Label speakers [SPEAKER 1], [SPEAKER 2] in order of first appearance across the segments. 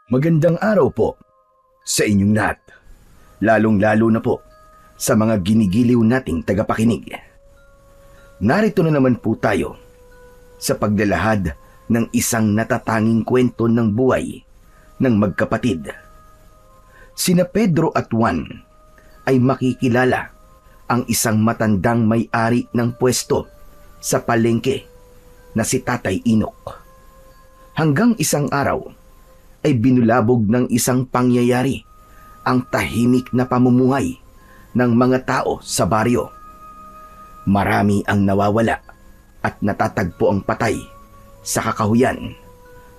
[SPEAKER 1] Magandang araw po sa inyong lahat, lalong-lalo na po sa mga ginigiliw nating tagapakinig. Narito na naman po tayo sa paglalahad ng isang natatanging kwento ng buhay ng magkapatid. Sina Pedro at Juan ay makikilala ang isang matandang may-ari ng pwesto sa palengke na si Tatay Inok. Hanggang isang araw ay binulabog ng isang pangyayari ang tahimik na pamumuhay ng mga tao sa baryo. Marami ang nawawala at natatagpo ang patay sa kakahuyan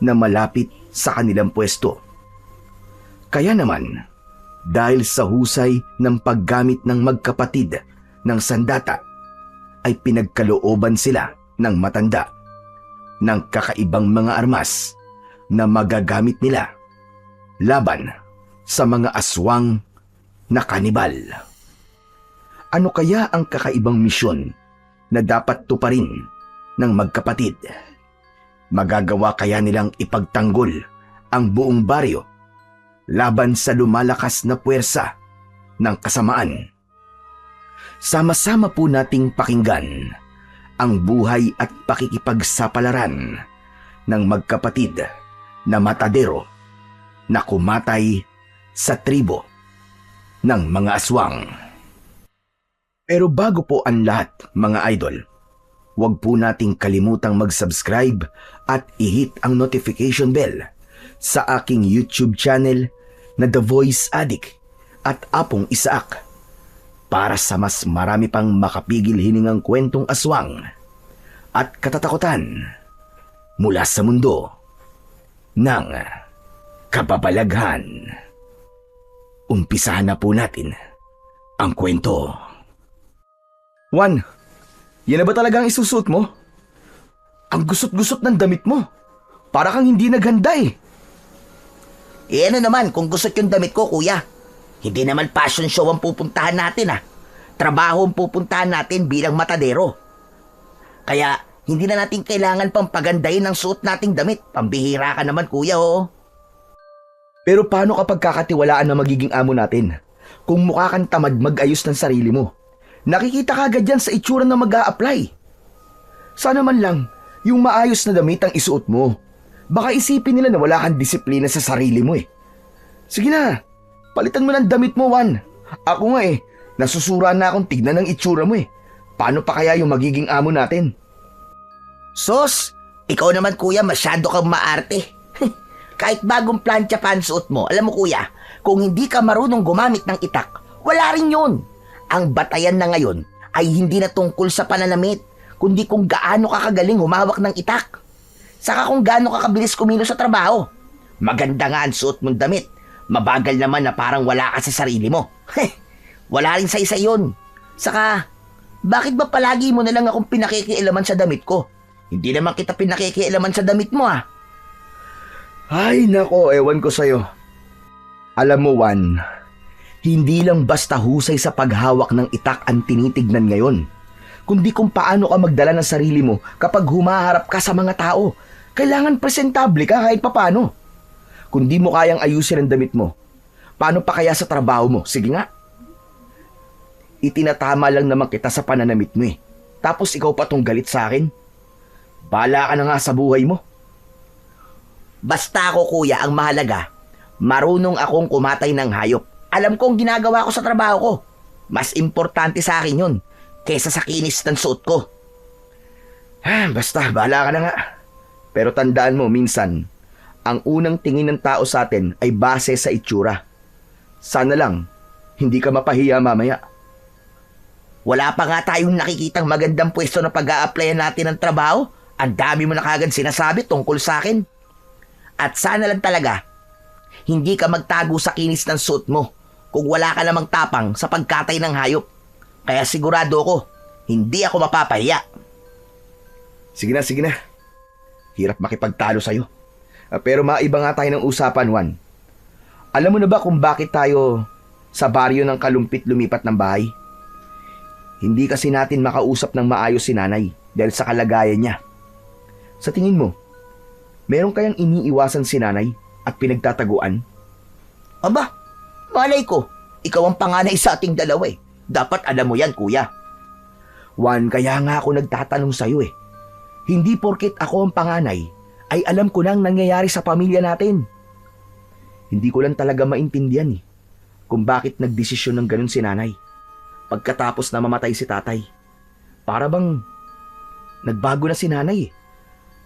[SPEAKER 1] na malapit sa kanilang pwesto. Kaya naman, dahil sa husay ng paggamit ng magkapatid ng sandata, ay pinagkalooban sila ng matanda ng kakaibang mga armas na magagamit nila laban sa mga aswang na kanibal. Ano kaya ang kakaibang misyon na dapat tuparin ng magkapatid? Magagawa kaya nilang ipagtanggol ang buong baryo laban sa lumalakas na puwersa ng kasamaan? Sama-sama po nating pakinggan ang buhay at pakikipagsapalaran ng magkapatid na matadero na kumatay sa tribo ng mga aswang. Pero bago po ang lahat, mga idol, huwag po nating kalimutang mag-subscribe at i-hit ang notification bell sa aking YouTube channel na The Voice Addict at Apong Isaak para sa mas marami pang makapigil hiningang kwentong aswang at katatakutan mula sa mundo ng kababalaghan. Umpisahan na po natin ang kwento. Juan, yan na ba talaga ang isusuot mo? Ang gusot-gusot ng damit mo. Para kang hindi naghanda eh.
[SPEAKER 2] Ano naman kung gusot yung damit ko, kuya? Hindi naman fashion show ang pupuntahan natin Trabaho ang pupuntahan natin bilang matadero. Kaya hindi na natin kailangan pang pagandahin ang suot nating damit. Pambihira ka naman, kuya, oh.
[SPEAKER 1] Pero paano kapag kakatiwalaan na magiging amo natin? Kung mukha kang tamad mag-ayos ng sarili mo, nakikita ka agad yan sa itsura na mag-a-apply. Sana man lang, yung maayos na damit ang isuot mo. Baka isipin nila na wala kang disiplina sa sarili mo eh. Sige na, palitan mo ng damit mo, Juan. Ako nga nasusura na akong tignan ng itsura mo eh. Paano pa kaya yung magiging amo natin?
[SPEAKER 2] Sos, ikaw naman, kuya, masyado kang maarte. Kahit bagong plancha pa ang suot mo, alam mo, kuya, kung hindi ka marunong gumamit ng itak, wala rin yun. Ang batayan na ngayon ay hindi na tungkol sa pananamit, kundi kung gaano ka kagaling humawak ng itak. Saka kung gaano ka kabilis kumilos sa trabaho. Maganda nga ang suot mong damit. Mabagal naman na parang wala ka sa sarili mo. Wala rin sa isa yun. Saka, bakit ba palagi mo na lang akong pinakikialaman sa damit ko? Hindi naman kita pinakikialaman sa damit mo
[SPEAKER 1] Ay nako, ewan ko sa'yo. Alam mo, Juan, hindi lang basta husay sa paghawak ng itak ang tinitignan ngayon, kundi kung paano ka magdala ng sarili mo kapag humaharap ka sa mga tao. Kailangan presentable ka kahit papano. Kung di mo kayang ayusin ang damit mo, paano pa kaya sa trabaho mo? Sige nga. Itinatama lang naman kita sa pananamit mo Tapos ikaw pa tong galit sa akin? Bahala ka na nga sa buhay mo.
[SPEAKER 2] Basta ako, kuya, ang mahalaga, marunong akong kumatay ng hayop. Alam ko ang ginagawa ko sa trabaho ko. Mas importante sa akin yun kaysa sa kinis ng suot ko.
[SPEAKER 1] Basta, bahala ka na nga. Pero tandaan mo, minsan, ang unang tingin ng tao sa atin ay base sa itsura. Sana lang, hindi ka mapahiya mamaya.
[SPEAKER 2] Wala pa nga tayong nakikitang magandang pwesto na pag-a-applyan natin ng trabaho. Ang dami mo na kagad sinasabi tungkol sa akin. At sana lang talaga, hindi ka magtago sa kinis ng suot mo kung wala ka namang tapang sa pagkatay ng hayop. Kaya sigurado ko, hindi ako mapapahiya.
[SPEAKER 1] Sige na. Hirap makipagtalo sa'yo. Pero maiba nga tayo ng usapan, Juan. Alam mo na ba kung bakit tayo sa baryo ng Kalumpit lumipat ng bahay? Hindi kasi natin makausap ng maayos si nanay dahil sa kalagayan niya. Sa tingin mo, meron kayang iniiwasan si nanay at pinagtataguan?
[SPEAKER 2] Aba, malay ko. Ikaw ang panganay sa ating dalawa eh. Dapat alam mo yan, kuya.
[SPEAKER 1] Juan, kaya nga ako nagtatanong sa'yo eh. Hindi porket ako ang panganay, ay alam ko nang nangyayari sa pamilya natin. Hindi ko lang talaga maintindihan eh, kung bakit nagdesisyon ng ganun si nanay. Pagkatapos na mamatay si tatay. Para bang nagbago na si nanay eh.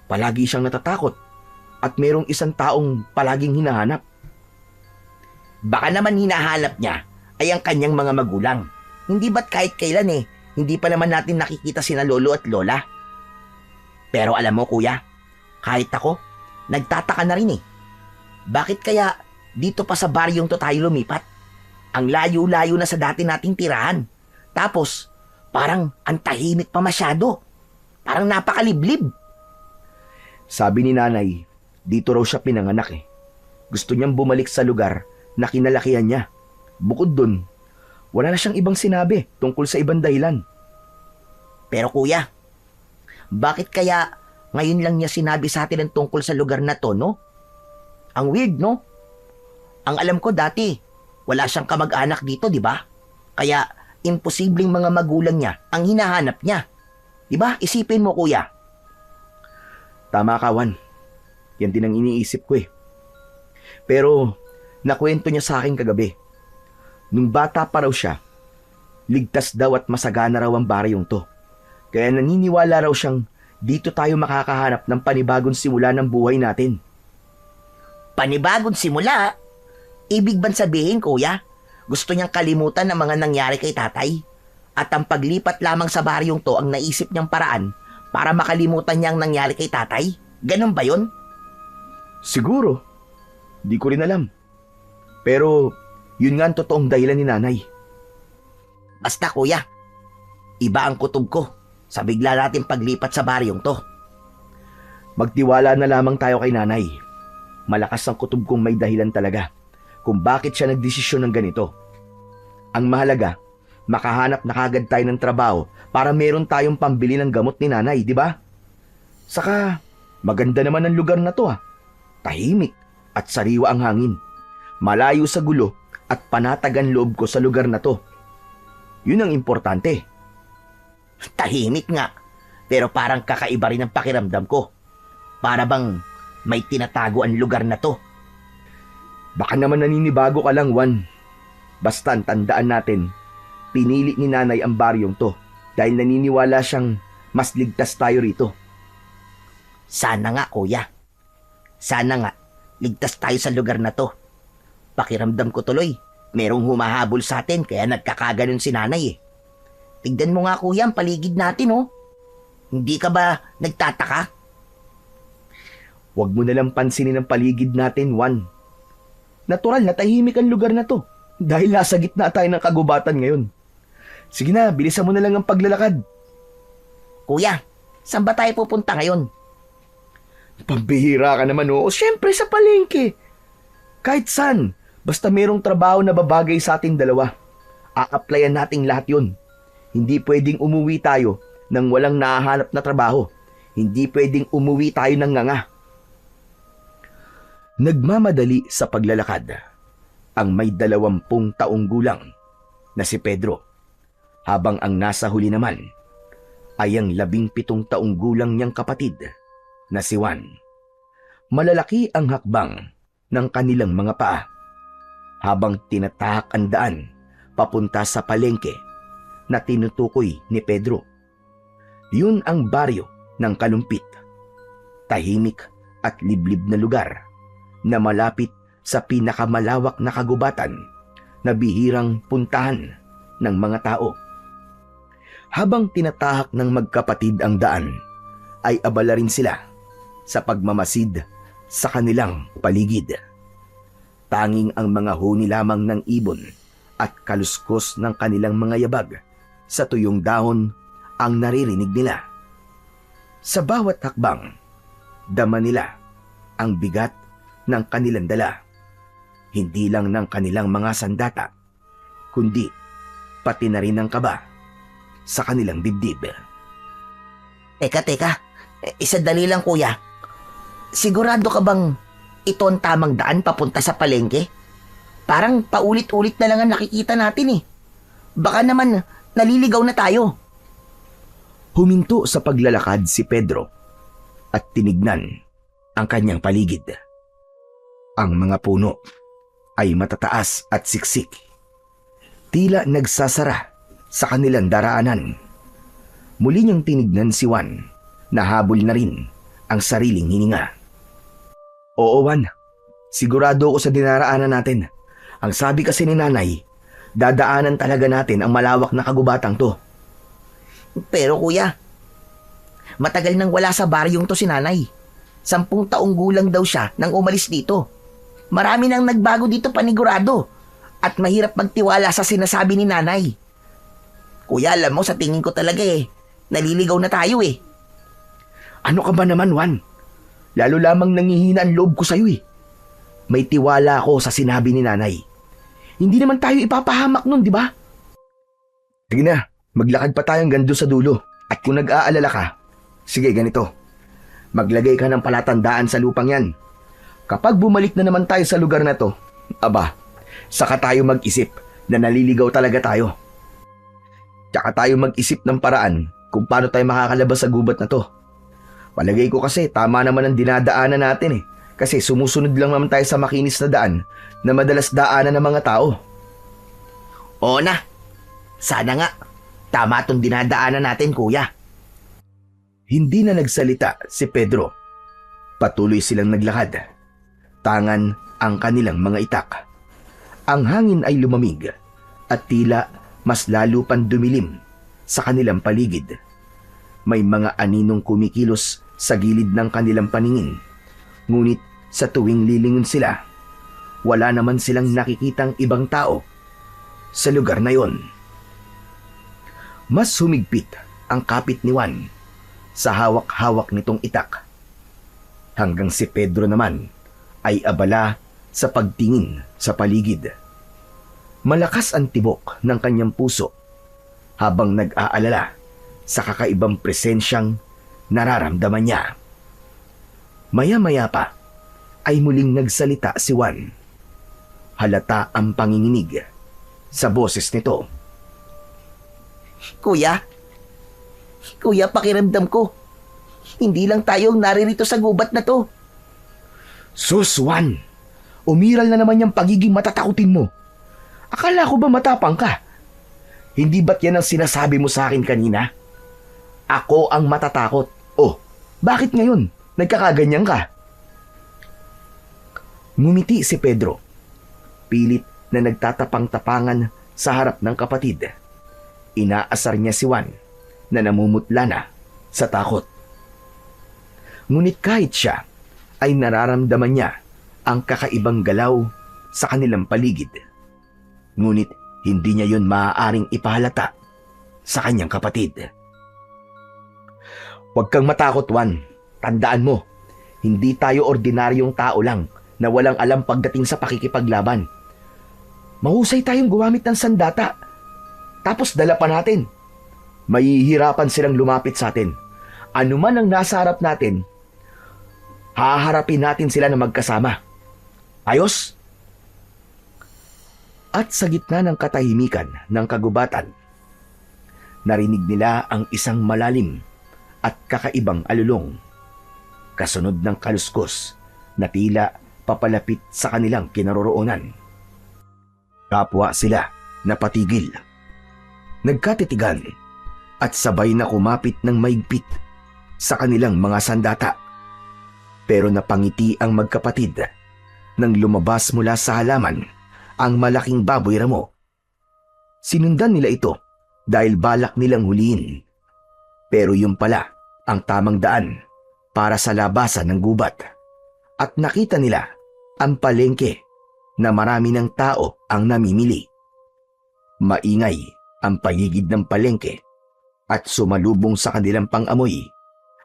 [SPEAKER 1] Palagi siyang natatakot at merong isang taong palaging hinahanap.
[SPEAKER 2] Baka naman hinahanap niya ay ang kanyang mga magulang. Hindi ba't kahit kailan eh, hindi pa naman natin nakikita sina lolo at lola? Pero alam mo kuya, kahit ako, nagtataka na rin eh. Bakit kaya dito pa sa baryong to tayo lumipat? Ang layo-layo na sa dati nating tirahan. Tapos, parang ang tahimik pa masyado. Parang napakaliblib.
[SPEAKER 1] Sabi ni nanay, dito raw siya pinanganak eh. Gusto niyang bumalik sa lugar na kinalakihan niya. Bukod dun, wala na siyang ibang sinabi tungkol sa ibang dahilan.
[SPEAKER 2] Pero kuya, bakit kaya ngayon lang niya sinabi sa atin ang tungkol sa lugar na to, no? Ang weird, no? Ang alam ko dati, wala siyang kamag-anak dito, di ba? Kaya, imposibleng mga magulang niya ang hinahanap niya. Di ba? Isipin mo, kuya.
[SPEAKER 1] Tama ka, Juan. Yan din ang iniisip ko eh. Pero, nakwento niya sa akin kagabi. Nung bata pa raw siya, ligtas daw at masagana raw ang baryong to. Kaya naniniwala raw siyang dito tayo makakahanap ng panibagong simula ng buhay natin.
[SPEAKER 2] Panibagong simula? Ibig bang sabihin, kuya? Gusto niyang kalimutan ang mga nangyari kay tatay? At ang paglipat lamang sa baryong to ang naisip niyang paraan para makalimutan niya ang nangyari kay tatay? Ganun ba yun?
[SPEAKER 1] Siguro. Di ko rin alam. Pero, yun nga ang totoong dahilan ni nanay.
[SPEAKER 2] Basta kuya, iba ang kutob ko sa bigla natin paglipat sa baryong to.
[SPEAKER 1] Magtiwala na lamang tayo kay nanay. Malakas ang kutob kong may dahilan talaga kung bakit siya nagdesisyon ng ganito. Ang mahalaga, makahanap na kagad tayo ng trabaho para meron tayong pambili ng gamot ni nanay, di ba? Saka, maganda naman ang lugar na to ah. Tahimik at sariwa ang hangin. Malayo sa gulo at panatag ang loob ko sa lugar na to. Yun ang importante.
[SPEAKER 2] Tahimik nga, pero parang kakaiba rin ang pakiramdam ko. Para bang may tinatago ang lugar na to.
[SPEAKER 1] Baka naman naninibago ka lang, Juan. Basta tandaan natin, pinili ni nanay ang baryong to dahil naniniwala siyang mas ligtas tayo rito.
[SPEAKER 2] Sana nga, kuya. Sana nga, ligtas tayo sa lugar na to. Pakiramdam ko tuloy, merong humahabol sa atin kaya nagkakaganon si nanay eh. Tignan mo nga kuya ang paligid natin oh. Hindi ka ba nagtataka?
[SPEAKER 1] Huwag mo nalang pansinin ang paligid natin, Juan. Natural na tahimik ang lugar na to dahil nasa gitna tayo ng kagubatan ngayon. Sige na, bilisan mo na lang ang paglalakad.
[SPEAKER 2] Kuya, saan ba tayo pupunta ngayon?
[SPEAKER 1] Pambihira ka naman oo. Siyempre sa palengke. Kahit saan, basta merong trabaho na babagay sa ating dalawa. A-applyan nating lahat yun. Hindi pwedeng umuwi tayo nang walang nahahanap na trabaho. Hindi pwedeng umuwi tayo ng nganga. Nagmamadali sa paglalakad ang may 20 taong gulang na si Pedro, habang ang nasa huli naman ay ang 17 taong gulang niyang kapatid na si Juan. Malalaki ang hakbang ng kanilang mga paa habang tinatahak ang daan papunta sa palengke na tinutukoy ni Pedro. Yun ang baryo ng Kalumpit, tahimik at liblib na lugar na malapit sa pinakamalawak na kagubatan na bihirang puntahan ng mga tao. Habang tinatahak ng magkapatid ang daan, ay abala rin sila sa pagmamasid sa kanilang paligid. Tanging ang mga huni lamang ng ibon at kaluskos ng kanilang mga yabag sa tuyong dahon ang naririnig nila. Sa bawat hakbang, dama nila ang bigat ng kanilang dala, hindi lang ng kanilang mga sandata, kundi pati na rin ang kaba sa kanilang dibdib.
[SPEAKER 2] Teka, isadali lang kuya. Sigurado ka bang ito ang tamang daan papunta sa palengke? Parang paulit-ulit na lang ang nakikita natin eh. Baka naman naliligaw na tayo.
[SPEAKER 1] Huminto sa paglalakad si Pedro at tinignan ang kanyang paligid. Ang mga puno ay matataas at siksik. Tila nagsasara sa kanilang daraanan. Muli niyang tinignan si Juan. Nahabol na rin ang sariling hininga. Oo, Juan. Sigurado ako sa dinaraanan natin. Ang sabi kasi ni Nanay, dadaanan talaga natin ang malawak na kagubatang to.
[SPEAKER 2] Pero kuya, matagal nang wala sa baryong to si Nanay. 10 taong gulang daw siya nang umalis dito. Marami nang nagbago dito panigurado at mahirap magtiwala sa sinasabi ni Nanay. Kuya, alam mo, sa tingin ko talaga naliligaw na tayo eh.
[SPEAKER 1] Ano ka ba naman, Juan? Lalo lamang nangihina ang loob ko sa'yo eh. May tiwala ako sa sinabi ni Nanay. Hindi naman tayo ipapahamak nun, di ba? Sige na, maglakad pa tayong gando sa dulo. At kung nag-aalala ka, sige ganito. Maglagay ka ng palatandaan sa lupang yan. Kapag bumalik na naman tayo sa lugar na to, aba, saka tayo mag-isip na naliligaw talaga tayo. Tsaka tayo mag-isip ng paraan kung paano tayo makakalabas sa gubat na to. Palagay ko kasi tama naman ang dinadaanan natin eh. Kasi sumusunod lang naman tayo sa makinis na daan na madalas daanan ng mga tao.
[SPEAKER 2] Oo na. Sana nga. Tama itong dinadaanan natin, kuya.
[SPEAKER 1] Hindi na nagsalita si Pedro. Patuloy silang naglakad. Tangan ang kanilang mga itak. Ang hangin ay lumamig at tila mas lalo pang dumilim sa kanilang paligid. May mga aninong kumikilos sa gilid ng kanilang paningin. Ngunit sa tuwing lilingon sila, wala naman silang nakikitang ibang tao sa lugar na yon. Mas humigpit ang kapit ni Juan sa hawak-hawak nitong itak. Hanggang si Pedro naman ay abala sa pagtingin sa paligid. Malakas ang tibok ng kanyang puso habang nag-aalala sa kakaibang presensyang nararamdaman niya. Maya-maya pa ay muling nagsalita si Juan. Halata ang panginginig sa boses nito.
[SPEAKER 2] Kuya, pakiramdam ko. Hindi lang tayong naririto sa gubat na to.
[SPEAKER 1] Sus, Juan! Umiral na naman yung pagiging matatakutin mo. Akala ko ba matapang ka? Hindi ba't yan ang sinasabi mo sa akin kanina? Ako ang matatakot. Oh, bakit ngayon? Nagkakaganyan ka? Ngumiti si Pedro. Pilit na nagtatapang-tapangan sa harap ng kapatid. Inaasar niya si Juan na namumutla na sa takot. Ngunit kahit siya ay nararamdaman niya ang kakaibang galaw sa kanilang paligid. Ngunit hindi niya yon maaaring ipahalata sa kanyang kapatid. Huwag kang matakot, Juan. Tandaan mo, hindi tayo ordinaryong tao lang na walang alam pagdating sa pakikipaglaban. Mahusay tayong gumamit ng sandata. Tapos dala pa natin. Mahihirapan silang lumapit sa atin. Ano man ang nasa harap natin, haharapin natin sila na magkasama. Ayos? At sa gitna ng katahimikan ng kagubatan, narinig nila ang isang malalim at kakaibang alulong. Kasunod ng kaluskos na tila papalapit sa kanilang kinaroroonan. Kapwa sila napatigil. Nagkatitigan at sabay na kumapit ng maigpit sa kanilang mga sandata. Pero napangiti ang magkapatid nang lumabas mula sa halaman ang malaking baboy ramo. Sinundan nila ito dahil balak nilang huliin. Pero yun pala ang tamang daan para sa labasan ng gubat. At nakita nila ang palengke na marami ng tao ang namimili. Maingay ang paligid ng palengke at sumalubong sa kanilang pang-amoy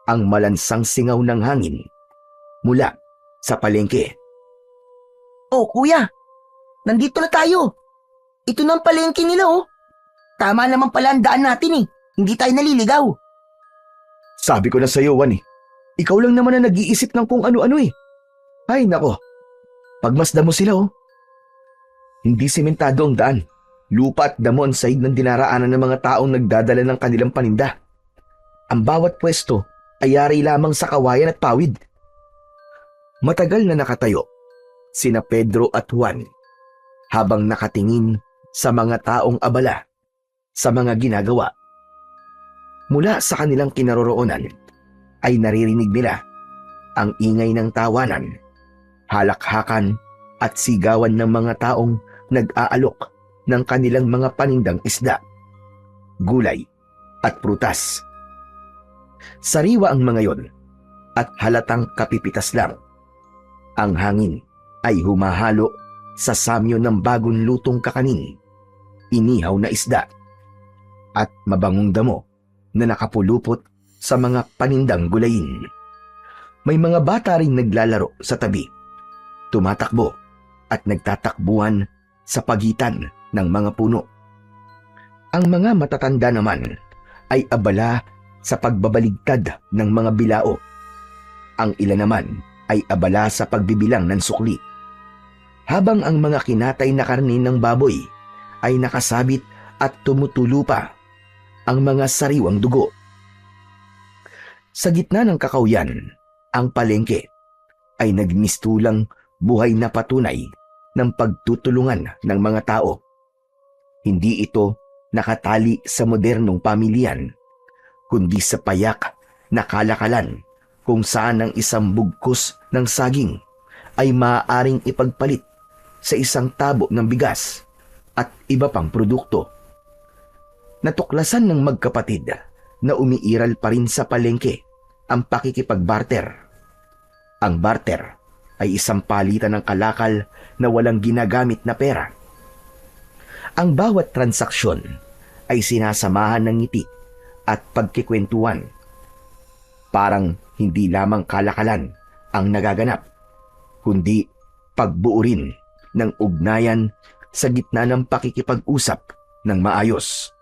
[SPEAKER 1] ang malansang singaw ng hangin mula sa palengke.
[SPEAKER 2] Oh, kuya, nandito na tayo. Ito na ang palengke nila, oh. Tama naman pala ang daan natin eh. Hindi tayo naliligaw.
[SPEAKER 1] Sabi ko na sa iyo, Juan eh. Ikaw lang naman na nag-iisip ng kung ano-ano eh. Ay nako, Pagmasdan mo sila oh. Hindi sementado ang daan. Lupa at damo ang sahig ng dinaraanan ng mga taong nagdadala ng kanilang paninda. Ang bawat pwesto ay yari lamang sa kawayan at pawid. Matagal na nakatayo sina Pedro at Juan habang nakatingin sa mga taong abala sa mga ginagawa. Mula sa kanilang kinaroroonan ay naririnig nila ang ingay ng tawanan, halakhakan at sigawan ng mga taong nag-aalok ng kanilang mga panindang isda, gulay at prutas. Sariwa ang mga yon at halatang kapipitas lang. Ang hangin ay humahalo sa samyo ng bagong lutong kakanin, inihaw na isda, at mabangong damo na nakapulupot sa mga panindang gulayin. May mga bata ring naglalaro sa tabi, tumatakbo at nagtatakbuhan sa pagitan ng mga puno. Ang mga matatanda naman ay abala sa pagbabaligtad ng mga bilao. Ang ilan naman ay abala sa pagbibilang ng sukli. Habang ang mga kinatay na karne ng baboy ay nakasabit at tumutulo pa ang mga sariwang dugo. Sa gitna ng kakauyan, ang palengke ay nagmistulang buhay na patunay ng pagtutulungan ng mga tao. Hindi ito nakatali sa modernong pamilyan, kundi sa payak na kalakalan kung saan ang isang bugkos ng saging ay maaaring ipagpalit sa isang tabo ng bigas at iba pang produkto. Natuklasan ng magkapatid na umiiral pa rin sa palengke ang pakikipagbarter. Ang barter ay isang palitan ng kalakal na walang ginagamit na pera. Ang bawat transaksyon ay sinasamahan ng ngiti at pagkikwentuhan. Parang hindi lamang kalakalan ang nagaganap, kundi pagbuo rin ng ugnayan sa gitna ng pakikipag-usap ng maayos.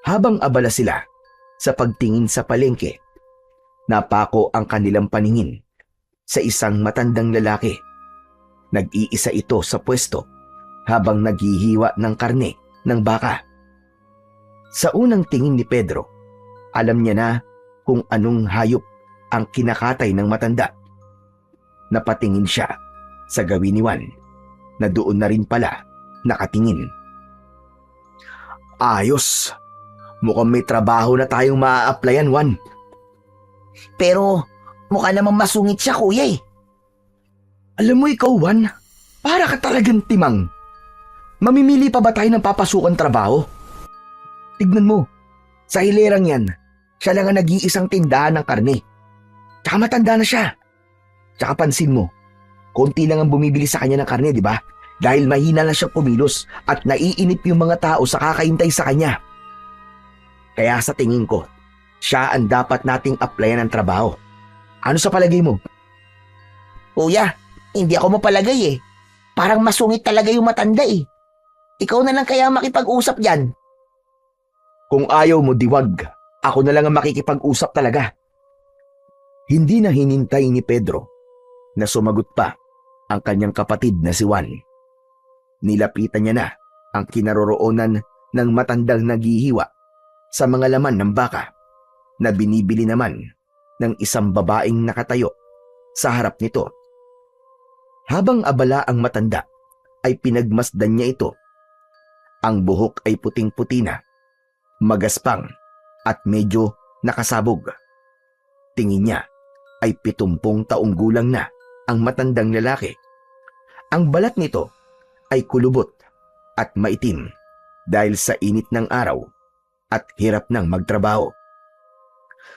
[SPEAKER 1] Habang abala sila sa pagtingin sa palengke, napako ang kanilang paningin sa isang matandang lalaki. Nag-iisa ito sa pwesto habang naghihiwa ng karne ng baka. Sa unang tingin ni Pedro, alam niya na kung anong hayop ang kinakatay ng matanda. Napatingin siya sa gawin ni Juan na doon na rin pala nakatingin. Ayos! Mukhang may trabaho na tayong maa-applyan, Juan.
[SPEAKER 2] Pero mukha namang masungit siya, kuya eh.
[SPEAKER 1] Alam mo ikaw, Juan, para ka talagang timang. Mamimili pa ba tayo ng papasukan trabaho? Tignan mo, sa hilerang yan, siya lang ang nag-iisang tindahan ng karne. Tsaka matanda na siya. Tsaka pansin mo, konti lang ang bumibili sa kanya ng karne, di ba? Dahil mahina na siyang kumilos at naiinip yung mga tao sa kakaintay sa kanya. Kaya sa tingin ko, siya ang dapat nating applyan ng trabaho. Ano sa palagay mo?
[SPEAKER 2] Kuya, hindi ako mapalagay eh. Parang masungit talaga yung matanda eh. Ikaw na lang kaya makipag-usap dyan.
[SPEAKER 1] Kung ayaw mo, diwag. Ako na lang ang makikipag-usap talaga. Hindi na hinintay ni Pedro na sumagot pa ang kanyang kapatid na si Juan. Nilapitan niya na ang kinaroroonan ng matandang naghihiwa sa mga laman ng baka na binibili naman ng isang babaeng nakatayo sa harap nito. Habang abala ang matanda, ay pinagmasdan niya ito. Ang buhok ay puting-puti na, magaspang at medyo nakasabog. Tingin niya ay 70 taong gulang na ang matandang lalaki. Ang balat nito ay kulubot at maitim dahil sa init ng araw at hirap ng magtrabaho.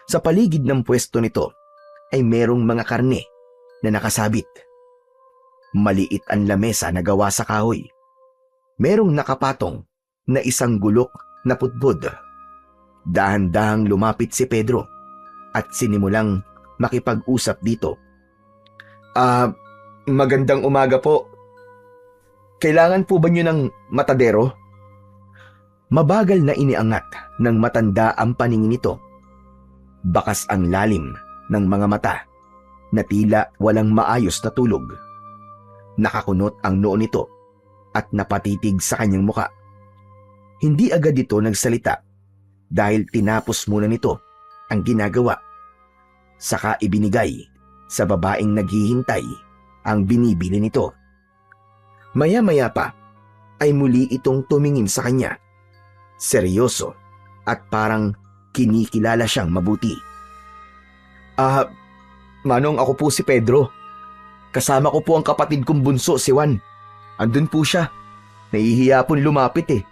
[SPEAKER 1] Sa paligid ng pwesto nito ay merong mga karne na nakasabit. Maliit ang lamesa na gawa sa kahoy. Merong nakapatong na isang gulok na putbod. Dahan-dahang lumapit si Pedro at sinimulang makipag-usap dito. Magandang umaga po. Kailangan po ba niyo ng matadero? Mabagal na iniangat ng matanda ang paningin nito. Bakas ang lalim ng mga mata na tila walang maayos na tulog. Nakakunot ang noo nito at napatitig sa kanyang muka. Hindi agad ito nagsalita dahil tinapos muna nito ang ginagawa. Saka ibinigay sa babaeng naghihintay ang binibili nito. Maya-maya pa ay muli itong tumingin sa kanya. Seryoso at parang kinikilala siyang mabuti. Manong, ako po si Pedro. Kasama ko po ang kapatid kong bunso, si Juan. Andun po siya. Nahihiya pong lumapit eh.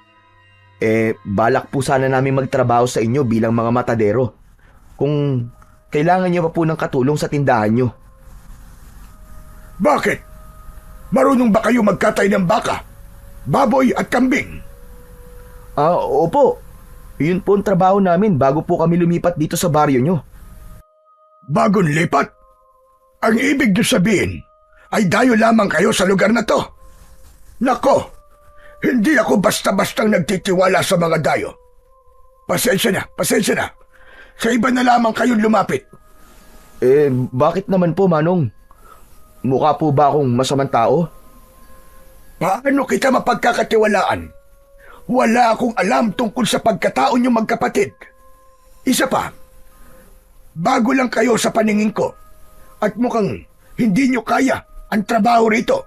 [SPEAKER 1] Balak po sana namin magtrabaho sa inyo bilang mga matadero. Kung kailangan niyo pa po ng katulong sa tindahan niyo.
[SPEAKER 3] Bakit? Marunong ba kayo magkatay ng baka, baboy at kambing?
[SPEAKER 1] Opo. Yun po ang trabaho namin bago po kami lumipat dito sa baryo niyo.
[SPEAKER 3] Bagong lipat? Ang ibig niyo sabihin ay dayo lamang kayo sa lugar na to. Nako, hindi ako basta-bastang nagtitiwala sa mga dayo. Pasensya na. Sa iba na lamang kayong lumapit.
[SPEAKER 1] Bakit naman po, Manong? Mukha po ba akong masamang tao?
[SPEAKER 3] Paano kita mapagkakatiwalaan? Wala akong alam tungkol sa pagkatao niyo magkapatid. Isa pa, bago lang kayo sa paningin ko at mukhang hindi niyo kaya ang trabaho rito.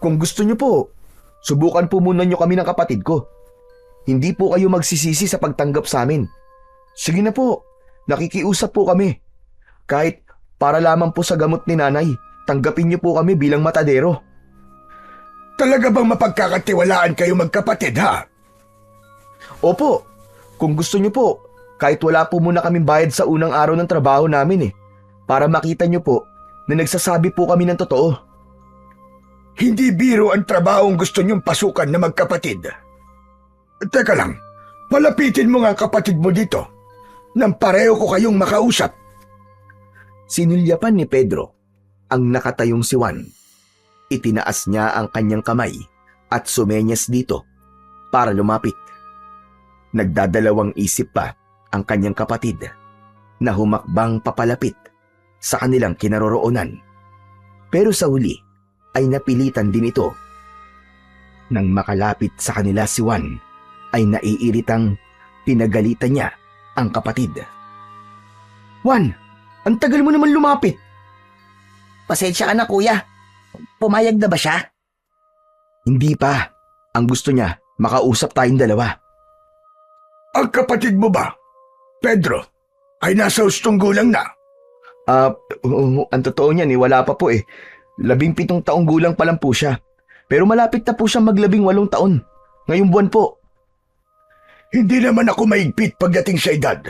[SPEAKER 1] Kung gusto niyo po, subukan po muna niyo kami ng kapatid ko. Hindi po kayo magsisisi sa pagtanggap sa amin. Sige na po, nakikiusap po kami. Kahit para lamang po sa gamot ni nanay, tanggapin niyo po kami bilang matadero.
[SPEAKER 3] Talaga bang mapagkakatiwalaan kayo magkapatid, ha?
[SPEAKER 1] Opo, kung gusto niyo po, kahit wala po muna kaming bayad sa unang araw ng trabaho namin para makita niyo po na nagsasabi po kami ng totoo.
[SPEAKER 3] Hindi biro ang trabahong gusto niyong pasukan na magkapatid. Teka lang, palapitin mo nga ang kapatid mo dito nang pareho ko kayong makausap.
[SPEAKER 1] Sinulyapan ni Pedro ang nakatayong si Juan. Itinaas niya ang kanyang kamay at sumenyas dito para lumapit. Nagdadalawang isip pa ang kanyang kapatid na humakbang papalapit sa kanilang kinaroroonan. Pero sa huli ay napilitan din ito. Nang makalapit sa kanila si Juan ay naiiritang pinagalitan niya ang kapatid. Juan, ang tagal mo naman lumapit.
[SPEAKER 2] Pasensya ka na, kuya. Pumayag na ba siya?
[SPEAKER 1] Hindi pa. Ang gusto niya, makausap tayong dalawa.
[SPEAKER 3] Ang kapatid mo ba, Pedro, ay nasa hustong gulang na?
[SPEAKER 1] Ang totoo niyan wala pa po 17 taong gulang pa lang po siya. Pero malapit na po siyang mag-18 taon. Ngayong buwan po.
[SPEAKER 3] Hindi naman ako maigpit pagdating sa edad.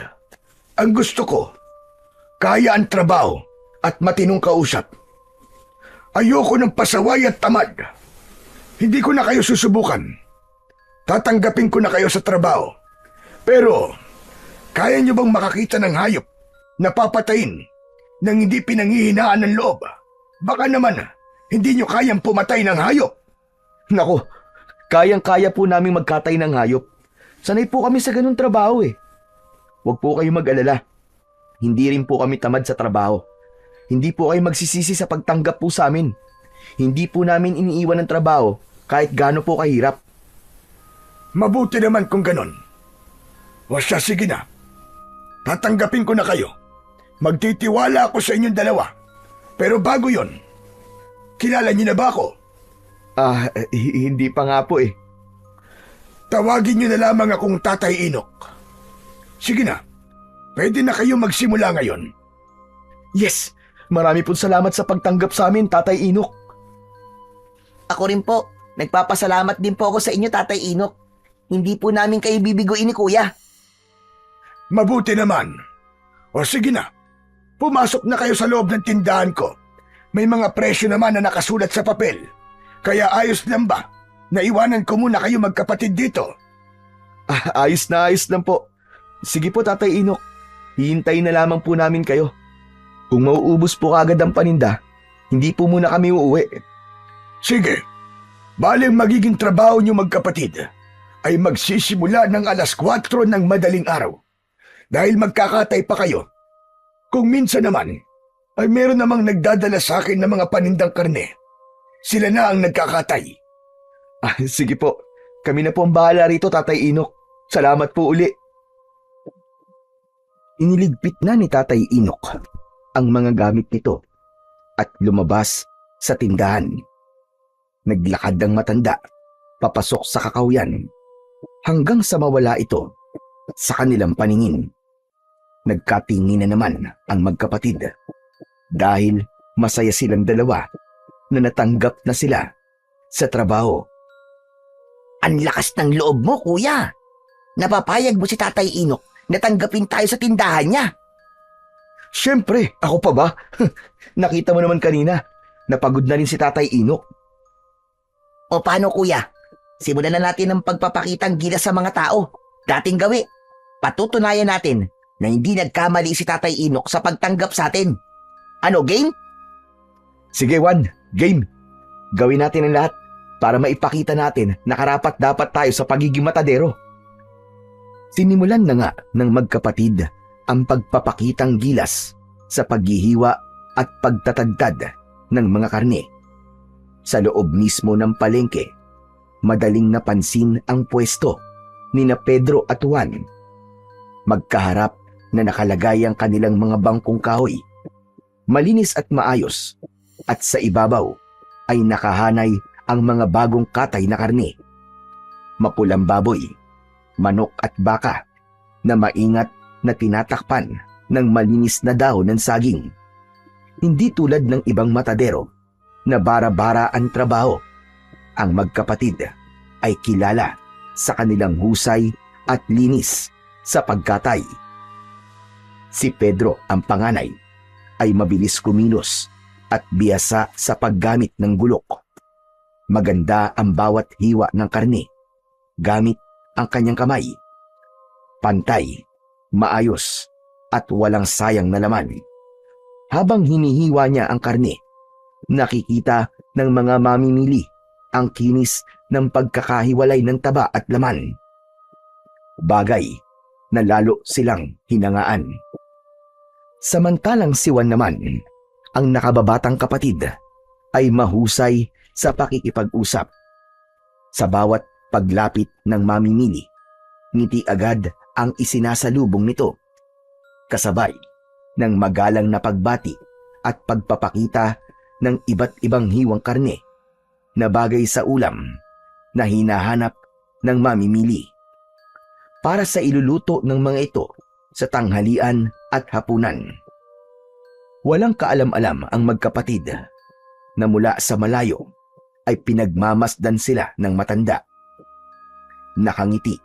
[SPEAKER 3] Ang gusto ko, kaya ang trabaho at matinong kausap. Ayoko ng pasaway at tamad. Hindi ko na kayo susubukan. Tatanggapin ko na kayo sa trabaho. Pero, kaya niyo bang makakita ng hayop na papatayin nang hindi pinanghihinaan ng loob? Baka naman, hindi niyo kayang pumatay ng hayop.
[SPEAKER 1] Nako, kayang-kaya po naming magkatay ng hayop. Sanay po kami sa ganung trabaho Huwag po kayo mag-alala. Hindi rin po kami tamad sa trabaho. Hindi po kayo magsisisi sa pagtanggap po sa amin. Hindi po namin iniiwan ng trabaho kahit gaano po kahirap.
[SPEAKER 3] Mabuti naman kung ganon. O siya, sige na. Tatanggapin ko na kayo. Magtitiwala ako sa inyong dalawa. Pero bago yon, kilala niyo na ba ako?
[SPEAKER 1] Hindi pa nga po
[SPEAKER 3] Tawagin niyo na lamang akong Tatay Inok. Sige na, pwede na kayo magsimula ngayon.
[SPEAKER 1] Yes! Marami po salamat sa pagtanggap sa amin, Tatay Inok.
[SPEAKER 2] Ako rin po. Nagpapasalamat din po ako sa inyo, Tatay Inok. Hindi po namin kayo bibiguin ni Kuya.
[SPEAKER 3] Mabuti naman. O sige na, pumasok na kayo sa loob ng tindahan ko. May mga presyo naman na nakasulat sa papel. Kaya ayos lang ba? Naiwanan ko muna kayo magkapatid dito.
[SPEAKER 1] Ayos lang po. Sige po, Tatay Inok. Hihintayin na lamang po namin kayo. Kung mauubos po agad ang paninda, hindi po muna kami uuwi.
[SPEAKER 3] Sige. Baling magiging trabaho niyo magkapatid ay magsisimula ng 4:00 ng madaling araw. Dahil magkakatay pa kayo. Kung minsan naman, ay meron namang nagdadala sa akin ng mga panindang karne. Sila na ang nagkakatay.
[SPEAKER 1] Sige po, kami na po ang bahala rito, Tatay Inok. Salamat po uli. Iniligpit na ni Tatay Inok ang mga gamit nito at lumabas sa tindahan. Naglakad ang matanda, papasok sa kakawyan, hanggang sa mawala ito sa kanilang paningin. Nagkatingin na naman ang magkapatid dahil masaya silang dalawa na natanggap na sila sa trabaho.
[SPEAKER 2] Ang lakas ng loob mo, kuya. Napapayag mo si Tatay Inok na tanggapin tayo sa tindahan niya.
[SPEAKER 1] Siyempre, ako pa ba? Nakita mo naman kanina, napagod na rin si Tatay Inok.
[SPEAKER 2] O paano, kuya? Simulan na natin ang pagpapakitang gilas sa mga tao. Dating gawi. Patutunayan natin na hindi nagkamali si Tatay Inok sa pagtanggap sa atin. Ano, game?
[SPEAKER 1] Sige Juan, game. Gawin natin ang lahat para maipakita natin na karapat dapat tayo sa pagiging matadero. Sinimulan na nga ng magkapatid ang pagpapakitang gilas sa paghihiwa at pagtatagtad ng mga karne. Sa loob mismo ng palengke, madaling napansin ang pwesto ni na Pedro at Juan. Magkaharap na nakalagay ang kanilang mga bangkong kahoy. Malinis at maayos, at sa ibabaw ay nakahanay ang mga bagong katay na karne. Mapulang baboy, manok at baka na maingat na tinatakpan ng malinis na dahon ng saging. Hindi tulad ng ibang matadero na bara-bara ang trabaho. Ang magkapatid ay kilala sa kanilang husay at linis sa pagkatay. Si Pedro, ang panganay, ay mabilis kumilos at biyasa sa paggamit ng gulok. Maganda ang bawat hiwa ng karne gamit ang kanyang kamay. Pantay, maayos at walang sayang na laman. Habang hinihiwa niya ang karne, nakikita ng mga mamimili ang kinis ng pagkakahiwalay ng taba at laman. Bagay na lalo silang hinangaan. Samantalang si Juan naman, ang nakababatang kapatid, ay mahusay sa pakikipag-usap. Sa bawat paglapit ng mamimili, ngiti agad ang isinasalubong nito, kasabay ng magalang na pagbati at pagpapakita ng iba't ibang hiwang karne na bagay sa ulam na hinahanap ng mamimili para sa iluluto ng mga ito sa tanghalian at hapunan. Walang kaalam-alam ang magkapatid na mula sa malayo ay pinagmamasdan sila ng matanda. Nakangiti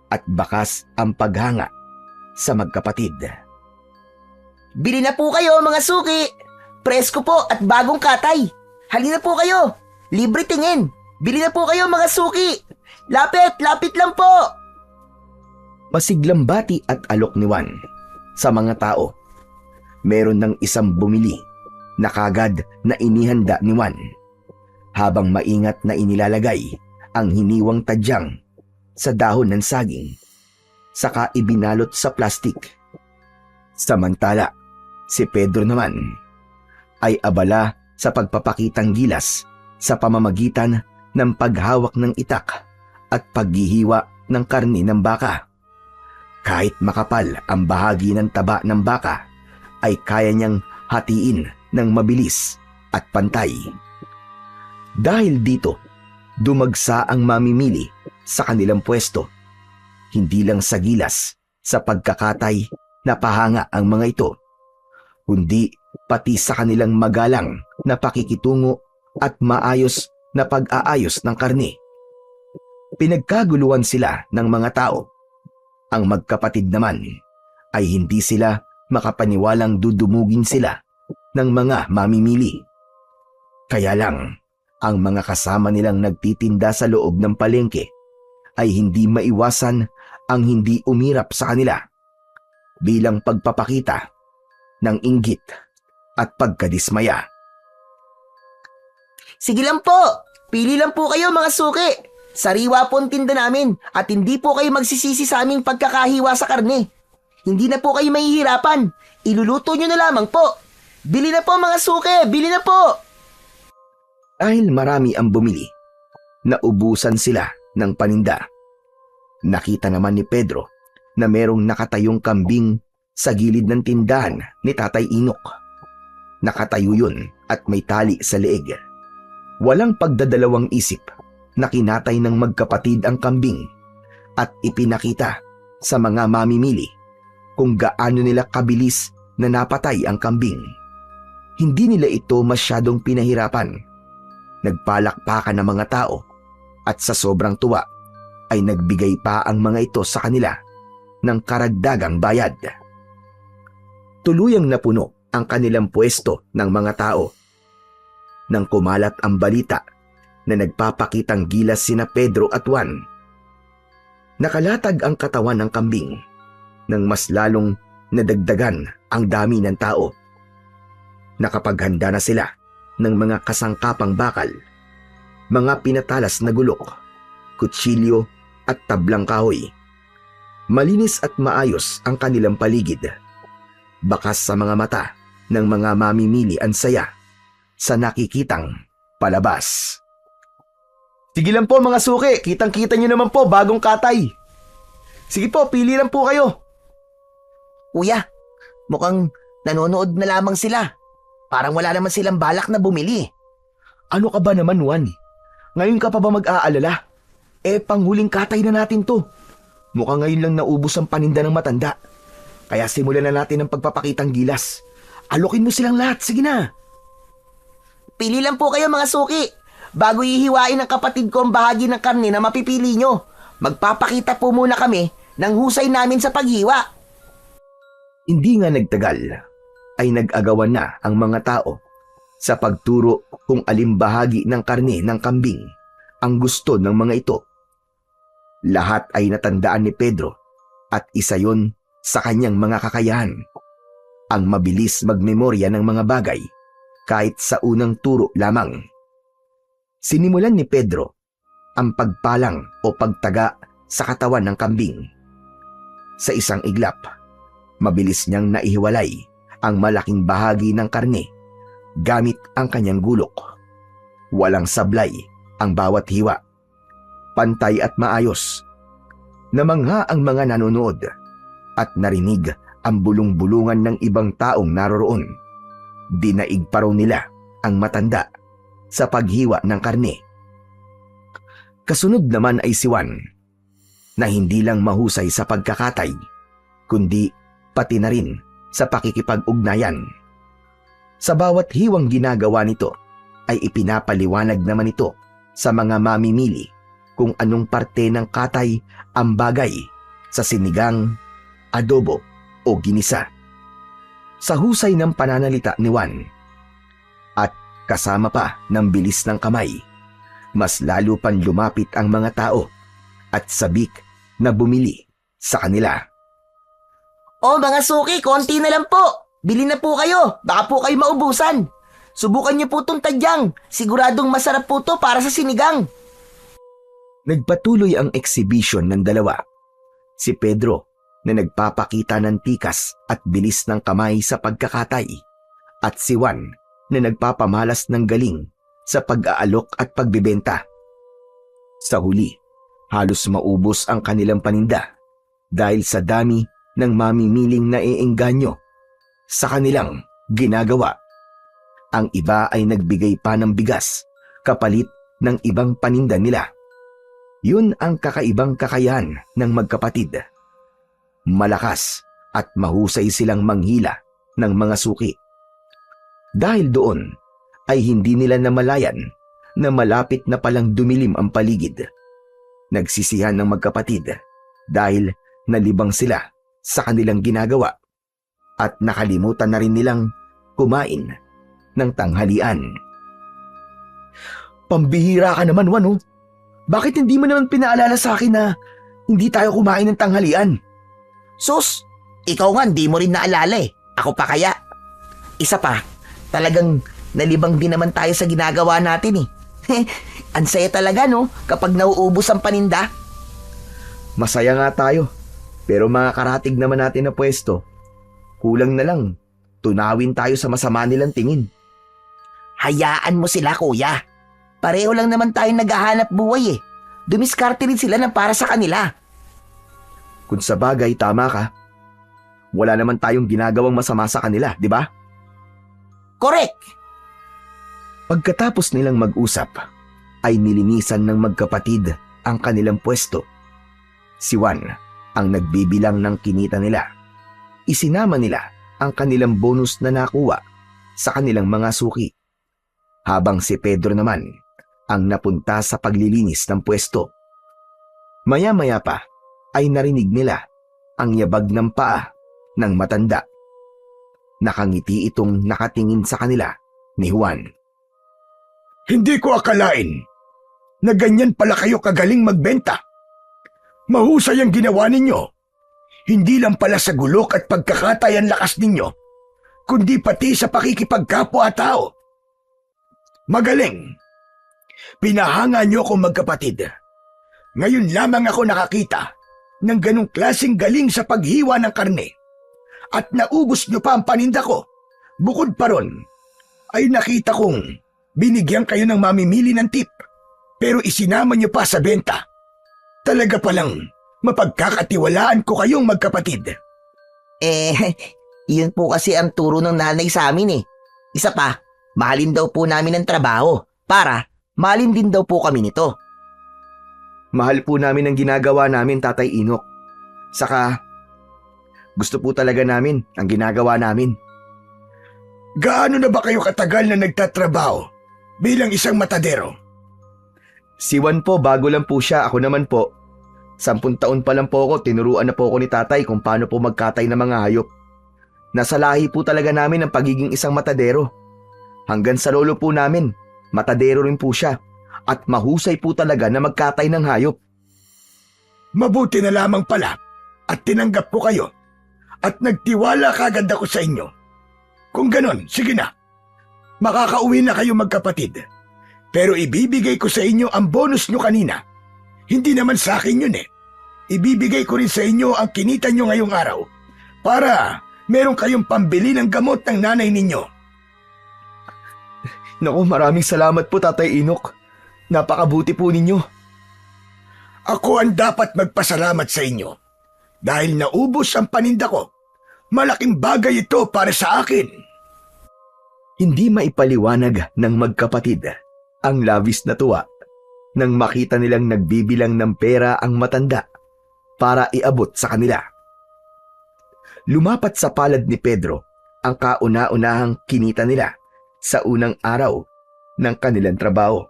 [SPEAKER 1] at bakas ang paghanga sa magkapatid.
[SPEAKER 2] Bili na po kayo, mga suki! Presko po at bagong katay. Halina po kayo. Libre tingin. Bili na po kayo, mga suki. Lapit, lapit lang po.
[SPEAKER 1] Masiglang bati at alok ni Juan sa mga tao. Meron ng isang bumili na kagad na inihanda ni Juan, habang maingat na inilalagay ang hiniwang tadyang sa dahon ng saging, saka ibinalot sa plastik. Samantala, si Pedro naman ay abala sa pagpapakitang gilas sa pamamagitan ng paghawak ng itak at paghihiwa ng karne ng baka. Kahit makapal ang bahagi ng taba ng baka, ay kaya niyang hatiin ng mabilis at pantay. Dahil dito, dumagsa ang mamimili sa kanilang pwesto. Hindi lang sa gilas, sa pagkakatay na pahanga ang mga ito, kundi pati sa kanilang magalang na pakikitungo at maayos na pag-aayos ng karne. Pinagkaguluhan sila ng mga tao. Ang magkapatid naman ay hindi sila makapaniwalang dudumugin sila ng mga mamimili. Kaya lang, ang mga kasama nilang nagtitinda sa loob ng palengke ay hindi maiwasan ang hindi umirap sa kanila bilang pagpapakita ng inggit at pagkadismaya.
[SPEAKER 2] Sige lang po. Pili lang po kayo, mga suki. Sariwa po ang tinda namin at hindi po kayo magsisisi sa aming pagkakahiwa sa karne. Hindi na po kayo mahihirapan. Iluluto nyo na lamang po. Bili na po, mga suki. Bili na po.
[SPEAKER 1] Dahil marami ang bumili, naubusan sila ng paninda. Nakita naman ni Pedro na merong nakatayong kambing sa gilid ng tindahan ni Tatay Inok. Nakatayo yun at may tali sa leeg. Walang pagdadalawang isip na kinatay ng magkapatid ang kambing at ipinakita sa mga mamimili kung gaano nila kabilis na napatay ang kambing. Hindi nila ito masyadong pinahirapan. Nagpalakpakan ng mga tao at sa sobrang tuwa ay nagbigay pa ang mga ito sa kanila ng karagdagang bayad. Tuluyang napuno ang kanilang pwesto ng mga tao. Nang kumalat ang balita na nagpapakitang gilas sina Pedro at Juan, nakalatag ang katawan ng kambing nang mas lalong nadagdagan ang dami ng tao. Nakapaghanda na sila ng mga kasangkapang bakal, mga pinatalas na gulok, kutsilyo at tablang kahoy. Malinis at maayos ang kanilang paligid. Bakas sa mga mata ng mga mamimili ang saya sa nakikitang palabas. Sige lang po mga suki, kitang-kita nyo naman po bagong katay. Sige po, pili lang po kayo.
[SPEAKER 2] Kuya, mukhang nanonood na lamang sila. Parang wala naman silang balak na bumili.
[SPEAKER 1] Ano ka ba naman, Juan? Ngayon ka pa ba mag-aalala? Panghuling katay na natin to. Mukhang ngayon lang naubos ang paninda ng matanda. Kaya simulan na natin ang pagpapakitang gilas. Alokin mo silang lahat, sige na.
[SPEAKER 2] Pili lang po kayo mga suki. Bago ihiwain ng kapatid ko ang bahagi ng karne na mapipili nyo, magpapakita po muna kami ng husay namin sa paghiwa.
[SPEAKER 1] Hindi nga nagtagal ay nag-agawan na ang mga tao sa pagturo kung alin bahagi ng karne ng kambing ang gusto ng mga ito. Lahat ay natandaan ni Pedro at isa yon sa kanyang mga kakayahan. Ang mabilis magmemorya ng mga bagay kahit sa unang turo lamang. Sinimulan ni Pedro ang pagpalang o pagtaga sa katawan ng kambing. Sa isang iglap, mabilis niyang naihiwalay ang malaking bahagi ng karne gamit ang kanyang gulok. Walang sablay ang bawat hiwa. Pantay at maayos. Namangha ang mga nanonood at narinig ang bulong-bulungan ng ibang taong naroroon. Dinaig pa raw nila ang matanda sa paghiwa ng karne. Kasunod naman ay si Juan, na hindi lang mahusay sa pagkakatay, kundi pati na rin sa pakikipag-ugnayan. Sa bawat hiwang ginagawa nito ay ipinapaliwanag naman ito sa mga mamimili kung anong parte ng katay ang bagay sa sinigang, adobo o ginisa. Sa husay ng pananalita ni Juan at kasama pa ng bilis ng kamay, mas lalo pang lumapit ang mga tao at sabik na bumili sa kanila.
[SPEAKER 2] Oh mga suki, konti na lang po. Bili na po kayo, baka po kayo maubusan. Subukan niyo po itong tadyang. Siguradong masarap po to para sa sinigang.
[SPEAKER 1] Nagpatuloy ang exhibition ng dalawa. Si Pedro na nagpapakita ng tikas at bilis ng kamay sa pagkakatay at si Juan na nagpapamalas ng galing sa pag-aalok at pagbibenta. Sa huli, halos maubos ang kanilang paninda dahil sa dami ng mamimiling naiengganyo sa kanilang ginagawa. Ang iba ay nagbigay pa ng bigas kapalit ng ibang paninda nila. Yun ang kakaibang kakayahan ng magkapatid. Malakas at mahusay silang manghila ng mga suki. Dahil doon ay hindi nila namalayan na malapit na palang dumilim ang paligid. Nagsisihan ng magkapatid dahil nalibang sila sa kanilang ginagawa at nakalimutan na rin nilang kumain ng tanghalian. Pambihira ka naman, Juan, oh. Bakit hindi mo naman pinaalala sa akin na hindi tayo kumain ng tanghalian?
[SPEAKER 2] Sus, ikaw nga di mo rin naalala eh. Ako pa kaya. Isa pa, talagang nalibang din naman tayo sa ginagawa natin eh. Ang saya talaga no, kapag nauubos ang paninda.
[SPEAKER 1] Masaya nga tayo, pero mga karatig naman natin na pwesto. Kulang na lang, tunawin tayo sa masama nilang tingin.
[SPEAKER 2] Hayaan mo sila kuya. Pareho lang naman tayong naghahanap buhay eh. Dumiskarte rin sila ng para sa kanila.
[SPEAKER 1] Kung sa bagay, tama ka. Wala naman tayong ginagawang masama sa kanila, di ba?
[SPEAKER 2] Correct!
[SPEAKER 1] Pagkatapos nilang mag-usap, ay nilinisan ng magkapatid ang kanilang pwesto. Si Juan ang nagbibilang ng kinita nila. Isinama nila ang kanilang bonus na nakuha sa kanilang mga suki. Habang si Pedro naman ang napunta sa paglilinis ng pwesto. Maya-maya pa ay narinig nila ang yabag ng paa ng matanda. Nakangiti itong nakatingin sa kanila ni Juan.
[SPEAKER 3] Hindi ko akalain na ganyan pala kayo kagaling magbenta. Mahusay ang ginawa ninyo. Hindi lang pala sa gulok at pagkakatay ang lakas ninyo, kundi pati sa pakikipagkapwa-tao. Magaling. Pinahanga niyo akong magkapatid. Ngayon lamang ako nakakita ng ganong klaseng galing sa paghiwa ng karne. At naubos niyo pa ang paninda ko. Bukod pa ron, ay nakita kong binigyan kayo ng mamimili ng tip. Pero isinama niyo pa sa benta. Talaga palang mapagkakatiwalaan ko kayong magkapatid.
[SPEAKER 2] Yun po kasi ang turo ng nanay sa amin eh. Isa pa, mahalin daw po namin ang trabaho para mahalin din daw po kami nito.
[SPEAKER 1] Mahal po namin ang ginagawa namin, Tatay Inok. Saka, gusto po talaga namin ang ginagawa namin.
[SPEAKER 3] Gaano na ba kayo katagal na nagtatrabaho bilang isang matadero?
[SPEAKER 1] Si Juan po, bago lang po siya. Ako naman po, 10 taon pa lang po ako, tinuruan na po ako ni tatay kung paano po magkatay ng mga hayop. Nasa lahi po talaga namin ang pagiging isang matadero. Hanggang sa lolo po namin, matadero rin po siya. At mahusay po talaga na magkatay ng hayop.
[SPEAKER 3] Mabuti na lamang pala at tinanggap ko kayo at nagtiwala kagad ako sa inyo. Kung ganon, sige na. Makakauwi na kayo magkapatid. Pero ibibigay ko sa inyo ang bonus nyo kanina. Hindi naman sa akin yun eh. Ibibigay ko rin sa inyo ang kinita nyo ngayong araw para meron kayong pambili ng gamot ng nanay ninyo.
[SPEAKER 1] Naku, maraming salamat po, Tatay Inok. Napakabuti po ninyo.
[SPEAKER 3] Ako ang dapat magpasalamat sa inyo. Dahil naubos ang paninda ko. Malaking bagay ito para sa akin.
[SPEAKER 1] Hindi maipaliwanag ng magkapatid ang labis na tuwa nang makita nilang nagbibilang ng pera ang matanda para iabot sa kanila. Lumapat sa palad ni Pedro ang kauna-unahang kinita nila sa unang araw ng kanilang trabaho.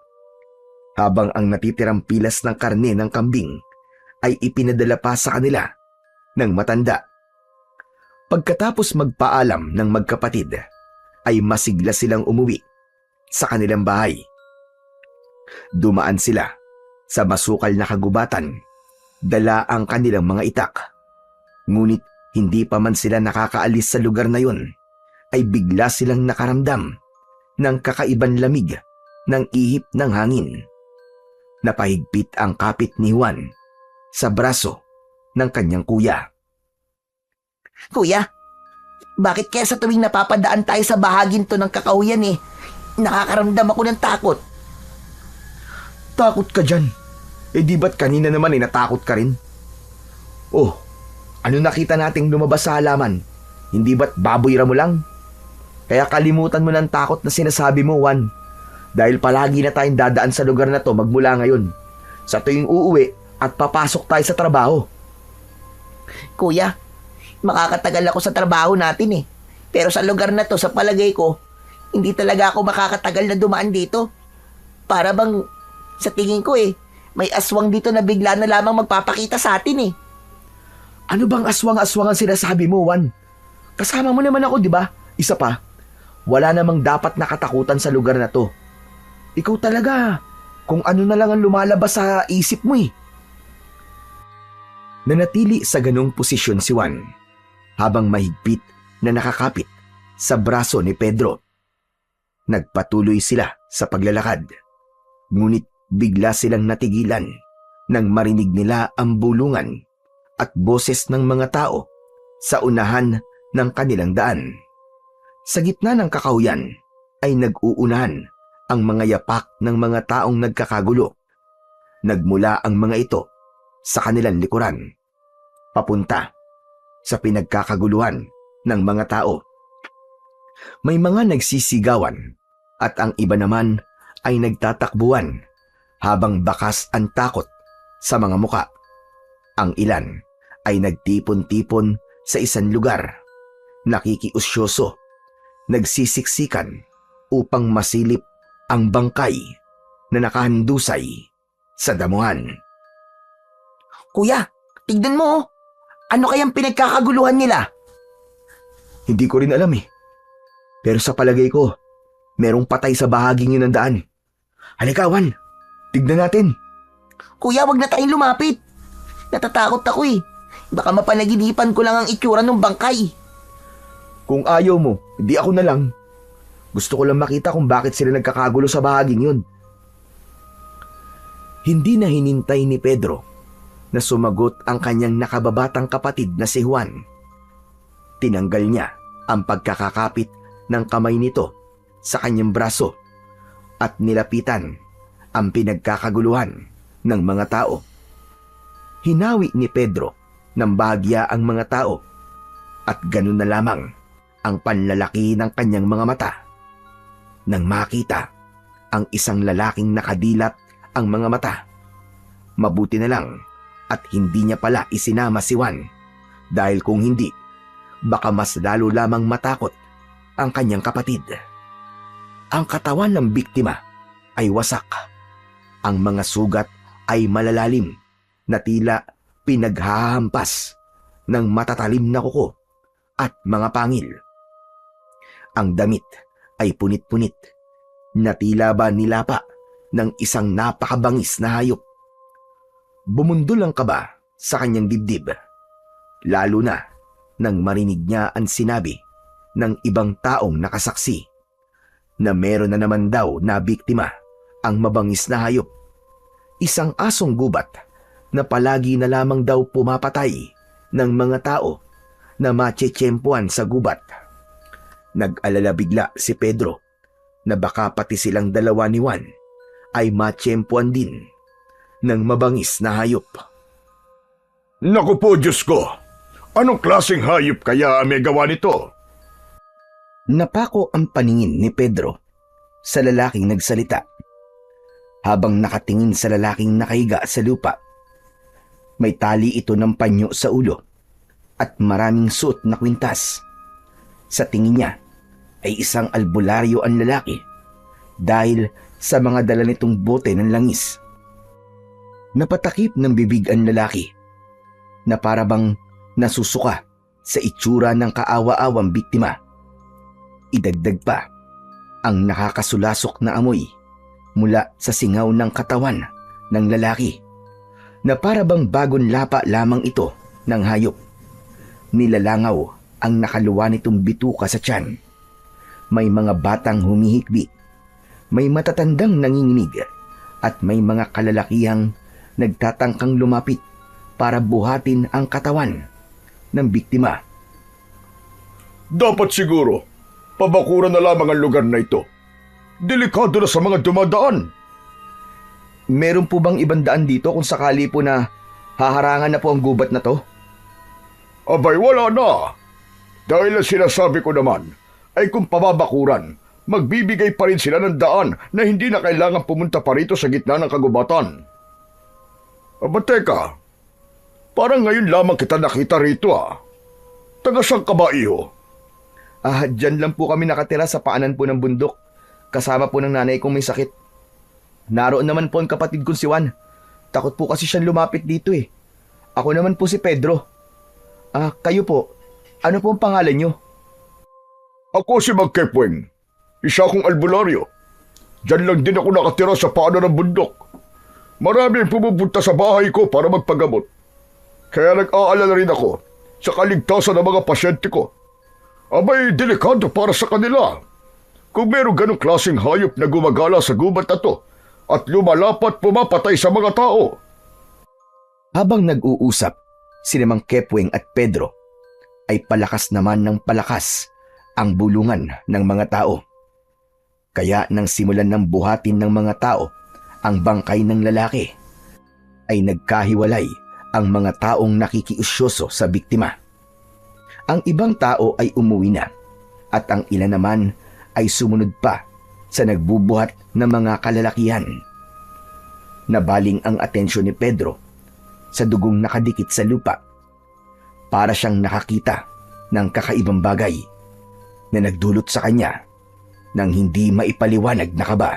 [SPEAKER 1] Habang ang natitirang pilas ng karne ng kambing ay ipinadala pa sa kanila ng matanda. Pagkatapos magpaalam ng magkapatid, ay masigla silang umuwi sa kanilang bahay. Dumaan sila sa masukal na kagubatan, dala ang kanilang mga itak. Ngunit hindi pa man sila nakakaalis sa lugar na yun, ay bigla silang nakaramdam ng kakaibang lamig ng ihip ng hangin. Napahigpit ang kapit ni Juan sa braso ng kanyang kuya.
[SPEAKER 2] Kuya, bakit kaya sa tuwing napapadaan tayo sa bahagin to ng kakahuyan nakakaramdam ako ng takot?
[SPEAKER 1] Takot ka dyan? Di ba't kanina naman natakot ka rin? Oh, ano nakita nating lumabas sa halaman? Hindi ba't baboy mo lang? Kaya kalimutan mo ng takot na sinasabi mo, Juan. Dahil palagi na tayong dadaan sa lugar na to magmula ngayon. Sa tuwing uuwi at papasok tayo sa trabaho.
[SPEAKER 2] Kuya, makakatagal ako sa trabaho natin Pero sa lugar na to, sa palagay ko, hindi talaga ako makakatagal na dumaan dito. Para bang, sa tingin ko may aswang dito na bigla na lamang magpapakita sa atin
[SPEAKER 1] Ano bang aswang-aswang ang sinasabi mo, Juan? Kasama mo naman ako, di ba? Isa pa, wala namang dapat nakatakutan sa lugar na to. Ikaw talaga, kung ano na lang ang lumalabas sa isip mo Nanatili sa ganong posisyon si Juan habang mahigpit na nakakapit sa braso ni Pedro. Nagpatuloy sila sa paglalakad. Ngunit bigla silang natigilan nang marinig nila ang bulungan at boses ng mga tao sa unahan ng kanilang daan. Sa gitna ng kakahuyan ay nag-uunahan ang mga yapak ng mga taong nagkakagulo. Nagmula ang mga ito sa kanilang likuran, papunta sa pinagkakaguluhan ng mga tao. May mga nagsisigawan at ang iba naman ay nagtatakbuhan habang bakas ang takot sa mga muka. Ang ilan ay nagtipon-tipon sa isang lugar, nakikiusyoso, nagsisiksikan upang masilip ang bangkay na nakahandusay sa damuhan.
[SPEAKER 2] Kuya, tignan mo oh. Ano kayang pinagkakaguluhan nila?
[SPEAKER 1] Hindi ko rin alam eh. Pero sa palagay ko, merong patay sa bahaging yun ng daan. Halika, Wan. Tignan natin.
[SPEAKER 2] Kuya, wag na tayong lumapit. Natatakot ako eh. Baka mapanaginipan ko lang ang itsura ng bangkay.
[SPEAKER 1] Kung ayaw mo, hindi ako na lang. Gusto ko lang makita kung bakit sila nagkakagulo sa bahaging yun. Hindi na hinintay ni Pedro na sumagot ang kanyang nakababatang kapatid na si Juan. Tinanggal niya ang pagkakakapit ng kamay nito sa kanyang braso at nilapitan ang pinagkakaguluhan ng mga tao. Hinawi ni Pedro ng bahagya ang mga tao at ganun na lamang ang panlalaki ng kanyang mga mata nang makita ang isang lalaking nakadilat ang mga mata. Mabuti na lang at hindi niya pala isinama si Juan dahil kung hindi, baka mas lalo lamang matakot ang kanyang kapatid. Ang katawan ng biktima ay wasak. Ang mga sugat ay malalalim na tila pinaghahampas ng matatalim na kuko at mga pangil. Ang damit ay punit-punit na tila ba nilapa ng isang napakabangis na hayop. Bumundol ang kaba sa kanyang dibdib, lalo na nang marinig niya ang sinabi ng ibang taong nakasaksi na meron na naman daw na biktima ang mabangis na hayop. Isang asong gubat na palagi na lamang daw pumapatay ng mga tao na matsetsempuan sa gubat. Nag-alala bigla si Pedro na baka pati silang dalawa ni Juan ay matsempuan din ng mabangis na hayop.
[SPEAKER 3] Naku po, Diyos ko! Anong klaseng hayop kaya ang may gawa nito?
[SPEAKER 1] Napako ang paningin ni Pedro sa lalaking nagsalita. Habang nakatingin sa lalaking nakahiga sa lupa, may tali ito ng panyo sa ulo at maraming suot na kwintas. Sa tingin niya ay isang albularyo ang lalaki dahil sa mga dala nitong bote ng langis. Napatakip ng bibig ang lalaki na parabang nasusuka sa itsura ng kaawa-awang biktima. Idagdag pa ang nakakasulasok na amoy mula sa singaw ng katawan ng lalaki na parabang bagong lapa lamang ito ng hayop. Nilalangaw ang nakaluwa nitong bituka sa tiyan. May mga batang humihikbi, may matatandang nanginginig at may mga kalalakihang nagtatangkang lumapit para buhatin ang katawan ng biktima.
[SPEAKER 3] Dapat siguro, pabakuran na lamang ang lugar na ito. Delikado na sa mga dumadaan.
[SPEAKER 1] Meron po bang ibang daan dito kung sakali po na haharangan na po ang gubat na to?
[SPEAKER 3] Abay, wala na. Dahil ang sinasabi ko naman ay kung pababakuran, magbibigay pa rin sila ng daan na hindi na kailangan pumunta pa rito sa gitna ng kagubatan. Aba teka, parang ngayon lamang kita nakita rito Taga saan ka ba, iho?
[SPEAKER 1] Dyan lang po kami nakatira sa paanan po ng bundok. Kasama po ng nanay kong may sakit. Naroon naman po ang kapatid kong si Juan. Takot po kasi siyang lumapit dito eh. Ako naman po si Pedro. Kayo po, ano po ang pangalan niyo?
[SPEAKER 3] Ako si Magkepweng. Isa akong albularyo. Diyan lang din ako nakatira sa paanan ng bundok. Marami ang pumupunta sa bahay ko para magpagamot. Kaya nag-aalala rin ako sa kaligtasan ng mga pasyente ko. Abay, delikado para sa kanila. Kung meron ganong klaseng hayop na gumagala sa gubat na to at lumalapat pumapatay sa mga tao.
[SPEAKER 1] Habang nag-uusap, sina Mang Kepweng at Pedro ay palakas naman ng palakas ang bulungan ng mga tao. Kaya nang simulan ng buhatin ng mga tao ang bangkay ng lalaki, ay nagkahiwalay ang mga taong nakikiusyoso sa biktima. Ang ibang tao ay umuwi na at ang ilan naman ay sumunod pa sa nagbubuhat ng mga kalalakihan. Nabaling ang atensyon ni Pedro sa dugong nakadikit sa lupa. Para siyang nakakita ng kakaibang bagay na nagdulot sa kanya ng hindi maipaliwanag na kaba.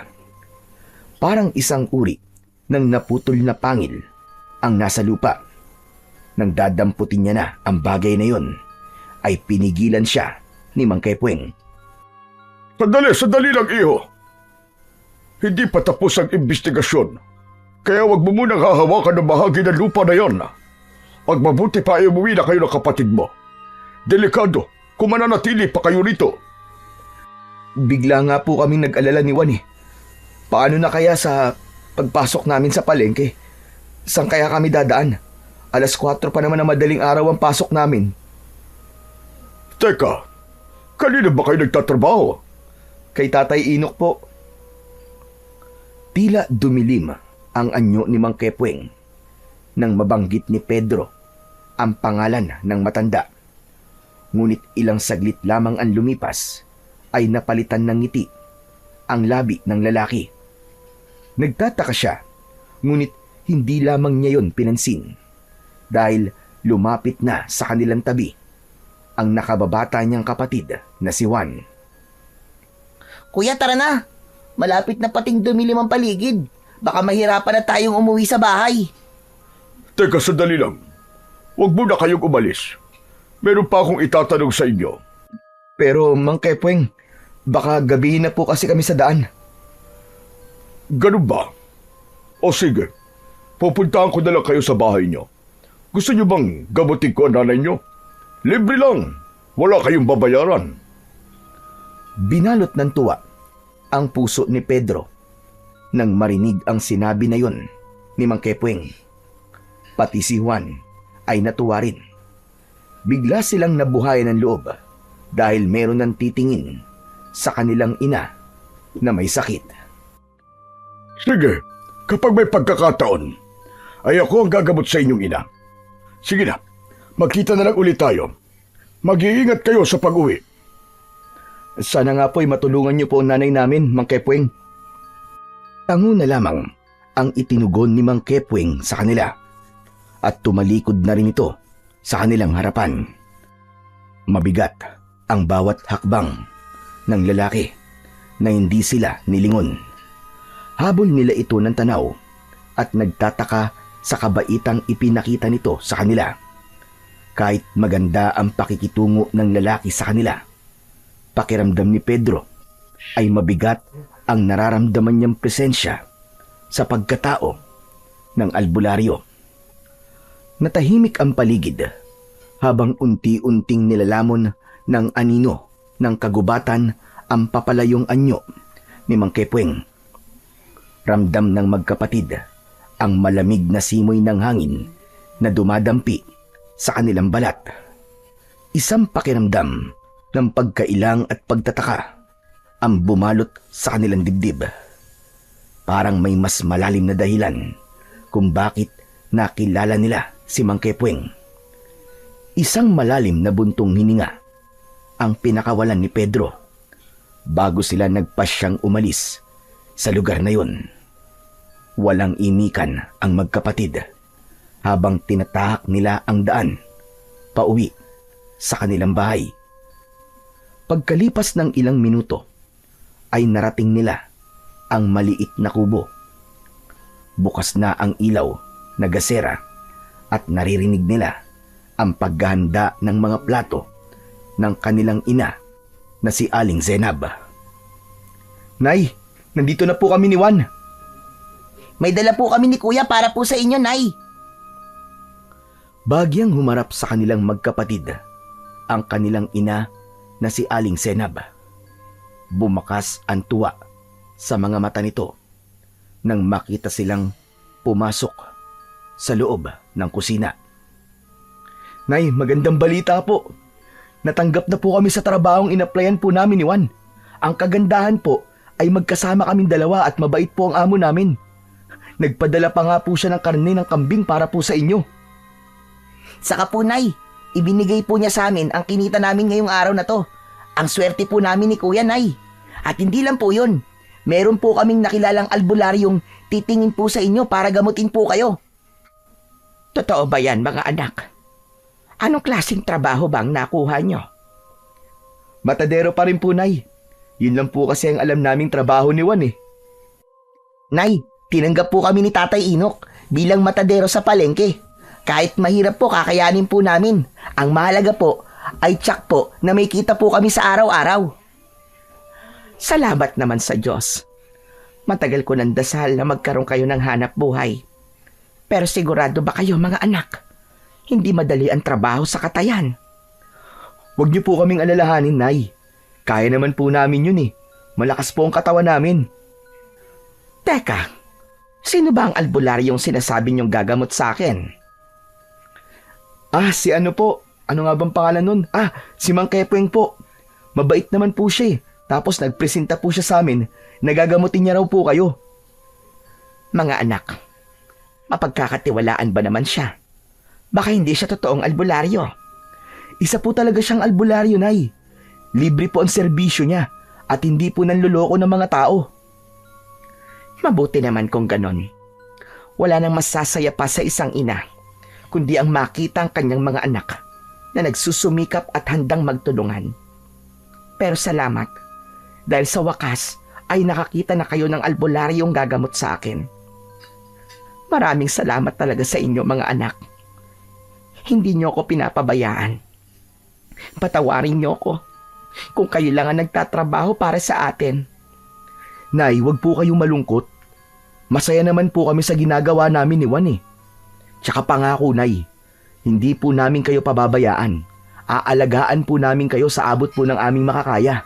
[SPEAKER 1] Parang isang uri ng naputol na pangil ang nasa lupa. Nang dadamputin niya na ang bagay na yon, ay pinigilan siya ni Mang Kepweng.
[SPEAKER 3] Sandali lang, iho. Hindi pa tapos ang investigasyon. Kaya wag mo munang hahawakan ng bahagi ng lupa na yon. Pag mabuti pa ay umuwi na kayo ng kapatid mo. Delikado kung mananatili pa kayo rito.
[SPEAKER 1] Bigla nga po kaming nag-alala ni Juan eh. Paano na kaya sa pagpasok namin sa palengke? Saan kaya kami dadaan? 4:00 pa naman na madaling araw ang pasok namin.
[SPEAKER 3] Teka, kanina ba kayo nagtatrabaho?
[SPEAKER 1] Kay Tatay Inok po. Tila dumilim ang anyo ni Mang Kepweng nang mabanggit ni Pedro ang pangalan ng matanda. Ngunit ilang saglit lamang ang lumipas ay napalitan ng ngiti ang labi ng lalaki. Nagtataka siya, ngunit hindi lamang niya yon pinansin dahil lumapit na sa kanilang tabi ang nakababata niyang kapatid na si Juan.
[SPEAKER 2] Kuya, tara na. Malapit na pating dumilim ang paligid. Baka mahirapan na tayong umuwi sa bahay.
[SPEAKER 3] Teka, sandali lang. Huwag muna kayong umalis. Meron pa akong itatanong sa inyo.
[SPEAKER 1] Pero Mang Kepweng, baka gabihin na po kasi kami sa daan.
[SPEAKER 3] Ganun ba? O sige, pupuntahan ko na lang kayo sa bahay nyo. Gusto nyo bang gamutin ko ang nanay nyo? Libre lang. Wala kayong babayaran.
[SPEAKER 1] Binalot ng tuwa ang puso ni Pedro nang marinig ang sinabi na yon ni Mang Kepweng. Pati si Juan ay natuwa rin. Bigla silang nabuhayan ng loob dahil meron ng titingin sa kanilang ina na may sakit.
[SPEAKER 3] Sige, kapag may pagkakataon, ay ako ang gagamot sa inyong ina. Sige na, magkita na lang ulit tayo. Mag-iingat kayo sa pag-uwi.
[SPEAKER 1] Sana nga po'y matulungan niyo po ang nanay namin, Mang Kepweng. Tango na lamang ang itinugon ni Mang Kepweng sa kanila at tumalikod na rin ito sa kanilang harapan. Mabigat ang bawat hakbang ng lalaki na hindi sila nilingon. Habol nila ito ng tanaw at nagtataka sa kabaitang ipinakita nito sa kanila. Kahit maganda ang pakikitungo ng lalaki sa kanila, pakiramdam ni Pedro ay mabigat ang nararamdaman niyang presensya sa pagkatao ng albularyo. Natahimik ang paligid habang unti-unting nilalamon ng anino ng kagubatan ang papalayong anyo ni Mang Kepweng. Ramdam ng magkapatid ang malamig na simoy ng hangin na dumadampi sa kanilang balat. Isang pakiramdam ng pagkailang at pagtataka ang bumalot sa kanilang dibdib. Parang may mas malalim na dahilan kung bakit nakilala nila si Mang Kepweng. Isang malalim na buntong hininga ang pinakawalan ni Pedro bago sila nagpasyang umalis sa lugar na yun. Walang imikan ang magkapatid habang tinatahak nila ang daan pauwi sa kanilang bahay. Pagkalipas ng ilang minuto ay narating nila ang maliit na kubo. Bukas na ang ilaw na gasera at naririnig nila ang paghahanda ng mga plato ng kanilang ina na si Aling Zenab. Nay, nandito na po kami ni Juan.
[SPEAKER 2] May dala po kami ni Kuya para po sa inyo, Nay.
[SPEAKER 1] Bagyang humarap sa kanilang magkapatid ang kanilang ina na si Aling Zenab. Bumakas ang tuwa sa mga mata nito nang makita silang pumasok sa loob ng kusina. Nay, magandang balita po. Natanggap na po kami sa trabahong inaplayan po namin ni Juan. Ang kagandahan po ay magkasama kaming dalawa at mabait po ang amo namin. Nagpadala pa nga po siya ng karne ng kambing para po sa inyo.
[SPEAKER 2] Saka po, Nay, ibinigay po niya sa amin ang kinita namin ngayong araw na to. Ang swerte po namin ni Kuya, Nay. At hindi lang po yun. Meron po kaming nakilalang albularyong titingin po sa inyo para gamutin po kayo. Totoo ba yan, mga anak? Anong klaseng trabaho bang nakuha nyo?
[SPEAKER 1] Matadero pa rin po, Nay. Yun lang po kasi ang alam naming trabaho ni Juan eh.
[SPEAKER 2] Nay, tinanggap po kami ni Tatay Inok bilang matadero sa palengke. Kahit mahirap po, kakayanin po namin. Ang mahalaga po ay tiyak po na may kita po kami sa araw-araw. Salamat naman sa Diyos. Matagal ko nang dasal na magkaroon kayo ng hanap buhay. Pero sigurado ba kayo, mga anak? Hindi madali ang trabaho sa katayan.
[SPEAKER 1] Huwag niyo po kaming alalahanin, Nay. Kaya naman po namin yun eh. Malakas po ang katawan namin.
[SPEAKER 2] Teka, sino ba ang albularyong sinasabi niyong gagamot sa akin?
[SPEAKER 1] Si ano po? Ano nga bang pangalan nun? Si Mang Kepweng po. Mabait naman po siya eh. Tapos nagpresenta po siya sa amin. Nagagamutin niya raw po kayo.
[SPEAKER 2] Mga anak, mapagkakatiwalaan ba naman siya? Baka hindi siya totoong albularyo.
[SPEAKER 1] Isa po talaga siyang albularyo, Nay. Libre po ang serbisyo niya at hindi po nanloloko ng mga tao.
[SPEAKER 2] Mabuti naman kung ganon. Wala nang masasaya pa sa isang ina, kundi ang makita ang kanyang mga anak na nagsusumikap at handang magtulungan. Pero salamat, dahil sa wakas ay nakakita na kayo ng albularyong gagamot sa akin. Maraming salamat talaga sa inyo, mga anak. Hindi niyo ako pinapabayaan. Patawarin niyo ako kung kayo lang ang nagtatrabaho para sa atin.
[SPEAKER 1] Nay, wag po kayong malungkot. Masaya naman po kami sa ginagawa namin ni Juan eh. Tsaka pangako, Nay, hindi po namin kayo pababayaan. Aalagaan po namin kayo sa abot po ng aming makakaya.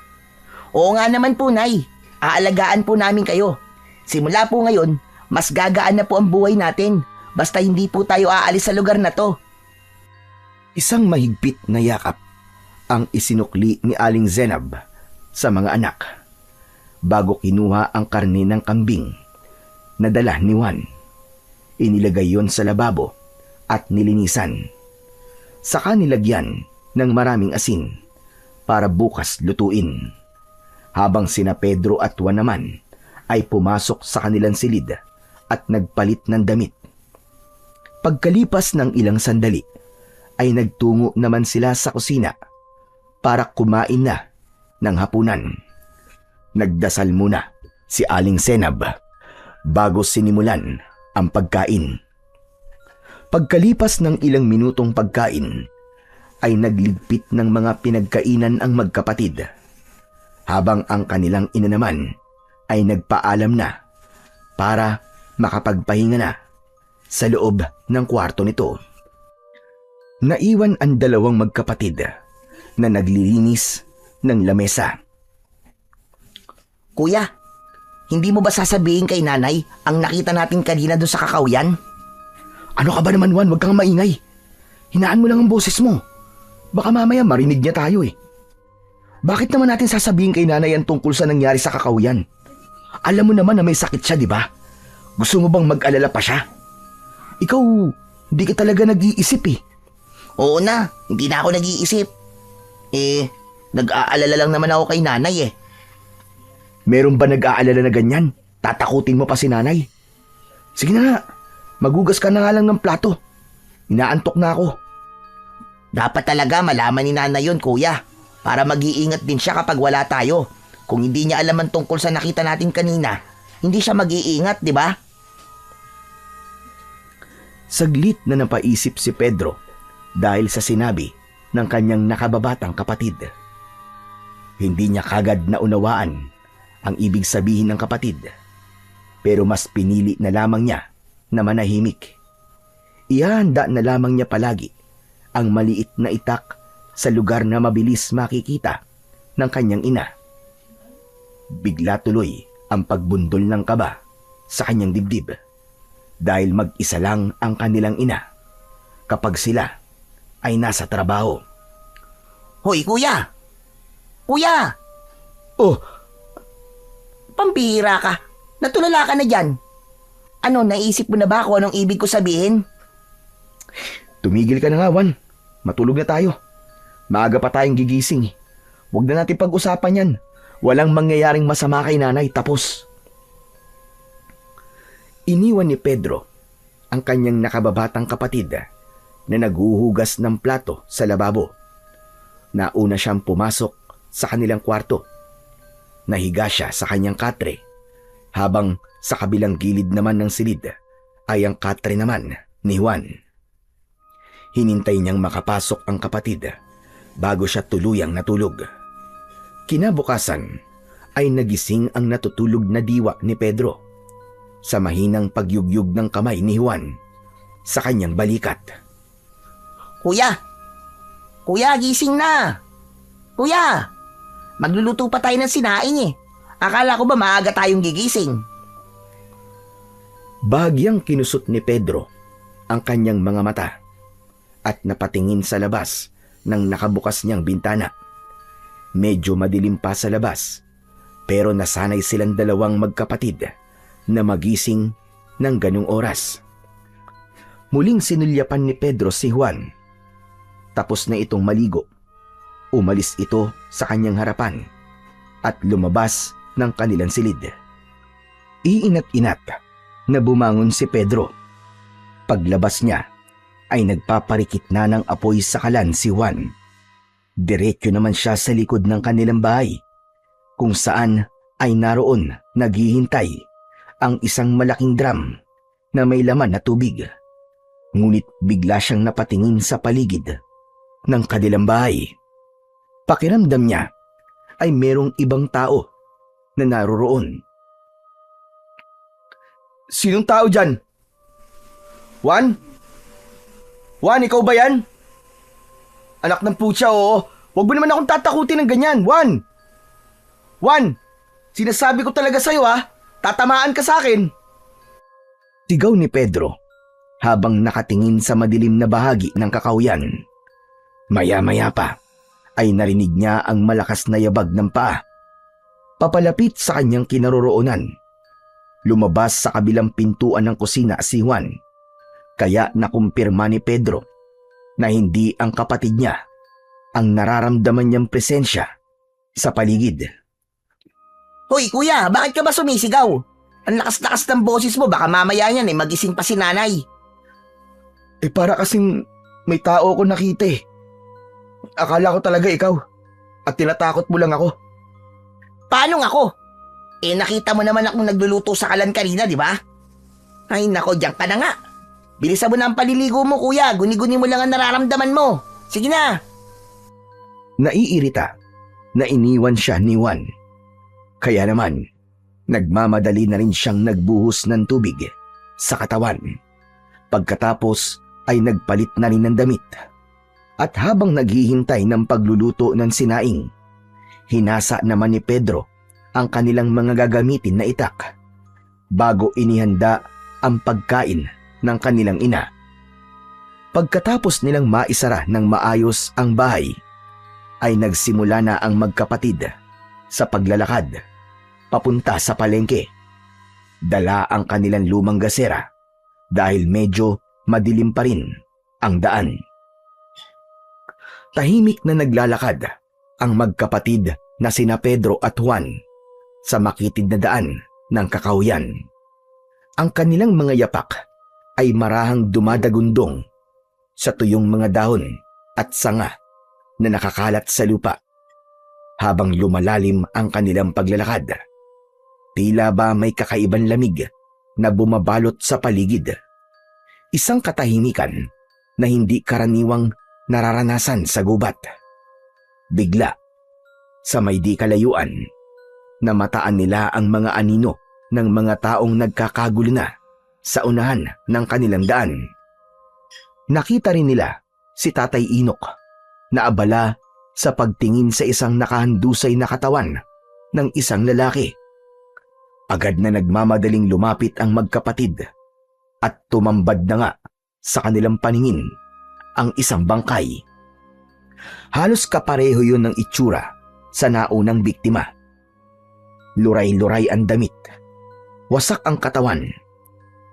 [SPEAKER 2] Oo nga naman po, Nay. Aalagaan po namin kayo. Simula po ngayon, mas gagaan na po ang buhay natin. Basta hindi po tayo aalis sa lugar na to.
[SPEAKER 1] Isang mahigpit na yakap ang isinukli ni Aling Zenab sa mga anak bago kinuha ang karne ng kambing na dala ni Juan. Inilagay yon sa lababo at nilinisan. Saka nilagyan ng maraming asin para bukas lutuin. Habang sina Pedro at Juan naman ay pumasok sa kanilang silid at nagpalit ng damit. Pagkalipas ng ilang sandali ay nagtungo naman sila sa kusina para kumain na ng hapunan. Nagdasal muna si Aling Zenab bago sinimulan ang pagkain. Pagkalipas ng ilang minutong pagkain ay nagligpit ng mga pinagkainan ang magkapatid, habang ang kanilang ina naman ay nagpaalam na para makapagpahinga na sa loob ng kwarto nito. Naiwan ang dalawang magkapatid na naglilinis ng lamesa.
[SPEAKER 2] Kuya, hindi mo ba sasabihin kay nanay ang nakita natin kanina doon sa kakawyan?
[SPEAKER 1] Ano ka ba naman, Juan? Huwag kang maingay. Hinaan mo lang ang boses mo. Baka mamaya marinig niya tayo eh. Bakit naman natin sasabihin kay nanay ang tungkol sa nangyari sa kakawyan? Alam mo naman na may sakit siya, di ba? Gusto mo bang mag-alala pa siya? Ikaw, hindi ka talaga nag-iisip eh.
[SPEAKER 2] Oo na, hindi na ako nag-iisip. Nag-aalala lang naman ako kay nanay eh.
[SPEAKER 1] Meron ba nag-aalala na ganyan? Tatakutin mo pa si nanay? Sige na nga, magugas ka na nga lang ng plato. Inaantok na ako.
[SPEAKER 2] Dapat talaga malaman ni nanay yun, kuya. Para mag-iingat din siya kapag wala tayo. Kung hindi niya alam ang tungkol sa nakita natin kanina, hindi siya mag-iingat, di ba?
[SPEAKER 1] Saglit na napaisip si Pedro dahil sa sinabi ng kanyang nakababatang kapatid. Hindi niya kagad naunawaan ang ibig sabihin ng kapatid, pero mas pinili na lamang niya na manahimik. Ihahanda na lamang niya palagi ang maliit na itak sa lugar na mabilis makikita ng kanyang ina. Bigla tuloy ang pagbundol ng kaba sa kanyang dibdib dahil mag-isa lang ang kanilang ina kapag sila ay nasa trabaho.
[SPEAKER 2] Hoy, kuya! Kuya!
[SPEAKER 1] Oh,
[SPEAKER 2] Pambihira ka. Natulala ka na dyan. Ano, naisip mo na ba kung anong ibig ko sabihin?
[SPEAKER 1] Tumigil ka na nga, Juan. Matulog na tayo. Maaga pa tayong gigising. Huwag na natin pag-usapan yan. Walang mangyayaring masama kay nanay, tapos. Iniwan ni Pedro ang kanyang nakababatang kapatid na naghuhugas ng plato sa lababo. Nauna siyang pumasok sa kanilang kwarto. Nahiga siya sa kanyang katre, habang sa kabilang gilid naman ng silid ay ang katre naman ni Juan. Hinintay niyang makapasok ang kapatid bago siya tuluyang natulog. Kinabukasan ay nagising ang natutulog na diwa ni Pedro sa mahinang pagyugyug ng kamay ni Juan sa kanyang balikat.
[SPEAKER 2] Kuya! Kuya, gising na! Kuya! Magluluto pa tayo ng sinaing eh. Akala ko ba maaga tayong gigising?
[SPEAKER 1] Bahagyang kinusot ni Pedro ang kanyang mga mata at napatingin sa labas ng nakabukas niyang bintana. Medyo madilim pa sa labas, pero nasanay silang dalawang magkapatid na magising ng ganung oras. Muling sinulyapan ni Pedro si Juan. Tapos na itong maligo. Umalis ito sa kanyang harapan at lumabas ng kanilang silid. Iinat-inat na bumangon si Pedro. Paglabas niya ay nagpaparikit na ng apoy sa kalan si Juan. Diretso naman siya sa likod ng kanilang bahay, kung saan ay naroon naghihintay ang isang malaking drum na may laman na tubig. Ngunit bigla siyang napatingin sa paligid ng kanilang bahay. Pakiramdam niya ay merong ibang tao na naroroon. Sinong tao dyan? Juan? Juan, ikaw ba yan? Anak ng putya, oo. Huwag mo naman akong tatakutin ng ganyan, Juan. Juan, sinasabi ko talaga sa'yo ha. Tatamaan ka sa akin. Sigaw ni Pedro habang nakatingin sa madilim na bahagi ng kakawyan. Maya-maya pa ay narinig niya ang malakas na yabag ng paa. Papalapit sa kanyang kinaroroonan. Lumabas sa kabilang pintuan ng kusina si Juan. Kaya nakumpirma ni Pedro na hindi ang kapatid niya ang nararamdaman niyang presensya sa paligid.
[SPEAKER 2] Hoy kuya, bakit ka ba sumisigaw? Ang lakas-lakas ng boses mo, baka mamaya niyan magising pa si nanay.
[SPEAKER 1] Para kasing may tao ko nakita eh. Akala ko talaga ikaw at tinatakot mo lang ako.
[SPEAKER 2] Paano ako? Nakita mo naman akong nagluluto sa kalan kanina, di ba? Ay nako, diyan ka na nga. Bilisan mo na ang paliligo mo, kuya. Guni-guni mo lang ang nararamdaman mo. Sige na.
[SPEAKER 1] Naiirita na iniwan siya ni Juan. Kaya naman, nagmamadali na rin siyang nagbuhos ng tubig sa katawan. Pagkatapos ay nagpalit na rin ng damit. At habang naghihintay ng pagluluto ng sinaing, hinasa naman ni Pedro ang kanilang mga gagamitin na itak bago inihanda ang pagkain ng kanilang ina. Pagkatapos nilang maisara ng maayos ang bahay, ay nagsimula na ang magkapatid sa paglalakad papunta sa palengke. Dala ang kanilang lumang gasera dahil medyo madilim pa rin ang daan. Tahimik na naglalakad ang magkapatid na sina Pedro at Juan sa makitid na daan ng kakawyan. Ang kanilang mga yapak ay marahang dumadagundong sa tuyong mga dahon at sanga na nakakalat sa lupa. Habang lumalalim ang kanilang paglalakad, tila ba may kakaibang lamig na bumabalot sa paligid. Isang katahimikan na hindi karaniwang nararanasan sa gubat. Bigla, sa may di kalayuan, namataan nila ang mga anino ng mga taong nagkakagulo na sa unahan ng kanilang daan. Nakita rin nila si Tatay Inok na abala sa pagtingin sa isang nakahandusay na katawan ng isang lalaki. Agad na nagmamadaling lumapit ang magkapatid at tumambad na nga sa kanilang paningin ang isang bangkay. Halos kapareho yun ng itsura sa naunang biktima. Luray-luray ang damit. Wasak ang katawan.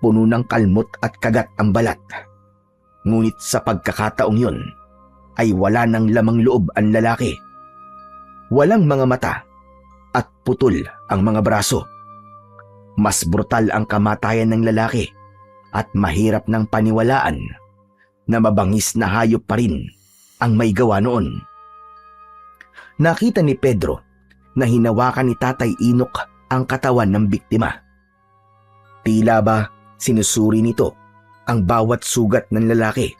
[SPEAKER 1] Puno ng kalmot at kagat ang balat. Ngunit sa pagkakataong yun, ay wala ng lamang loob ang lalaki. Walang mga mata at putol ang mga braso. Mas brutal ang kamatayan ng lalaki at mahirap ng paniwalaan na mabangis na hayop pa rin ang may gawa noon. Nakita ni Pedro na hinawakan ni Tatay Inok ang katawan ng biktima. Tila ba sinusuri nito ang bawat sugat ng lalaki,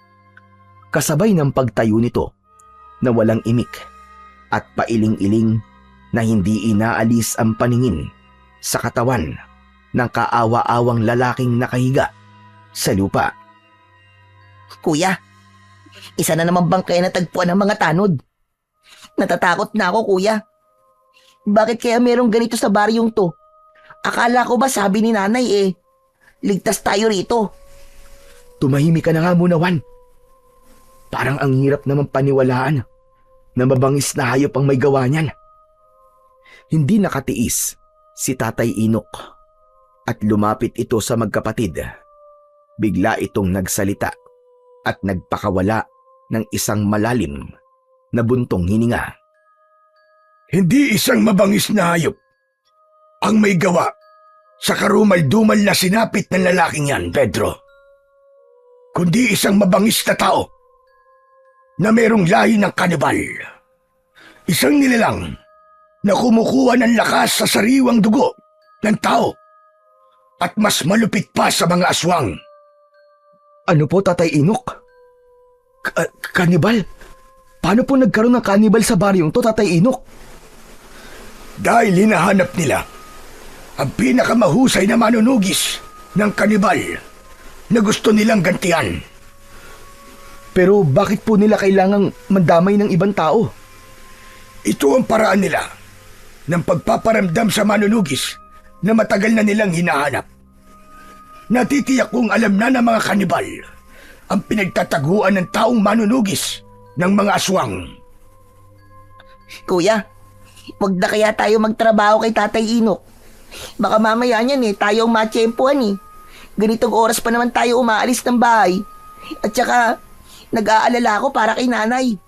[SPEAKER 1] kasabay ng pagtayo nito na walang imik at pailing-iling na hindi inaalis ang paningin sa katawan ng kaawa-awang lalaking nakahiga sa lupa.
[SPEAKER 2] Kuya, isa na naman bang kaya natagpuan ng mga tanod? Natatakot na ako, kuya. Bakit kaya merong ganito sa baryong to? Akala ko ba sabi ni nanay ligtas tayo rito.
[SPEAKER 1] Tumahimik ka na nga muna, Juan. Parang ang hirap naman paniwalaan na mabangis na hayop ang may gawa niyan. Hindi nakatiis si Tatay Inok at lumapit ito sa magkapatid. Bigla itong nagsalita at nagpakawala ng isang malalim na buntong hininga.
[SPEAKER 3] Hindi isang mabangis na hayop ang may gawa sa karumal-dumal na sinapit ng lalaking yan, Pedro. Kundi isang mabangis na tao na merong lahi ng kanibal. Isang nilalang na kumukuha ng lakas sa sariwang dugo ng tao at mas malupit pa sa mga aswang.
[SPEAKER 1] Ano po, Tatay Inok? Kanibal? Paano po nagkaroon ng kanibal sa baryong to, Tatay Inok?
[SPEAKER 3] Dahil hinahanap nila ang pinakamahusay na manunugis ng kanibal na gusto nilang gantihan.
[SPEAKER 1] Pero bakit po nila kailangang mandamay ng ibang tao?
[SPEAKER 3] Ito ang paraan nila ng pagpaparamdam sa manunugis na matagal na nilang hinahanap. Natitiyak kong alam na ng mga kanibal ang pinagtataguan ng taong manunugis ng mga aswang.
[SPEAKER 2] Kuya, wag na kaya tayo magtrabaho kay Tatay Inok. Baka mamaya niyan tayo ang matsyempuhan. Ganitong oras pa naman tayo umaalis ng bahay. At saka, nag-aalala ako para kay nanay.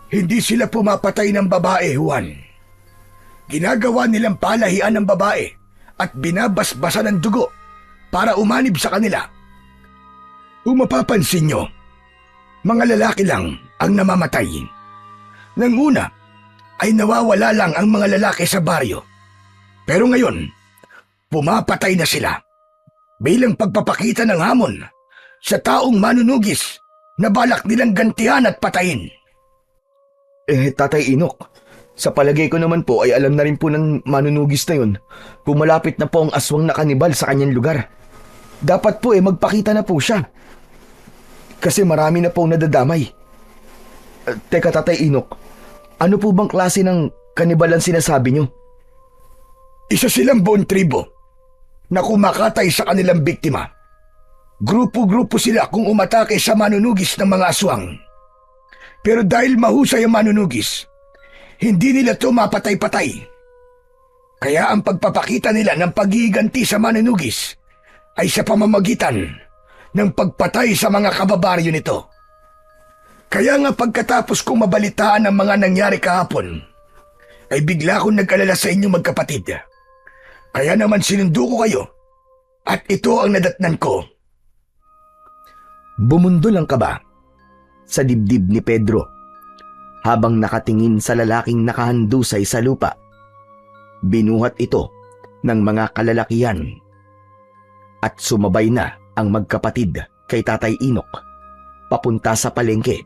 [SPEAKER 3] Hindi sila pumapatay ng babae, Juan. Ginagawa nilang palahian ng babae at binabasbasan ng dugo para umanib sa kanila. Kung mapapansin nyo, mga lalaki lang ang namamatay. Nang una, ay nawawala lang ang mga lalaki sa baryo. Pero ngayon, pumapatay na sila bilang pagpapakita ng hamon sa taong manunugis na balak nilang gantihan at patayin.
[SPEAKER 1] Tatay Inok, sa palagay ko naman po ay alam na rin po ng manunugis na yun kung malapit na po ang aswang na kanibal sa kanyang lugar. Dapat po magpakita na po siya. Kasi marami na pong nadadamay. Teka, Tatay Inok, ano po bang klase ng kanibal ang sinasabi nyo?
[SPEAKER 3] Isa silang buong tribo na kumakatay sa kanilang biktima. Grupo-grupo sila kung umatake sa manunugis ng mga aswang. Pero dahil mahusay ang manunugis, hindi nila ito mapatay-patay. Kaya ang pagpapakita nila ng paghihiganti sa manunugis ay sa pamamagitan ng pagpatay sa mga kababaryo nito. Kaya nga pagkatapos kong mabalitaan ang mga nangyari kahapon, ay bigla akong nag-alala sa inyo magkapatid. Kaya naman sinundo ko kayo at ito ang nadatnan ko.
[SPEAKER 1] Bumundol ang kaba sa dibdib ni Pedro habang nakatingin sa lalaking nakahandusay sa lupa. Binuhat ito ng mga kalalakihan at sumabay na ang magkapatid kay Tatay Inok papunta sa palengke.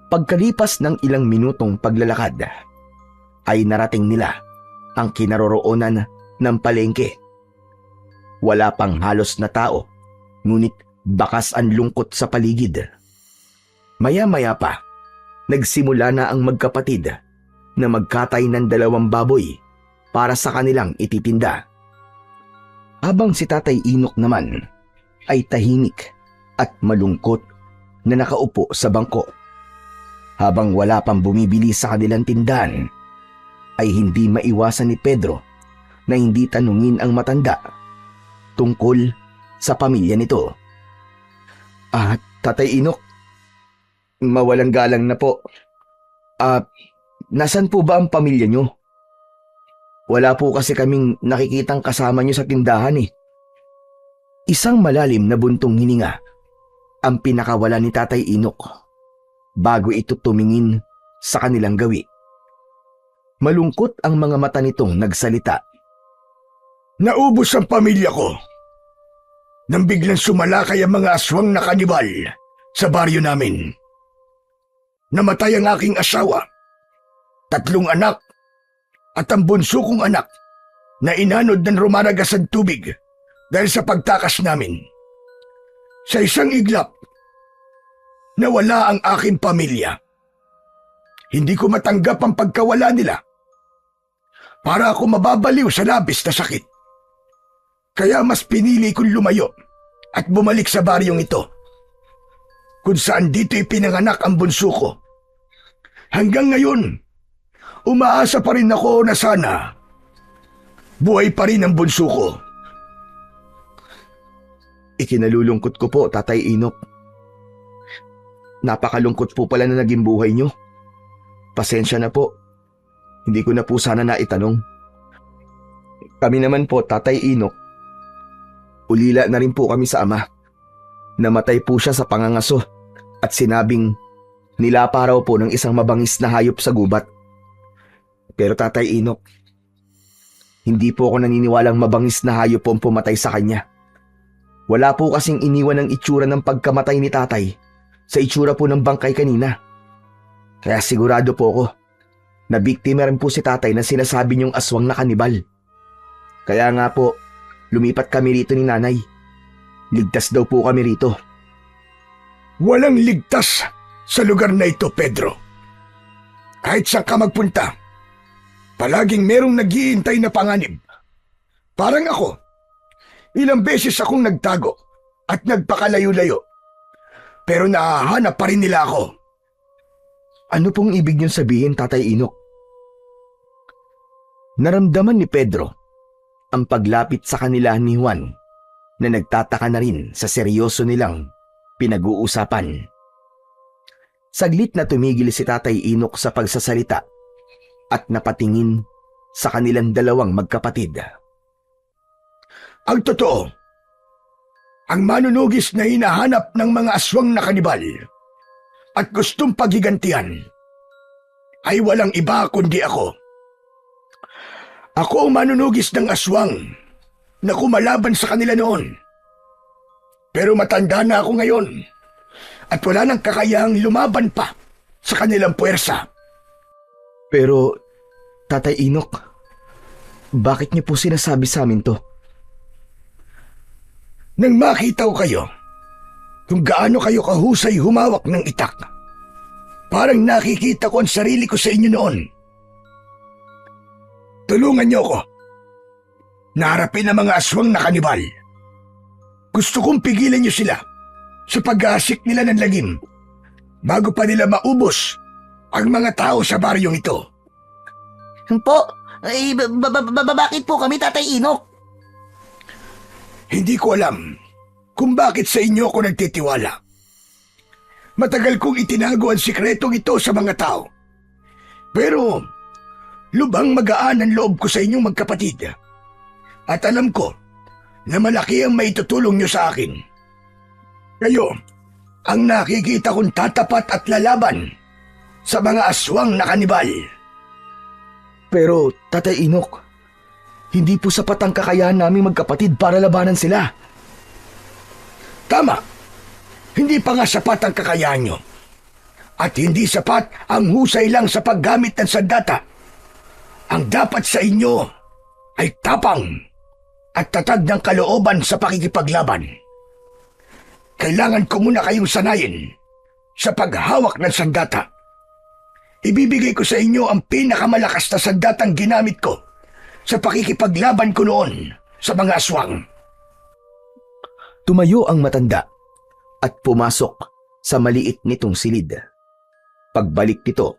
[SPEAKER 1] Pagkalipas ng ilang minutong paglalakad, ay narating nila ang kinaroroonan ng palengke. Wala pang halos na tao, ngunit bakas ang lungkot sa paligid. Maya-maya pa, nagsimula na ang magkapatid na magkatay ng 2 baboy para sa kanilang ititinda. Habang si Tatay Inok naman ay tahimik at malungkot na nakaupo sa bangko. Habang wala pang bumibili sa kanilang tindahan, ay hindi maiwasan ni Pedro na hindi tanungin ang matanda tungkol sa pamilya nito. Tatay Inok, mawalang galang na po. Nasan po ba ang pamilya nyo? Wala po kasi kaming nakikitang kasama nyo sa tindahan eh. Isang malalim na buntong hininga ang pinakawala ni Tatay Inok bago ito tumingin sa kanilang gawi. Malungkot ang mga mata nitong nagsalita.
[SPEAKER 3] Naubos ang pamilya ko nang biglang sumalakay ang mga aswang na kanibal sa baryo namin. Namatay ang aking asawa, 3 anak, at ang bunso kong anak na inanod ng rumaragas ang tubig dahil sa pagtakas namin. Sa isang iglap, nawala ang aking pamilya. Hindi ko matanggap ang pagkawala nila. Para ako mababaliw sa labis na sakit. Kaya mas pinili kong lumayo at bumalik sa baryong ito, kung saan dito ipinanganak ang bunso ko. Hanggang ngayon, umaasa pa rin ako na sana buhay pa rin ang bunso ko.
[SPEAKER 1] Ikinalulungkot ko po, Tatay Inok. Napakalungkot po pala na naging buhay nyo. Pasensya na po. Hindi ko na po sana naitanong. Kami naman po, Tatay Inok, ulila na rin po kami sa ama. Namatay po siya sa pangangaso at sinabing nilapa raw po ng isang mabangis na hayop sa gubat. Pero Tatay Inok, hindi po ako naniniwalang mabangis na hayop po ang pumatay sa kanya. Wala po kasing iniwan ng itsura ng pagkamatay ni tatay sa itsura po ng bangkay kanina. Kaya sigurado po ako na biktima rin po si tatay na sinasabi niyong aswang na kanibal. Kaya nga po, lumipat kami rito ni nanay. Ligtas daw po kami rito.
[SPEAKER 3] Walang ligtas sa lugar na ito, Pedro. Kahit saan ka magpunta, palaging merong naghihintay na panganib. Parang ako, ilang beses akong nagtago at nagpakalayo-layo. Pero nahahanap pa rin nila ako.
[SPEAKER 1] Ano pong ibig niyong sabihin, Tatay Inok? Naramdaman ni Pedro ang paglapit sa kanila ni Juan na nagtataka na rin sa seryoso nilang pinag-uusapan. Saglit na tumigil si Tatay Inok sa pagsasalita at napatingin sa kanilang dalawang magkapatid.
[SPEAKER 3] Ang totoo, ang manunugis na hinahanap ng mga aswang na kanibal at gustong paghigantihan ay walang iba kundi ako. Ako ang manunugis ng aswang na kumalaban sa kanila noon. Pero matanda na ako ngayon at wala nang kakayahang lumaban pa sa kanilang puwersa.
[SPEAKER 1] Pero, Tatay Inok, bakit niyo po sinasabi sa amin to?
[SPEAKER 3] Nang makita ko kayo, kung gaano kayo kahusay humawak ng itak, parang nakikita ko ang sarili ko sa inyo noon. Tulungan niyo ako. Naharapin ang mga aswang na kanibal. Gusto kong pigilan niyo sila sa pag-aasik nila ng lagim bago pa nila maubos ang mga tao sa baryong ito.
[SPEAKER 2] Bakit po kami, Tatay Inok?
[SPEAKER 3] Hindi ko alam kung bakit sa inyo ako nagtitiwala. Matagal kong itinago ang sikretong ito sa mga tao. Pero lubhang magaan ang loob ko sa inyong magkapatid. At alam ko na malaki ang maitutulong nyo sa akin. Kayo ang nakikita kong tatapat at lalaban sa mga aswang na kanibal.
[SPEAKER 1] Pero, Tatay Inok, hindi po sapat ang kakayahan naming magkapatid para labanan sila.
[SPEAKER 3] Tama. Hindi pa nga sapat ang kakayahan nyo. At hindi sapat ang husay lang sa paggamit ng sandata. Ang dapat sa inyo ay tapang at tatag ng kalooban sa pakikipaglaban. Kailangan ko muna kayong sanayin sa paghawak ng sandata. Ibibigay ko sa inyo ang pinakamalakas na sandatang ginamit ko sa pakikipaglaban ko noon sa mga aswang.
[SPEAKER 1] Tumayo ang matanda at pumasok sa maliit nitong silid. Pagbalik nito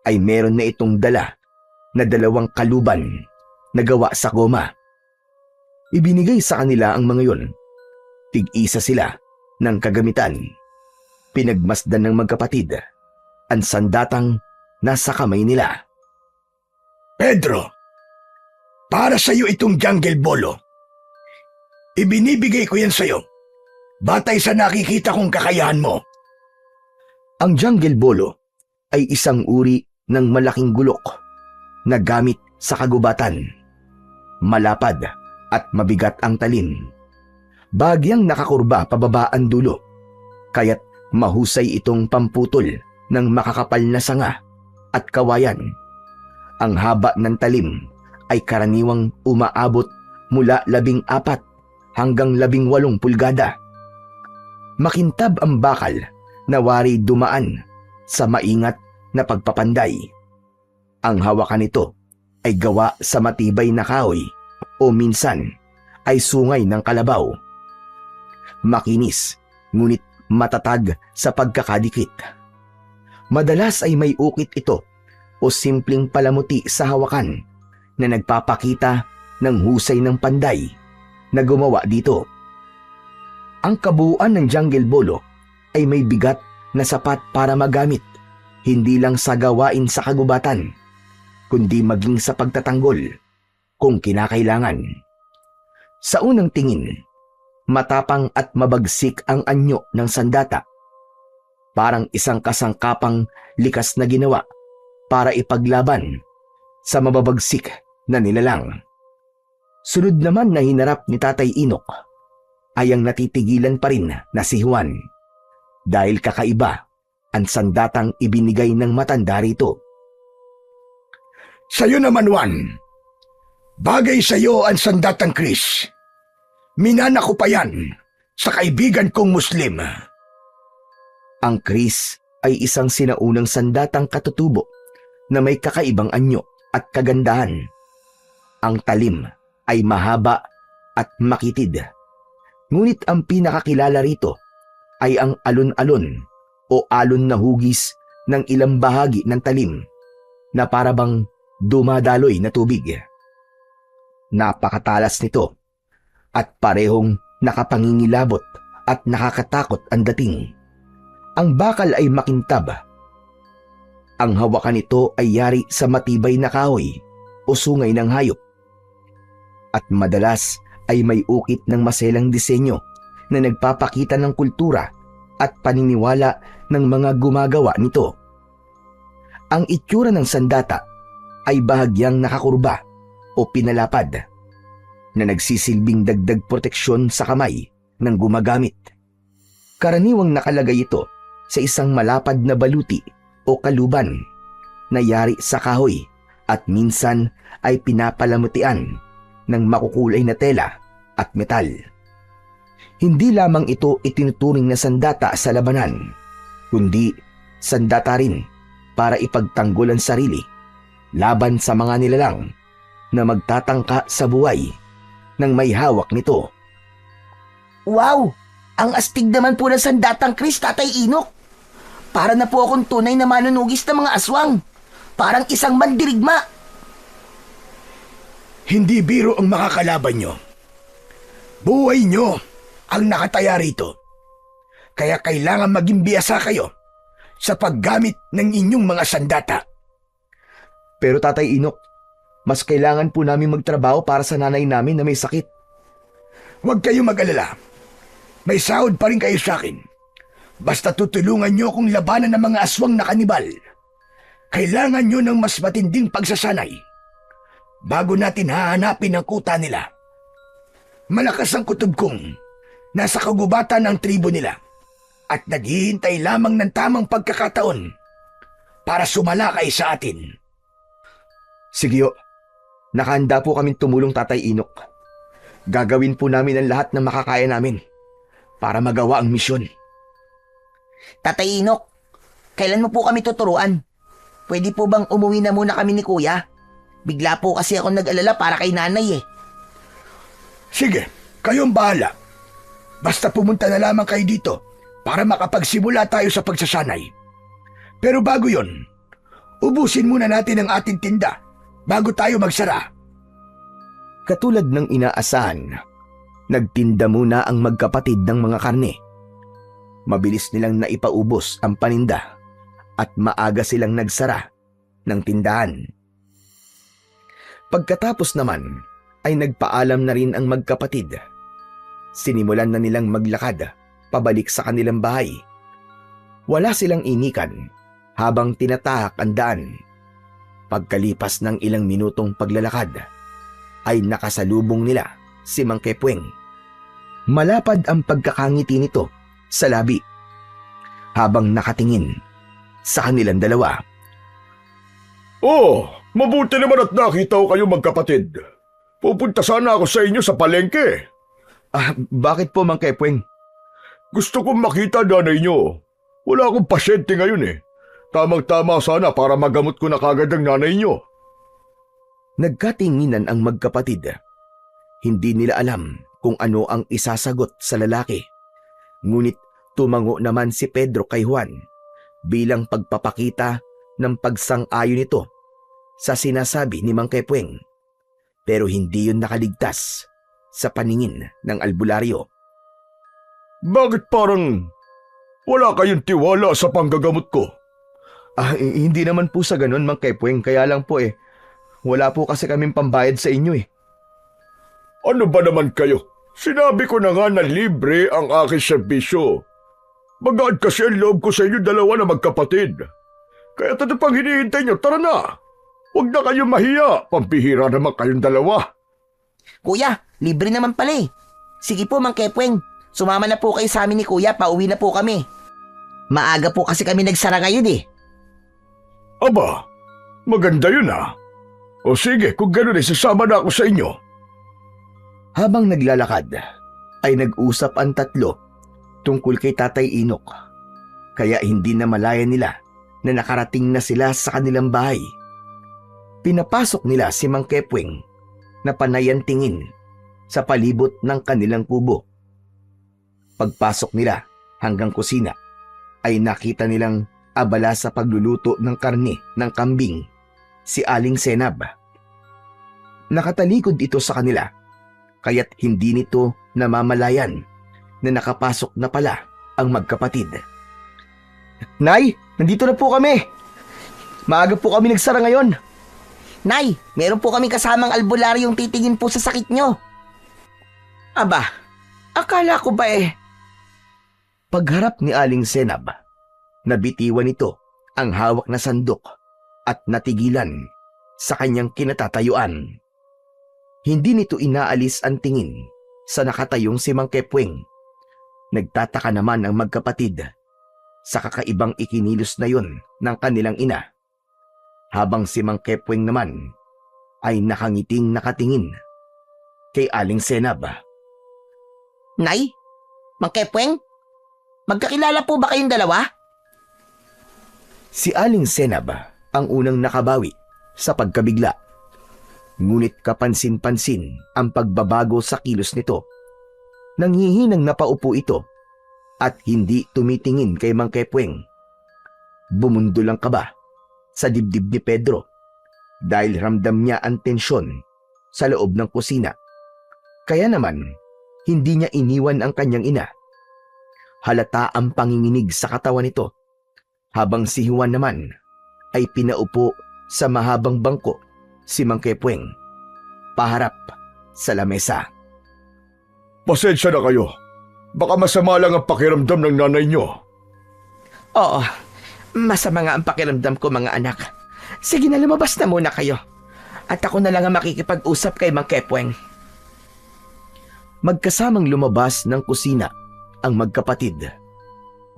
[SPEAKER 1] ay meron na itong dala na 2 kaluban na gawa sa goma. Ibinigay sa kanila ang mga yon. Tig-isa sila ng kagamitan. Pinagmasdan ng magkapatid ang sandatang nasa kamay nila.
[SPEAKER 3] Pedro, para sa iyo itong jungle bolo. Ibinibigay ko yan sa iyo, batay sa nakikita kong kakayahan mo.
[SPEAKER 1] Ang jungle bolo ay isang uri ng malaking gulok na gamit sa kagubatan. Malapad at mabigat ang talim. Bagyang nakakurba pababa ang dulo, kaya't mahusay itong pamputol ng makakapal na sanga at kawayan. Ang haba ng talim ay karaniwang umaabot mula 14 hanggang 18 pulgada. Makintab ang bakal na wari dumaan sa maingat na pagpapanday. Ang hawakan nito ay gawa sa matibay na kahoy o minsan ay sungay ng kalabaw. Makinis ngunit matatag sa pagkakadikit. Madalas ay may ukit ito o simpleng palamuti sa hawakan na nagpapakita ng husay ng panday na gumawa dito. Ang kabuuan ng jungle bolo ay may bigat na sapat para magamit hindi lang sa gawain sa kagubatan, kundi maging sa pagtatanggol kung kinakailangan. Sa unang tingin, matapang at mabagsik ang anyo ng sandata. Parang isang kasangkapang likas na ginawa para ipaglaban sa mababagsik na nilalang. Sunod naman na hinarap ni Tatay Inok ay ang natitigilan pa rin na si Juan dahil kakaiba ang sandatang ibinigay ng matanda rito.
[SPEAKER 3] Sa'yo naman, Juan. Bagay sa'yo ang sandatang Chris. Minana ko pa yan sa kaibigan kong Muslim.
[SPEAKER 1] Ang Chris ay isang sinaunang sandatang katutubo na may kakaibang anyo at kagandahan. Ang talim ay mahaba at makitid. Ngunit ang pinakakilala rito ay ang alon-alon o alon na hugis ng ilang bahagi ng talim na parabang dumadaloy na tubig. Napakatalas nito at parehong nakapangingilabot at nakakatakot ang dating. Ang bakal ay makintab. Ang hawakan nito ay yari sa matibay na kahoy o sungay ng hayop. At madalas ay may ukit ng maselang disenyo na nagpapakita ng kultura at paniniwala ng mga gumagawa nito. Ang itsura ng sandata ay bahagyang nakakurba o pinalapad na nagsisilbing dagdag proteksyon sa kamay ng gumagamit. Karaniwang nakalagay ito sa isang malapad na baluti o kaluban na yari sa kahoy at minsan ay pinapalamutian ng makukulay na tela at metal. Hindi lamang ito itinuturing na sandata sa labanan, kundi sandata rin para ipagtanggol ang sarili laban sa mga nilalang na magtatangka sa buhay ng may hawak nito.
[SPEAKER 2] Wow! Ang astig naman po ng sandatang Chris, Tatay Inok. Para na po akong tunay na manunugis ng mga aswang. Parang isang mandirigma.
[SPEAKER 3] Hindi biro ang makakalaban nyo. Buhay nyo ang nakataya rito. Kaya kailangan maging biyasa kayo sa paggamit ng inyong mga sandata.
[SPEAKER 1] Pero Tatay Inok, mas kailangan po namin magtrabaho para sa nanay namin na may sakit.
[SPEAKER 3] Huwag kayong mag-alala. May sahod pa rin kayo sa akin. Basta tutulungan nyo akong labanan ng mga aswang na kanibal. Kailangan nyo ng mas matinding pagsasanay bago natin hahanapin ang kuta nila. Malakas ang kutob kong nasa kagubatan ng tribo nila at naghihintay lamang ng tamang pagkakataon para sumalakay sa atin.
[SPEAKER 1] Sige o, nakahanda po kaming tumulong Tatay Inok. Gagawin po namin ang lahat na makakaya namin para magawa ang misyon.
[SPEAKER 2] Tatay Inok, kailan mo po kami tuturuan? Pwede po bang umuwi na muna kami ni Kuya? Bigla po kasi ako nag-alala para kay nanay eh.
[SPEAKER 3] Sige, kayong bahala. Basta pumunta na lamang kayo dito para makapagsimula tayo sa pagsasanay. Pero bago yon, ubusin muna natin ang ating tinda bago tayo magsara.
[SPEAKER 1] Katulad ng inaasahan, nagtinda muna ang magkapatid ng mga karne. Mabilis nilang naipaubos ang paninda at maaga silang nagsara ng tindahan. Pagkatapos naman ay nagpaalam na rin ang magkapatid. Sinimulan na nilang maglakad pabalik sa kanilang bahay. Wala silang inikan habang tinatahak ang daan. Pagkalipas ng ilang minutong paglalakad, ay nakasalubong nila si Mang Kepweng. Malapad ang pagkakangiti nito sa labi habang nakatingin sa kanilang dalawa.
[SPEAKER 3] Oh, mabuti naman at nakita ko kayo magkapatid. Pupunta sana ako sa inyo sa palengke.
[SPEAKER 1] Bakit po Mang Kepweng?
[SPEAKER 3] Gusto kong makita nanay nyo. Wala akong pasyente ngayon eh. Tamang-tama sana para magamot ko na kagad ang nanay nyo.
[SPEAKER 1] Nagkatinginan ang magkapatid. Hindi nila alam kung ano ang isasagot sa lalaki. Ngunit tumango naman si Pedro kay Juan bilang pagpapakita ng pagsang-ayon nito sa sinasabi ni Mang Kepweng. Pero hindi yun nakaligtas sa paningin ng albularyo.
[SPEAKER 3] Bakit parang wala kayong tiwala sa panggagamot ko?
[SPEAKER 1] Hindi naman po sa ganun Mang Kepweng, kaya lang po wala po kasi kaming pambayad sa inyo eh.
[SPEAKER 3] Ano ba naman kayo? Sinabi ko na nga na libre ang aking serbisyo. Magaan kasi ang loob ko sa inyo dalawa na magkapatid. Kaya ano pang hinihintay nyo? Tara na! Huwag na kayong mahiya. Pampihira naman kayong dalawa.
[SPEAKER 2] Kuya, libre naman pala eh. Sige po, Mang Kepweng. Sumama na po kayo sa amin ni Kuya, pauwi na po kami. Maaga po kasi kami nagsara ngayon eh.
[SPEAKER 3] Aba, maganda yun ah. O sige, kung gano'n ay sasama na ako sa inyo.
[SPEAKER 1] Habang naglalakad, ay nag-usap ang tatlo tungkol kay Tatay Inok. Kaya hindi na malaya nila na nakarating na sila sa kanilang bahay. Pinapasok nila si Mang Kepweng na panayan tingin sa palibot ng kanilang kubo. Pagpasok nila hanggang kusina ay nakita nilang abala sa pagluluto ng karne ng kambing si Aling Senab. Nakatalikod ito sa kanila, kaya't hindi nito namamalayan na nakapasok na pala ang magkapatid. Nay, nandito na po kami. Maaga po kami nagsara ngayon.
[SPEAKER 2] Nay, meron po kami kasamang albularyong titingin po sa sakit nyo. Aba, akala ko ba
[SPEAKER 1] Pagharap ni Aling Senab, nabitiwan ito ang hawak na sandok at natigilan sa kanyang kinatatayuan. Hindi nito inaalis ang tingin sa nakatayong si Mang Kepweng. Nagtataka naman ang magkapatid sa kakaibang ikinilos na yun ng kanilang ina, habang si Mang Kepweng naman ay nakangiting nakatingin kay Aling Senab.
[SPEAKER 2] Nay, Mang Kepweng, magkakilala po ba kayong dalawa?
[SPEAKER 1] Si Aling Senab ang unang nakabawi sa pagkabigla. Ngunit kapansin-pansin ang pagbabago sa kilos nito. Nanghihinang napaupo ito at hindi tumitingin kay Mang Kepweng. Bumundol ang kaba sa dibdib ni Pedro dahil ramdam niya ang tensyon sa loob ng kusina. Kaya naman, hindi niya iniwan ang kanyang ina. Halata ang panginginig sa katawan nito, habang si Juan naman ay pinaupo sa mahabang bangko si Mang Kepweng, paharap sa lamesa.
[SPEAKER 3] Pasensya na kayo. Baka masama lang ang pakiramdam ng nanay nyo.
[SPEAKER 2] Oo, masama nga ang pakiramdam ko mga anak. Sige na, lumabas na muna kayo. At ako na lang ang makikipag-usap kay Mang Kepweng.
[SPEAKER 1] Magkasamang lumabas ng kusina ang magkapatid.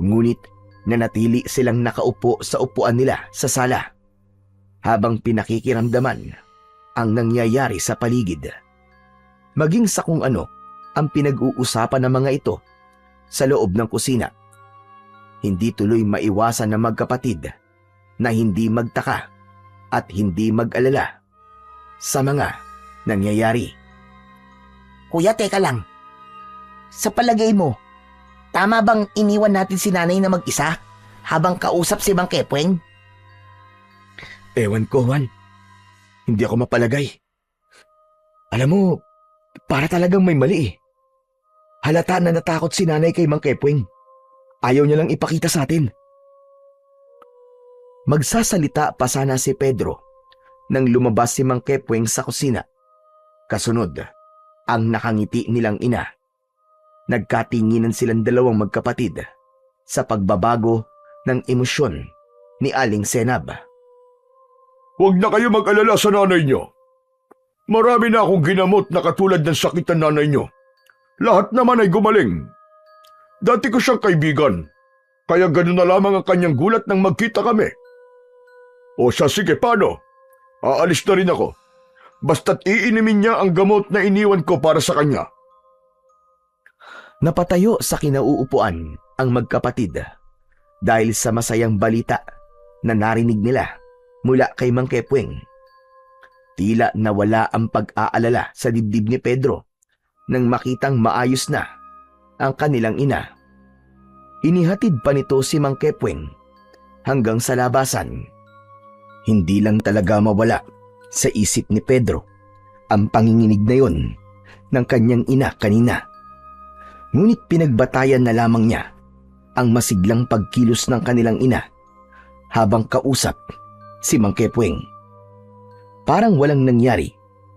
[SPEAKER 1] Ngunit nanatili silang nakaupo sa upuan nila sa sala habang pinakikiramdaman ang nangyayari sa paligid. Maging sa kung ano ang pinag-uusapan ng mga ito sa loob ng kusina. Hindi tuloy maiwasan ng magkapatid na hindi magtaka at hindi mag-alala sa mga nangyayari.
[SPEAKER 2] Kuya, teka lang. Sa palagay mo, tama bang iniwan natin si nanay na mag-isa habang kausap si Mang Kepweng?
[SPEAKER 1] Ewan ko, Juan. Hindi ako mapalagay. Alam mo, para talagang may mali eh. Halata na natakot si nanay kay Mang Kepweng. Ayaw niya lang ipakita sa atin. Magsasalita pa sana si Pedro nang lumabas si Mang Kepweng sa kusina. Kasunod, ang nakangiti nilang ina. Nagkatinginan silang dalawang magkapatid sa pagbabago ng emosyon ni Aling Senab.
[SPEAKER 3] Huwag na kayo mag-alala sa nanay niyo. Marami na akong ginamot na katulad ng sakit ng nanay niyo. Lahat naman ay gumaling. Dati ko siyang kaibigan, kaya gano'n na lamang ang kanyang gulat nang magkita kami. O siya, sige, paano? Aalis na rin ako. Basta't iinimin niya ang gamot na iniwan ko para sa kanya.
[SPEAKER 1] Napatayo sa kinauupuan ang magkapatid dahil sa masayang balita na narinig nila mula kay Mang Kepweng. Tila nawala ang pag-aalala sa dibdib ni Pedro nang makitang maayos na ang kanilang ina. Inihatid pa nito si Mang Kepweng hanggang sa labasan. Hindi lang talaga mawala sa isip ni Pedro ang panginginig na yon ng kanyang ina kanina. Ngunit pinagbatayan na lamang niya ang masiglang pagkilos ng kanilang ina habang kausap si Mang Kepweng. Parang walang nangyari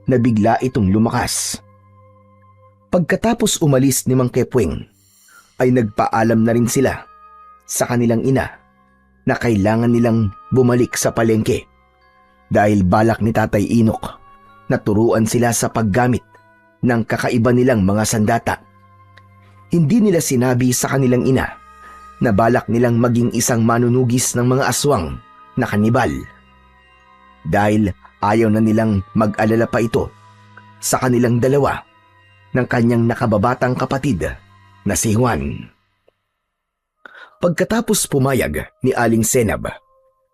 [SPEAKER 1] na bigla itong lumakas. Pagkatapos umalis ni Mang Kepweng, ay nagpaalam na rin sila sa kanilang ina na kailangan nilang bumalik sa palengke dahil balak ni Tatay Inok na turuan sila sa paggamit ng kakaiba nilang mga sandata. Hindi nila sinabi sa kanilang ina na balak nilang maging isang manunugis ng mga aswang na kanibal dahil ayaw na nilang mag-alala pa ito sa kanilang dalawa ng kanyang nakababatang kapatid na si Juan. Pagkatapos pumayag ni Aling Senab,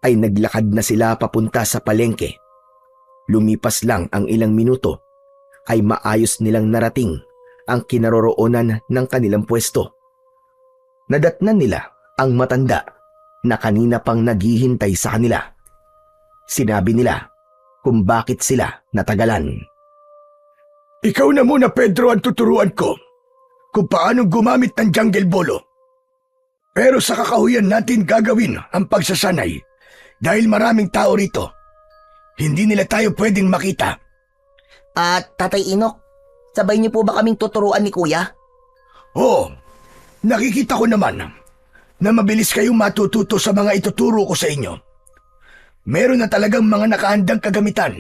[SPEAKER 1] ay naglakad na sila papunta sa palengke. Lumipas lang ang ilang minuto, ay maayos nilang narating ang kinaroroonan ng kanilang pwesto. Nadatnan nila ang matanda na kanina pang naghihintay sa kanila. Sinabi nila kung bakit sila natagalan.
[SPEAKER 3] Ikaw na muna, Pedro, ang tuturuan ko kung paano gumamit ng jungle bolo. Pero sa kakahuyan natin gagawin ang pagsasanay dahil maraming tao rito. Hindi nila tayo pwedeng makita.
[SPEAKER 2] At Tatay Inok, sabay niyo po ba kaming tuturuan ni Kuya?
[SPEAKER 3] Oo, nakikita ko naman na mabilis kayong matututo sa mga ituturo ko sa inyo. Meron na talagang mga nakahandang kagamitan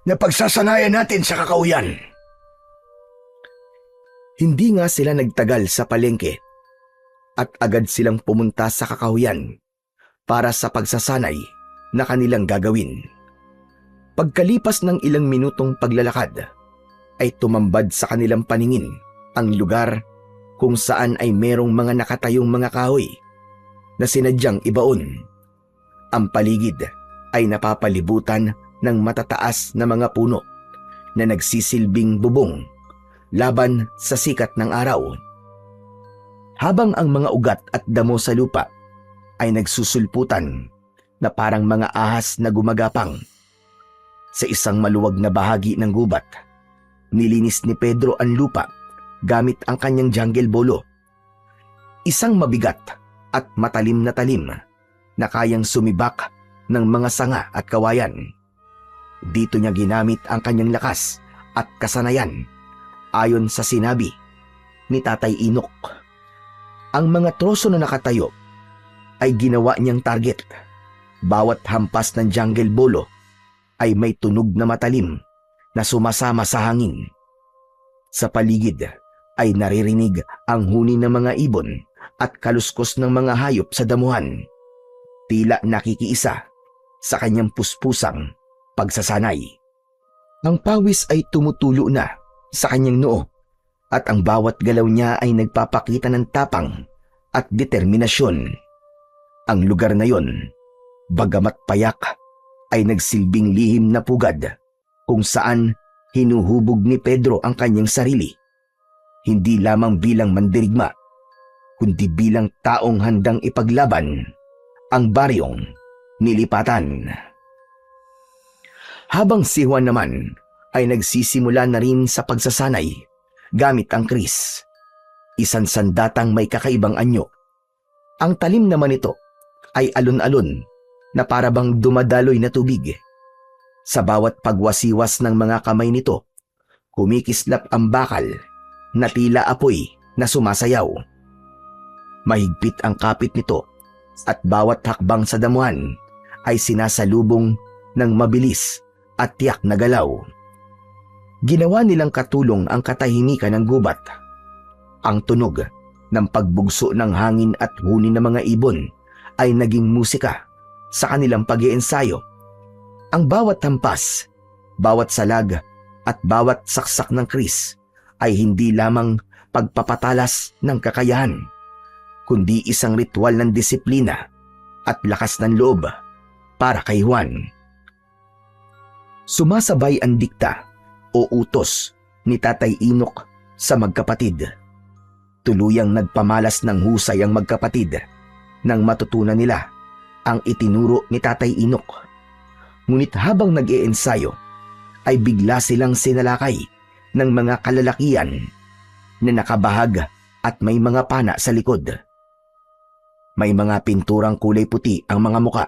[SPEAKER 3] na pagsasanayan natin sa kakahuyan.
[SPEAKER 1] Hindi nga sila nagtagal sa palengke at agad silang pumunta sa kakahuyan para sa pagsasanay na kanilang gagawin. Pagkalipas ng ilang minutong paglalakad, ay tumambad sa kanilang paningin ang lugar kung saan ay merong mga nakatayong mga kahoy na sinadyang ibaon. Ang paligid ay napapalibutan ng matataas na mga puno na nagsisilbing bubong laban sa sikat ng araw. Habang ang mga ugat at damo sa lupa ay nagsusulputan na parang mga ahas na gumagapang. Sa isang maluwag na bahagi ng gubat, nilinis ni Pedro ang lupa gamit ang kanyang jungle bolo. Isang mabigat at matalim na talim na kayang sumibak ng mga sanga at kawayan. Dito niya ginamit ang kanyang lakas at kasanayan ayon sa sinabi ni Tatay Inok. Ang mga troso na nakatayo ay ginawa niyang target. Bawat hampas ng jungle bolo ay may tunog na matalim na sumasama sa hangin. Sa paligid ay naririnig ang huni ng mga ibon at kaluskos ng mga hayop sa damuhan. Tila nakikiisa sa kanyang puspusang pagsasanay. Ang pawis ay tumutulo na sa kanyang noo at ang bawat galaw niya ay nagpapakita ng tapang at determinasyon. Ang lugar na yon, bagamat payak, ay nagsilbing lihim na pugad kung saan hinuhubog ni Pedro ang kanyang sarili. Hindi lamang bilang mandirigma, kundi bilang taong handang ipaglaban ang baryong nilipatan. Habang si Juan naman ay nagsisimula na rin sa pagsasanay gamit ang kris. Isang sandatang may kakaibang anyo. Ang talim naman nito ay alon-alon na parabang dumadaloy na tubig. Sa bawat pagwasiwas ng mga kamay nito, kumikislap ang bakal na tila apoy na sumasayaw. Mahigpit ang kapit nito at bawat hakbang sa damuhan ay sinasalubong ng mabilis at tiyak na galaw. Ginawa nilang katulong ang katahimikan ng gubat. Ang tunog ng pagbugso ng hangin at huni ng mga ibon ay naging musika sa kanilang pag-iensayo. Ang bawat hampas, bawat salag at bawat saksak ng kris ay hindi lamang pagpapatalas ng kakayahan, kundi isang ritual ng disiplina at lakas ng loob para kay Juan. Sumasabay ang dikta o utos ni Tatay Inok sa magkapatid. Tuluyang nagpamalas ng husay ang magkapatid nang matutunan nila ang itinuro ni Tatay Inok. Ngunit habang nag-iensayo ay bigla silang sinalakay ng mga kalalakian na nakabahag at may mga pana sa likod. May mga pinturang kulay puti ang mga muka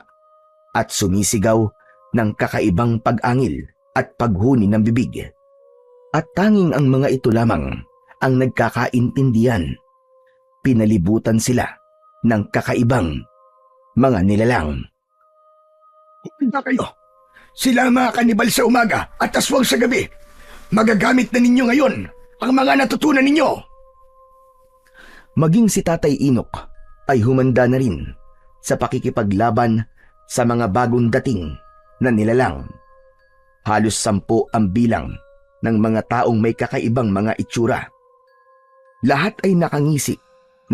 [SPEAKER 1] at sumisigaw ng kakaibang pag-angil at paghuni ng bibig. At tanging ang mga ito lamang ang nagkakaintindihan. Pinalibutan sila ng kakaibang mga nilalang.
[SPEAKER 3] Na kayo. Sila ang mga kanibal sa umaga at aswang sa gabi. Magagamit na ninyo ngayon ang mga natutunan ninyo.
[SPEAKER 1] Maging si Tatay Inok ay humanda na rin sa pakikipaglaban sa mga bagong dating na nilalang. Halos 10 ang bilang ng mga taong may kakaibang mga itsura. Lahat ay nakangisi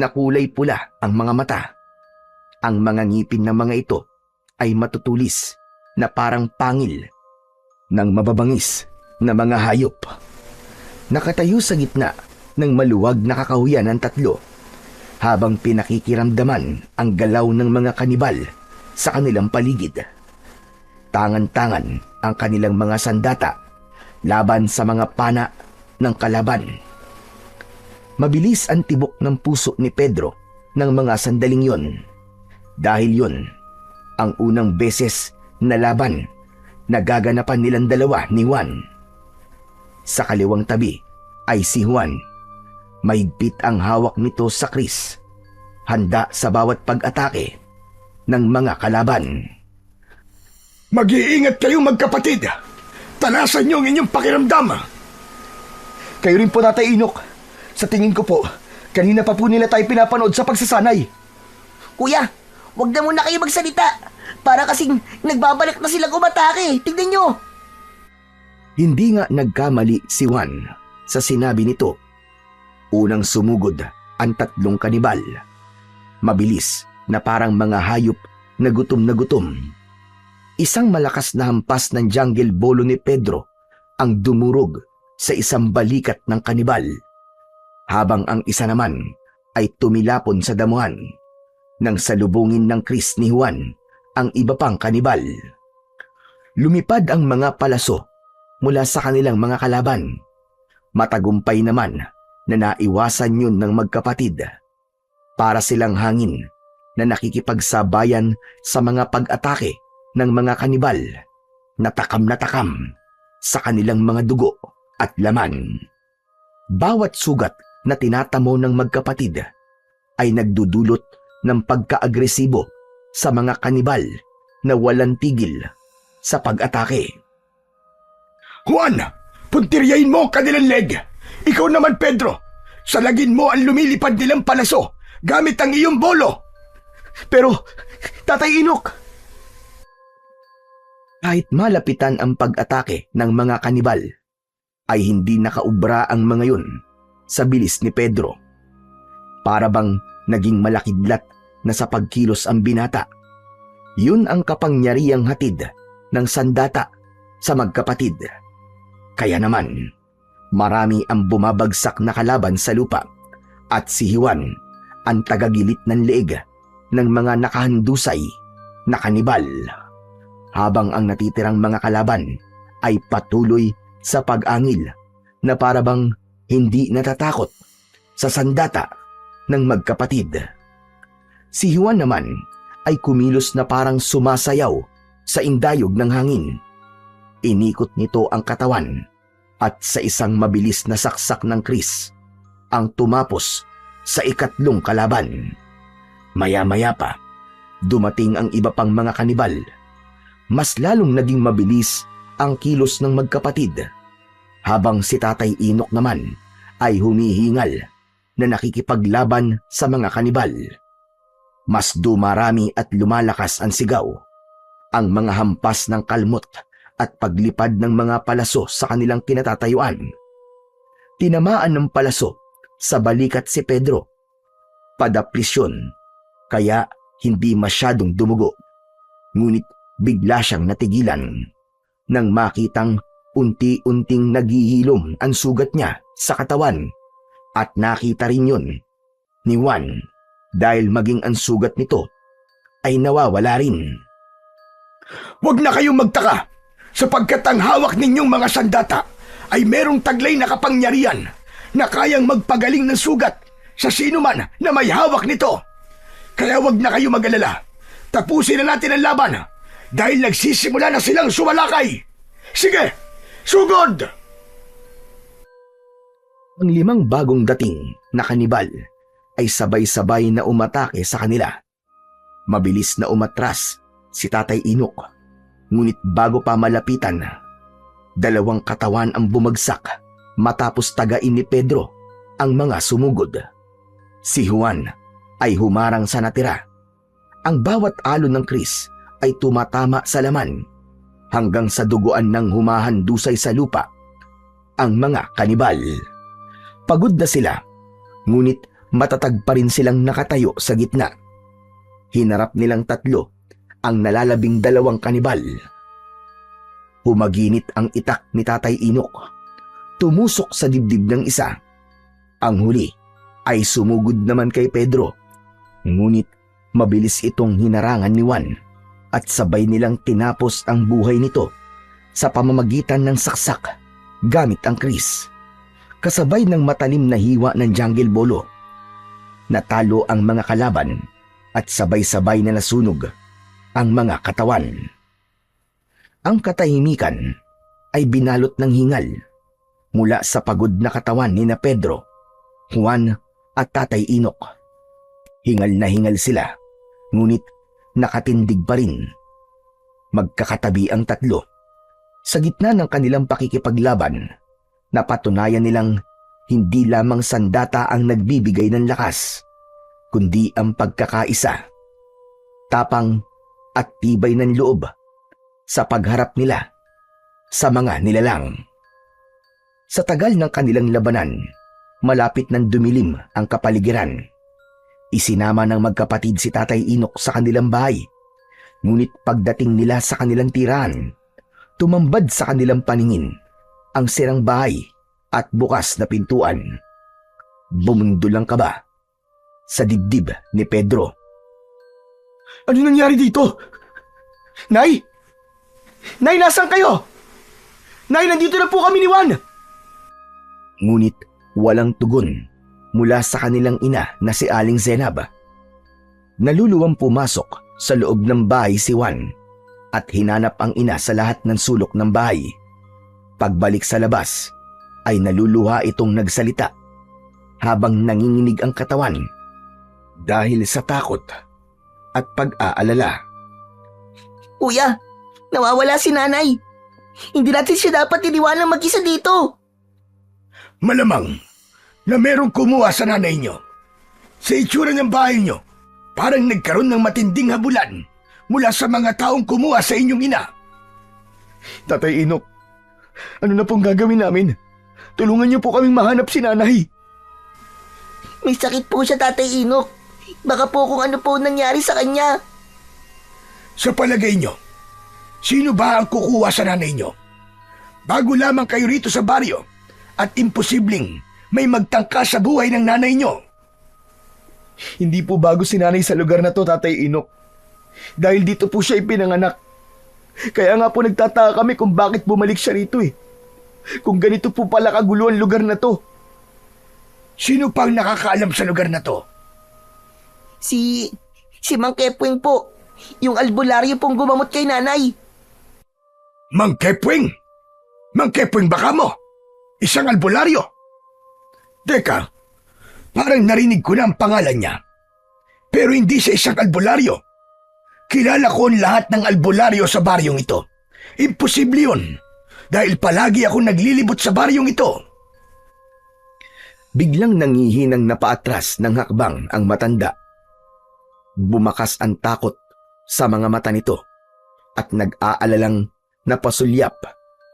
[SPEAKER 1] na kulay pula ang mga mata. Ang mga ngipin ng mga ito ay matutulis na parang pangil ng mababangis na mga hayop. Nakatayo sa gitna ng maluwag na kakahuyan ng 3 habang pinakikiramdaman ang galaw ng mga kanibal sa kanilang paligid. Tangan-tangan ang kanilang mga sandata laban sa mga pana ng kalaban. Mabilis ang tibok ng puso ni Pedro ng mga sandaling yon. Dahil yon ang unang beses na laban na gaganapan nilang dalawa ni Juan. Sa kaliwang tabi ay si Juan. Mahigpit ang hawak nito sa kris, handa sa bawat pag-atake ng mga kalaban.
[SPEAKER 3] Mag-iingat kayo magkapatid. Talasan niyo ang inyong pakiramdam.
[SPEAKER 1] Kayo rin po, Tatay Inok. Sa tingin ko po, kanina pa po nila tayo pinapanood sa pagsasanay.
[SPEAKER 2] Kuya, wag na muna kayo magsalita. Para kasing nagbabalik na sila umatake. Tignan nyo.
[SPEAKER 1] Hindi nga nagkamali si Juan sa sinabi nito. Unang sumugod ang 3 kanibal. Mabilis na parang mga hayop na gutom na gutom. Isang malakas na hampas ng jungle bolo ni Pedro ang dumurog sa isang balikat ng kanibal, habang ang isa naman ay tumilapon sa damuhan nang salubungin ng kris ni Juan ang iba pang kanibal. Lumipad ang mga palaso mula sa kanilang mga kalaban. Matagumpay naman na naiwasan yun ng magkapatid. Para silang hangin na nakikipagsabayan sa mga pag-atake ng mga kanibal na takam sa kanilang mga dugo at laman. Bawat sugat na tinatamo ng magkapatid ay nagdudulot ng pagka-agresibo sa mga kanibal na walang tigil sa pag-atake.
[SPEAKER 3] Juan, puntiryahin mo ang kanilang leg. Ikaw naman, Pedro, salagin mo ang lumilipad nilang palaso gamit ang iyong bolo.
[SPEAKER 1] Pero, Tatay Inok, kahit malapitan ang pag-atake ng mga kanibal, ay hindi nakaubra ang mga yun sa bilis ni Pedro. Para bang naging malakidlat na sa pagkilos ang binata. Yun ang kapangyarihang hatid ng sandata sa magkapatid. Kaya naman, marami ang bumabagsak na kalaban sa lupa at si Juan ang tagagilit ng leeg ng mga nakahandusay na kanibal. Habang ang natitirang mga kalaban ay patuloy sa pag-angil na parabang hindi natatakot sa sandata ng magkapatid. Si Juan naman ay kumilos na parang sumasayaw sa indayog ng hangin. Inikot nito ang katawan at sa isang mabilis na saksak ng Kris ang tumapos sa ikatlong kalaban. Maya-maya pa, dumating ang iba pang mga kanibal. Mas lalong naging mabilis ang kilos ng magkapatid, habang si Tatay Inok naman ay humihingal na nakikipaglaban sa mga kanibal. Mas dumarami at lumalakas ang sigaw, ang mga hampas ng kalmot at paglipad ng mga palaso sa kanilang kinatatayuan. Tinamaan ng palaso sa balikat si Pedro. Padaplis yun, kaya hindi masyadong dumugo. Ngunit bigla siyang natigilan nang makitang unti-unting naghihilom ang sugat niya sa katawan, at nakita rin yun ni Juan dahil maging ang sugat nito ay nawawala rin.
[SPEAKER 3] Huwag na kayong magtaka, sapagkat ang hawak ninyong mga sandata ay merong taglay na kapangyarihan na kayang magpagaling ng sugat sa sino man na may hawak nito. Kaya huwag na kayo mag-alala. Tapusin na natin ang laban dahil nagsisimula na silang sumalakay. Sige, sugod!
[SPEAKER 1] Ang 5 bagong dating na kanibal ay sabay-sabay na umatake sa kanila. Mabilis na umatras si Tatay Inok, ngunit bago pa malapitan, 2 katawan ang bumagsak matapos tagain ni Pedro ang mga sumugod. Si Juan ay humarang sa natira. Ang bawat alon ng Kris ay tumatama sa laman hanggang sa duguan ng humahandusay sa lupa ang mga kanibal. Pagod na sila, ngunit matatag pa rin silang nakatayo sa gitna. Hinarap nilang 3 ang nalalabing 2 kanibal. Humaginit ang itak ni Tatay Inok. Tumusok sa dibdib ng isa. Ang huli ay sumugod naman kay Pedro. Ngunit mabilis itong hinarangan ni Juan at sabay nilang tinapos ang buhay nito sa pamamagitan ng saksak gamit ang Kris. Kasabay ng matalim na hiwa ng jungle bolo. Natalo ang mga kalaban at sabay-sabay na nasunog ang mga katawan. Ang katahimikan ay binalot ng hingal mula sa pagod na katawan ni na Pedro, Juan at Tatay Inok. Hingal na hingal sila, ngunit nakatindig pa rin. Magkakatabi ang 3. Sa gitna ng kanilang pakikipaglaban, napatunayan nilang hindi lamang sandata ang nagbibigay ng lakas, kundi ang pagkakaisa, tapang at tibay ng loob sa pagharap nila sa mga nilalang. Sa tagal ng kanilang labanan, malapit nang dumilim ang kapaligiran. Isinama ng magkapatid si Tatay Inok sa kanilang bahay, ngunit pagdating nila sa kanilang tirahan, tumambad sa kanilang paningin ang sirang bahay at bukas na pintuan. Bumundol ang kaba sa dibdib ni Pedro.
[SPEAKER 3] Ano nangyari dito? Nay! Nay, nasaan kayo? Nay, nandito na po kami ni Juan!
[SPEAKER 1] Ngunit walang tugon mula sa kanilang ina na si Aling Zenab. Naluluwang pumasok sa loob ng bahay si Juan at hinanap ang ina sa lahat ng sulok ng bahay. Pagbalik sa labas ay naluluha itong nagsalita habang nanginginig ang katawan dahil sa takot at pag-aalala.
[SPEAKER 2] Kuya, nawawala si nanay. Hindi natin siya dapat iniwanan mag-isa dito.
[SPEAKER 3] Malamang na merong kumuha sa nanay nyo. Sa itsura ng bahay nyo, parang nagkaroon ng matinding habulan mula sa mga taong kumuha sa inyong ina.
[SPEAKER 1] Tatay Inok, ano na pong gagawin namin? Tulungan niyo po kaming mahanap si nanay.
[SPEAKER 2] May sakit po siya, Tatay Inok. Baka po kung ano po nangyari sa kanya.
[SPEAKER 3] Sa palagay nyo, sino ba ang kukuha sa nanay nyo? Bago lamang kayo rito sa baryo at imposibleng may magtangka sa buhay ng nanay nyo.
[SPEAKER 1] Hindi po bago si nanay sa lugar na to, Tatay Inok. Dahil dito po siya ipinanganak. Kaya nga po nagtataka kami kung bakit bumalik siya rito eh. Kung ganito po pala kagulo ang lugar na to.
[SPEAKER 3] Sino pang nakakaalam sa lugar na to?
[SPEAKER 2] Si Mang Kepwing po. Yung albularyo pong gumamot kay nanay.
[SPEAKER 3] Mang Kepwing? Mang Kepwing baka mo? Isang albularyo? Teka, parang narinig ko na ang pangalan niya. Pero hindi siya isang albularyo. Kilala ko ang lahat ng albularyo sa baryong ito. Imposible yun. Dahil palagi ako naglilibot sa baryong ito.
[SPEAKER 1] Biglang nangihinang napaatras ng hakbang ang matanda. Bumakas ang takot sa mga mata nito at nag-aalalang napasulyap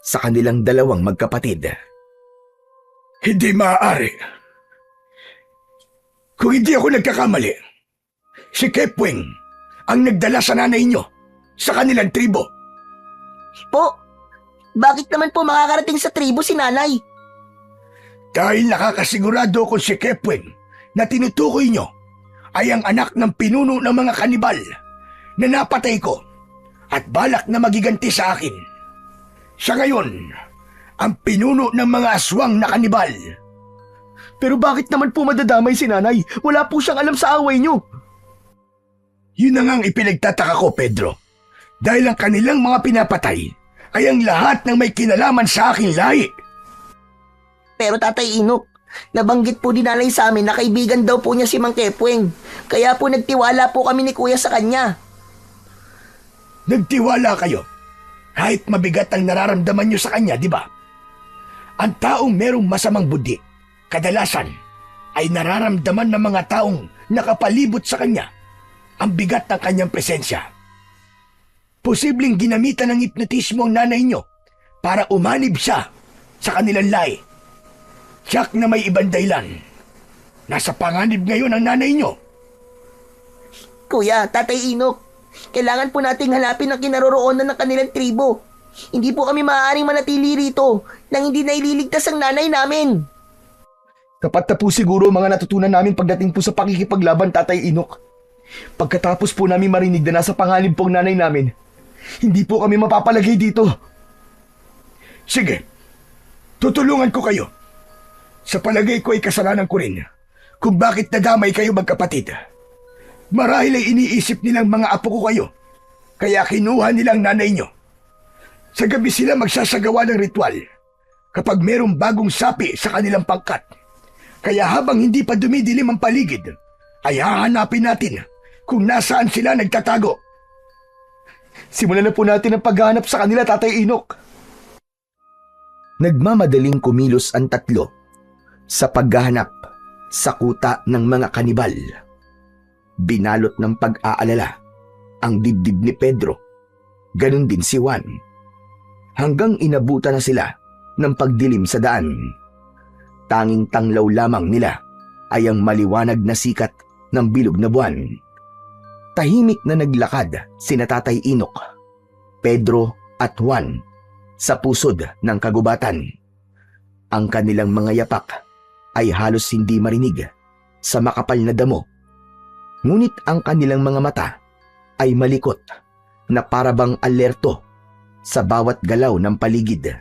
[SPEAKER 1] sa kanilang dalawang magkapatid.
[SPEAKER 3] Hindi maaari. Kung hindi ako nagkakamali, si Kepwing ang nagdala sa nanay niyo sa kanilang tribo.
[SPEAKER 2] Po, bakit naman po makakarating sa tribo si nanay?
[SPEAKER 3] Dahil nakakasigurado ko si Kepwing na tinutukoy niyo ay ang anak ng pinuno ng mga kanibal na napatay ko at balak na magiganti sa akin. Siya ngayon ang pinuno ng mga aswang na kanibal.
[SPEAKER 1] Pero bakit naman po madadamay si nanay? Wala po siyang alam sa away niyo.
[SPEAKER 3] Yun na nga ang ipinagtataka ko, Pedro. Dahil ang kanilang mga pinapatay ay ang lahat ng may kinalaman sa aking lahi.
[SPEAKER 2] Pero Tatay Inok, nabanggit po din nanay sa amin na kaibigan daw po niya si Mang Kepwing. Kaya po nagtiwala po kami ni Kuya sa kanya.
[SPEAKER 3] Nagtiwala kayo. Kahit mabigat ang nararamdaman nyo sa kanya, di ba? Ang taong merong masamang budi, kadalasan, ay nararamdaman ng mga taong nakapalibot sa kanya ang bigat ng kanyang presensya. Posibleng ginamitan ng hipnotismo ang nanay nyo para umanib siya sa kanilang lahi. Tiyak na may ibang dahilan. Nasa panganib ngayon ang nanay nyo.
[SPEAKER 2] Kuya, Tatay Inok, kailangan po nating hanapin ang kinaroroonan ng kanilang tribo. Hindi po kami maaaring manatili rito nang hindi naililigtas ang nanay namin.
[SPEAKER 1] Kapat na po siguro mga natutunan namin pagdating po sa pakikipaglaban, Tatay Inok. Pagkatapos po namin marinig na nasa panganib po ang nanay namin, hindi po kami mapapalagay dito.
[SPEAKER 3] Sige, tutulungan ko kayo. Sa palagay ko ay kasalanan ko rin kung bakit nadamay kayo magkapatid. Marahil ay iniisip nilang mga apo ko kayo, kaya kinuha nilang nanay nyo. Sa gabi sila magsasagawa ng ritual kapag merong bagong sapi sa kanilang pangkat. Kaya habang hindi pa dumidilim ang paligid, ay hahanapin natin kung nasaan sila nagtatago.
[SPEAKER 1] Simulan na po natin ang paghahanap sa kanila, Tatay Inok. Nagmamadaling kumilos ang tatlo sa paghahanap sa kuta ng mga kanibal. Binalot ng pag-aalala ang dibdib ni Pedro, ganun din si Juan. Hanggang inabutan na sila ng pagdilim sa daan. Tanging tanglaw lamang nila ay ang maliwanag na sikat ng bilog na buwan. Tahimik na naglakad sina Tatay Inok, Pedro at Juan sa pusod ng kagubatan. Ang kanilang mga yapak ay halos hindi marinig sa makapal na damo. Ngunit ang kanilang mga mata ay malikot na parabang alerto sa bawat galaw ng paligid.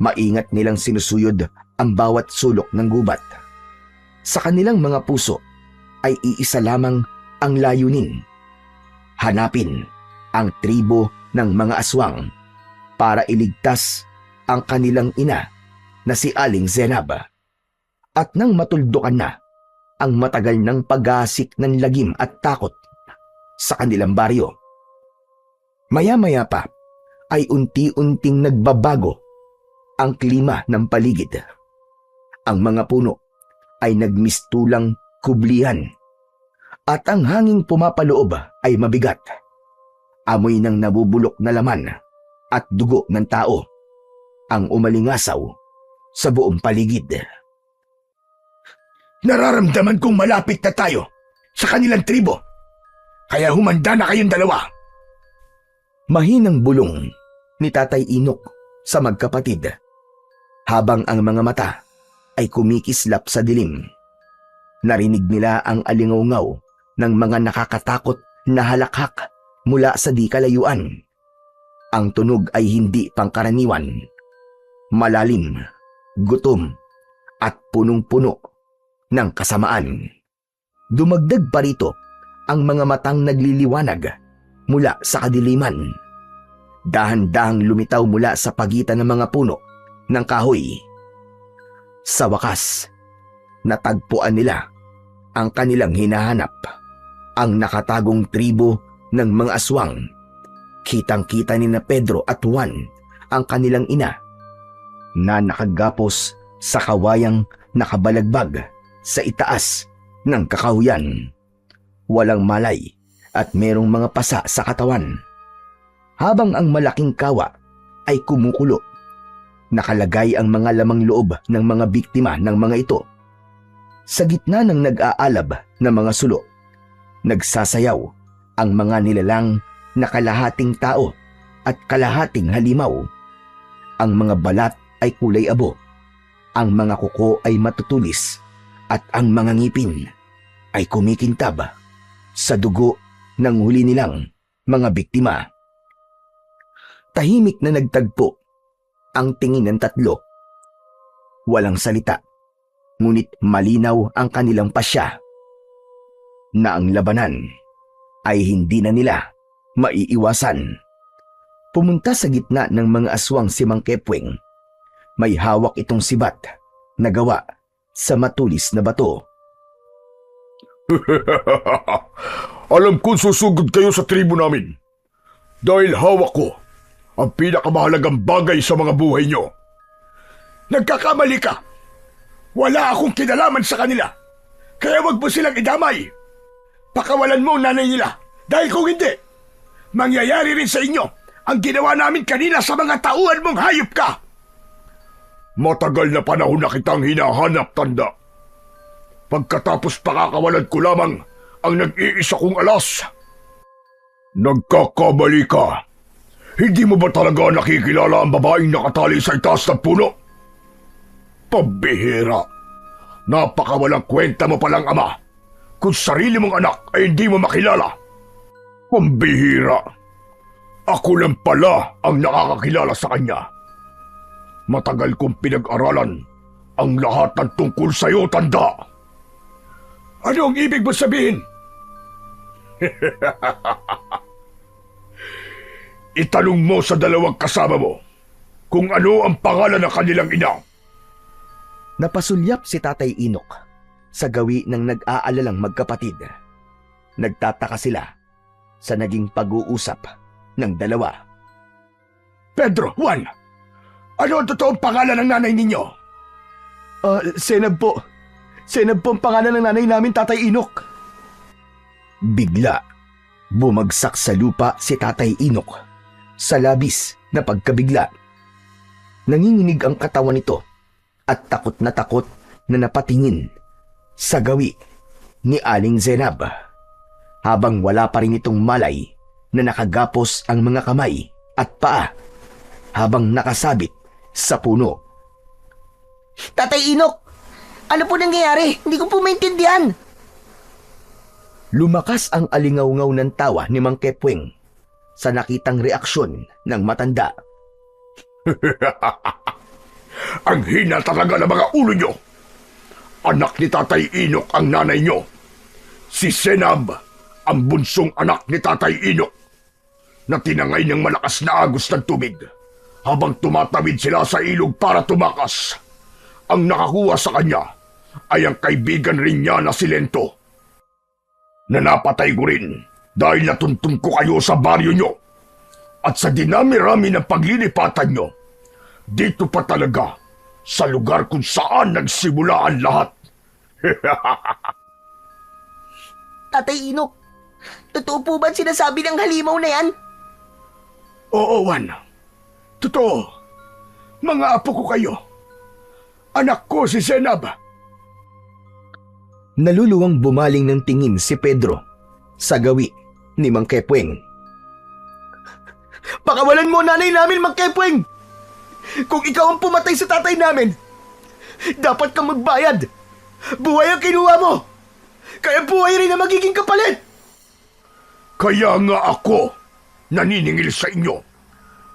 [SPEAKER 1] Maingat nilang sinusuyod ang bawat sulok ng gubat. Sa kanilang mga puso ay iisa lamang ang layunin. Hanapin ang tribo ng mga aswang para iligtas ang kanilang ina na si Aling Zenab. At nang matuldukan na ang matagal ng paghasik ng lagim at takot sa kanilang baryo, maya-maya pa ay unti-unting nagbabago ang klima ng paligid. Ang mga puno ay nagmistulang kublihan at ang hanging pumapaloob ay mabigat. Amoy ng nabubulok na laman at dugo ng tao ang umalingasaw sa buong paligid.
[SPEAKER 3] Nararamdaman kong malapit na tayo sa kanilang tribo. Kaya humanda na kayong dalawa.
[SPEAKER 1] Mahinang bulong ni Tatay Inok sa magkapatid habang ang mga mata ay kumikislap sa dilim. Narinig nila ang alingaw ng mga nakakatakot na halakhak mula sa di kalayuan. Ang tunog ay hindi pangkaraniwan. Malalim, gutom, at punong-puno ng kasamaan. Dumagdag pa rito ang mga matang nagliliwanag mula sa kadiliman. Dahan-dahang lumitaw mula sa pagitan ng mga puno ng kahoy. Sa wakas, natagpuan nila ang kanilang hinahanap, ang nakatagong tribo ng mga aswang. Kitang-kita ni na Pedro at Juan ang kanilang ina na nakagapos sa kawayang nakabalagbag sa itaas ng kakahuyan. Walang malay at merong mga pasa sa katawan. Habang ang malaking kawa ay kumukulo, nakalagay ang mga lamang loob ng mga biktima ng mga ito. Sa gitna ng nag-aalab na mga sulo, nagsasayaw ang mga nilalang na kalahating tao at kalahating halimaw. Ang mga balat ay kulay abo, ang mga kuko ay matutulis, at ang mga ngipin ay kumikintab sa dugo ng huli nilang mga biktima. Tahimik na nagtagpo ang tingin ng tatlo. Walang salita, ngunit malinaw ang kanilang pasya na ang labanan ay hindi na nila maiiwasan. Pumunta sa gitna ng mga aswang si Mang Kepweng. May hawak itong sibat na gawa sa matulis na bato.
[SPEAKER 3] Alam kong susugod kayo sa tribo namin. Dahil hawak ko ang pinakamahalagang bagay sa mga buhay nyo. Nagkakamali ka. Wala akong kinalaman sa kanila. Kaya wag mo silang idamay. Pakawalan mo ang nanay nila. Dahil kung hindi, mangyayari rin sa inyo ang ginawa namin kanina sa mga tauhan mong hayop ka. Matagal na panahon na kitang hinahanap, tanda. Pagkatapos pakakawalan ko lamang ang nag-iisa kong alas. Nagkakamali ka. Hindi mo ba talaga nakikilala ang babaeng nakatali sa itaas ng puno? Pambihira. Napakawalang kwenta mo palang ama kung sarili mong anak ay hindi mo makilala. Pambihira. Ako lang pala ang nakakakilala sa kanya. Matagal kong pinag-aralan ang lahat ng tungkol sa'yo, tanda. Ano ang ibig mo sabihin? Itanong mo sa dalawang kasama mo kung ano ang pangalan ng kanilang ina.
[SPEAKER 1] Napasulyap si Tatay Inok sa gawi ng nag-aalalang magkapatid. Nagtataka sila sa naging pag-uusap ng dalawa.
[SPEAKER 3] Pedro, Juan, ano ang totoong pangalan ng nanay ninyo?
[SPEAKER 1] Senab po. Senab po ang pangalan ng nanay namin, Tatay Inok. Bigla, bumagsak sa lupa si Tatay Inok sa labis na pagkabigla. Nanginginig ang katawan nito at takot na napatingin sa gawi ni Aling Zenab. Habang wala pa rin itong malay na nakagapos ang mga kamay at paa habang nakasabit sa puno.
[SPEAKER 2] Tatay Inok, ano po nangyayari? Hindi ko po maintindihan.
[SPEAKER 1] Lumakas ang alingaw-ngaw ng tawa ni Mang Kepweng sa nakitang reaksyon ng matanda.
[SPEAKER 3] Ang hina talaga ng mga ulo nyo. Anak ni Tatay Inok ang nanay nyo. Si Senab, ang bunsong anak ni Tatay Inok, na tinangay ng malakas na agos ng tubig habang tumatawid sila sa ilog para tumakas. Ang nakakuha sa kanya ay ang kaibigan rin niya na si Lento, na napatay ko rin dahil natuntun ko kayo sa baryo nyo. At sa dinami-rami ng paglilipatan nyo, dito pa talaga sa lugar kung saan nagsimula ang lahat.
[SPEAKER 2] Tatay Inok, totoo po ba sinasabi ng halimaw na yan?
[SPEAKER 3] Oo, Juan. Totoo. Mga apo ko kayo. Anak ko si Senab.
[SPEAKER 1] Naluluwang bumaling ng tingin si Pedro sa gawi ni Mang Kepweng. Pakawalan mo nanay namin, Mang Kepweng! Kung ikaw ang pumatay sa tatay namin, dapat kang magbayad. Buhay ang kinuha mo. Kaya buhay rin ang magiging kapalit.
[SPEAKER 3] Kaya nga ako naniningil sa inyo.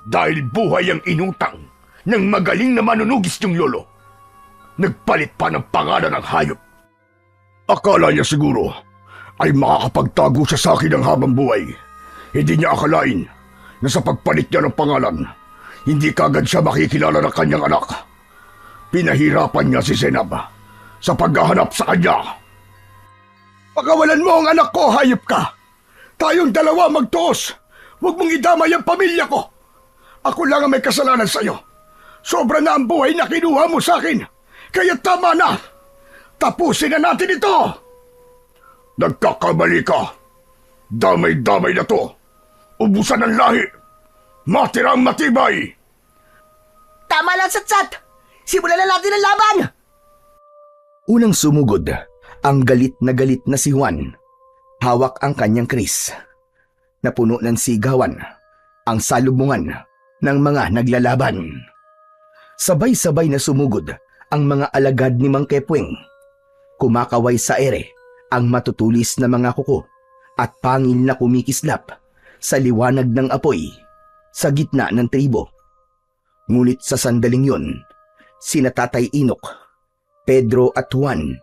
[SPEAKER 3] Dahil buhay ang inutang ng magaling na manunugis niyong lolo. Nagpalit pa ng pangalan ng hayop. Akala niya siguro ay makakapagtago siya sa akin ng habang buhay. Hindi niya akalain na sa pagpalit niya ng pangalan, hindi kagad siya makikilala ng kanyang anak. Pinahirapan niya si Zenab sa paghahanap sa kanya. Pakawalan mo ang anak ko, hayop ka! Tayong dalawa magtuos! Huwag mong idamay ang pamilya ko! Ako lang ang may kasalanan sa iyo. Sobra na ang buhay na kinuha mo sa akin. Kaya tama na. Tapusin na natin ito. Nagkakamali ka. Damay-damay na to. Ubusan ng lahi. Matirang matibay.
[SPEAKER 2] Tama lang, Satsat! Simulan na natin ang laban!
[SPEAKER 1] Unang sumugod ang galit na si Juan. Hawak ang kanyang kris. Napuno ng sigawan ang salubungan ng mga naglalaban. Sabay-sabay na sumugod ang mga alagad ni Mang Kepweng. Kumakaway sa ere ang matutulis na mga kuko at pangil na kumikislap sa liwanag ng apoy sa gitna ng tribo. Ngunit sa sandaling yon, sina Tatay Inok, Pedro at Juan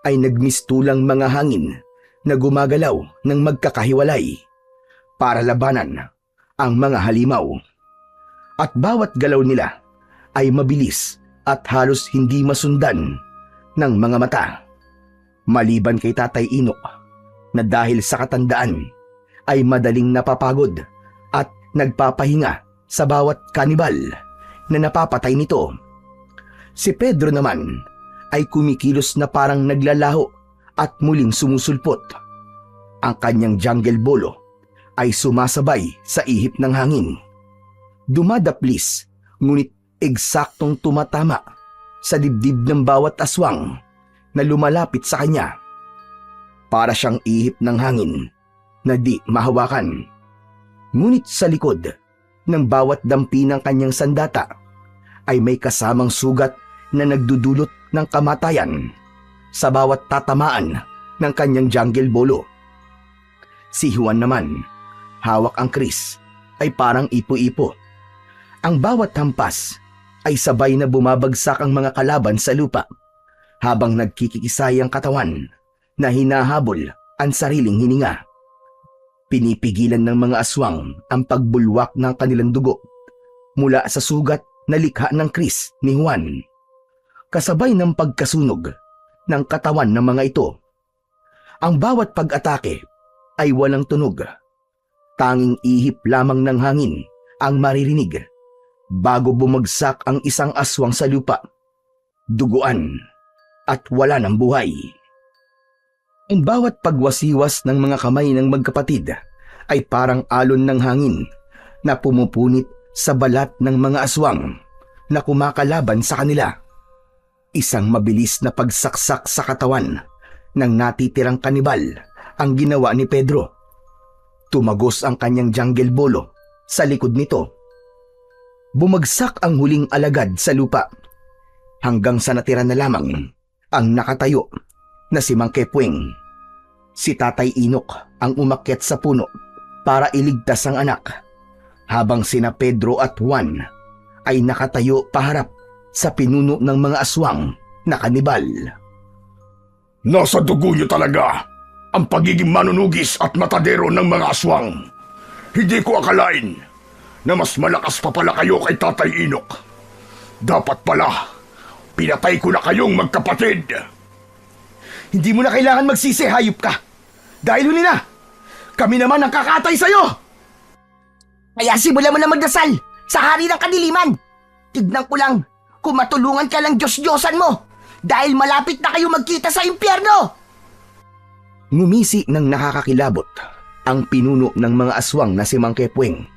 [SPEAKER 1] ay nagmistulang mga hangin na gumagalaw ng magkakahiwalay para labanan ang mga halimaw. At bawat galaw nila ay mabilis at halos hindi masundan ng mga mata. Maliban kay Tatay Inok na dahil sa katandaan ay madaling napapagod at nagpapahinga sa bawat kanibal na napapatay nito. Si Pedro naman ay kumikilos na parang naglalaho at muling sumusulpot. Ang kanyang jungle bolo ay sumasabay sa ihip ng hangin. Dumadaplis, ngunit eksaktong tumatama sa dibdib ng bawat aswang na lumalapit sa kanya. Para siyang ihip ng hangin na di mahawakan. Ngunit sa likod ng bawat dampi ng kanyang sandata ay may kasamang sugat na nagdudulot ng kamatayan sa bawat tatamaan ng kanyang jungle bolo. Si Juan naman, hawak ang kris, ay parang ipo-ipo. Ang bawat hampas ay sabay na bumabagsak ang mga kalaban sa lupa habang nagkikisay ang katawan na hinahabol ang sariling hininga. Pinipigilan ng mga aswang ang pagbulwak ng kanilang dugo mula sa sugat na likha ng kris ni Juan. Kasabay ng pagkasunog ng katawan ng mga ito, ang bawat pag-atake ay walang tunog. Tanging ihip lamang ng hangin ang maririnig bago bumagsak ang isang aswang sa lupa, duguan at wala ng buhay. Ang bawat pagwasiwas ng mga kamay ng magkapatid ay parang alon ng hangin na pumupunit sa balat ng mga aswang na kumakalaban sa kanila. Isang mabilis na pagsaksak sa katawan ng natitirang kanibal ang ginawa ni Pedro. Tumagos ang kanyang jungle bolo sa likod nito. Bumagsak ang huling alagad sa lupa hanggang sa natira na lamang ang nakatayo na si Mang Kepweng. Si Tatay Inok ang umakyat sa puno para iligtas ang anak, habang sina Pedro at Juan ay nakatayo paharap sa pinuno ng mga aswang na kanibal.
[SPEAKER 3] Nasa dugo niyo talaga ang pagiging manunugis at matadero ng mga aswang. Hindi ko akalain na mas malakas pa pala kayo kay Tatay Inok. Dapat pala, pinatay ko na kayong magkapatid.
[SPEAKER 2] Hindi mo na kailangan magsisi, hayop ka. Dahil huli na, kami naman ang kakatay sa'yo. Kaya simulan mo na magdasal sa hari ng kadiliman. Tignan ko lang kung matulungan ka lang Diyos-Diyosan mo dahil malapit na kayo magkita sa impyerno.
[SPEAKER 1] Ngumisi ng nakakakilabot ang pinuno ng mga aswang na si Mang Kepweng.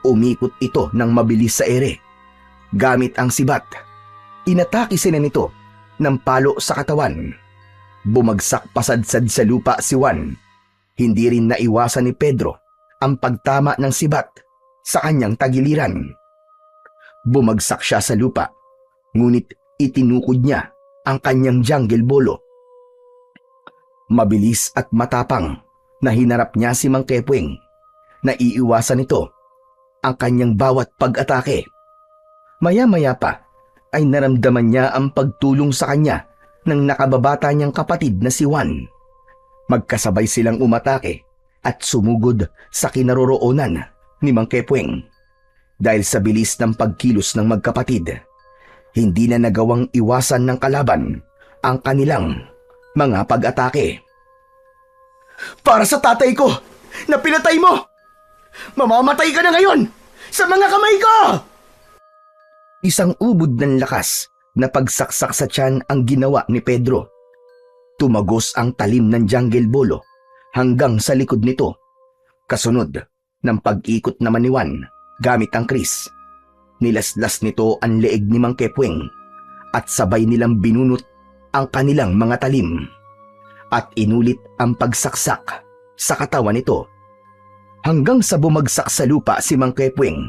[SPEAKER 1] Umikot ito ng mabilis sa ere. Gamit ang sibat, inatake sila nito ng palo sa katawan. Bumagsak pasadsad sa lupa si Juan. Hindi rin naiwasan ni Pedro ang pagtama ng sibat sa kanyang tagiliran. Bumagsak siya sa lupa, ngunit itinukod niya ang kanyang jungle bolo. Mabilis at matapang na hinarap niya si Mang Kepweng. Naiiwasan nito ang kanyang bawat pag-atake. Maya-maya pa ay naramdaman niya ang pagtulong sa kanya ng nakababata niyang kapatid na si Juan. Magkasabay silang umatake at sumugod sa kinaroroonan ni Mang Kepweng. Dahil sa bilis ng pagkilos ng magkapatid, hindi na nagawang iwasan ng kalaban ang kanilang mga pag-atake. Para sa tatay ko na pinatay mo! Mamamatay ka na ngayon sa mga kamay ko! Isang ubod ng lakas na pagsaksak sa tiyan ang ginawa ni Pedro. Tumagos ang talim ng jungle bolo hanggang sa likod nito. Kasunod ng pag-ikot naman ni Juan gamit ang kris. Nilaslas nito ang leeg ni Mang Kepweng at sabay nilang binunot ang kanilang mga talim at inulit ang pagsaksak sa katawan nito. Hanggang sa bumagsak sa lupa si Mang Kepweng,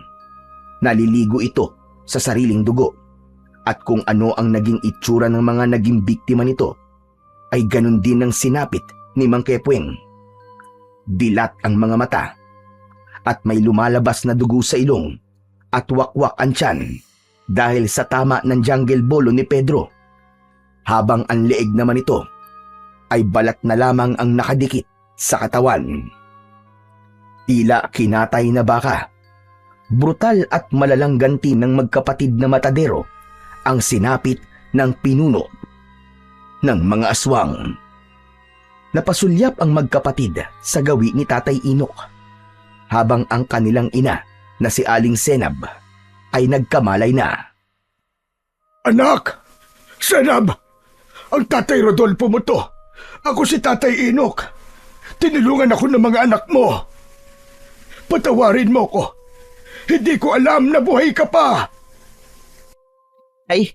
[SPEAKER 1] naliligo ito sa sariling dugo at kung ano ang naging itsura ng mga naging biktima nito ay ganun din ang sinapit ni Mang Kepweng. Dilat ang mga mata at may lumalabas na dugo sa ilong at wakwak ang tiyan dahil sa tama ng jungle bolo ni Pedro. Habang ang leeg naman ito ay balat na lamang ang nakadikit sa katawan. Tila kinatay na baka. Brutal at malalang ganti ng magkapatid na matadero ang sinapit ng pinuno ng mga aswang. Napasulyap ang magkapatid sa gawi ni Tatay Inok habang ang kanilang ina na si Aling Senab ay nagkamalay na.
[SPEAKER 3] Anak! Senab! Ang Tatay Rodolfo mo to! Ako si Tatay Inok! Tinulungan ako ng mga anak mo! Patawarin mo ko! Hindi ko alam na buhay ka pa!
[SPEAKER 1] Ay,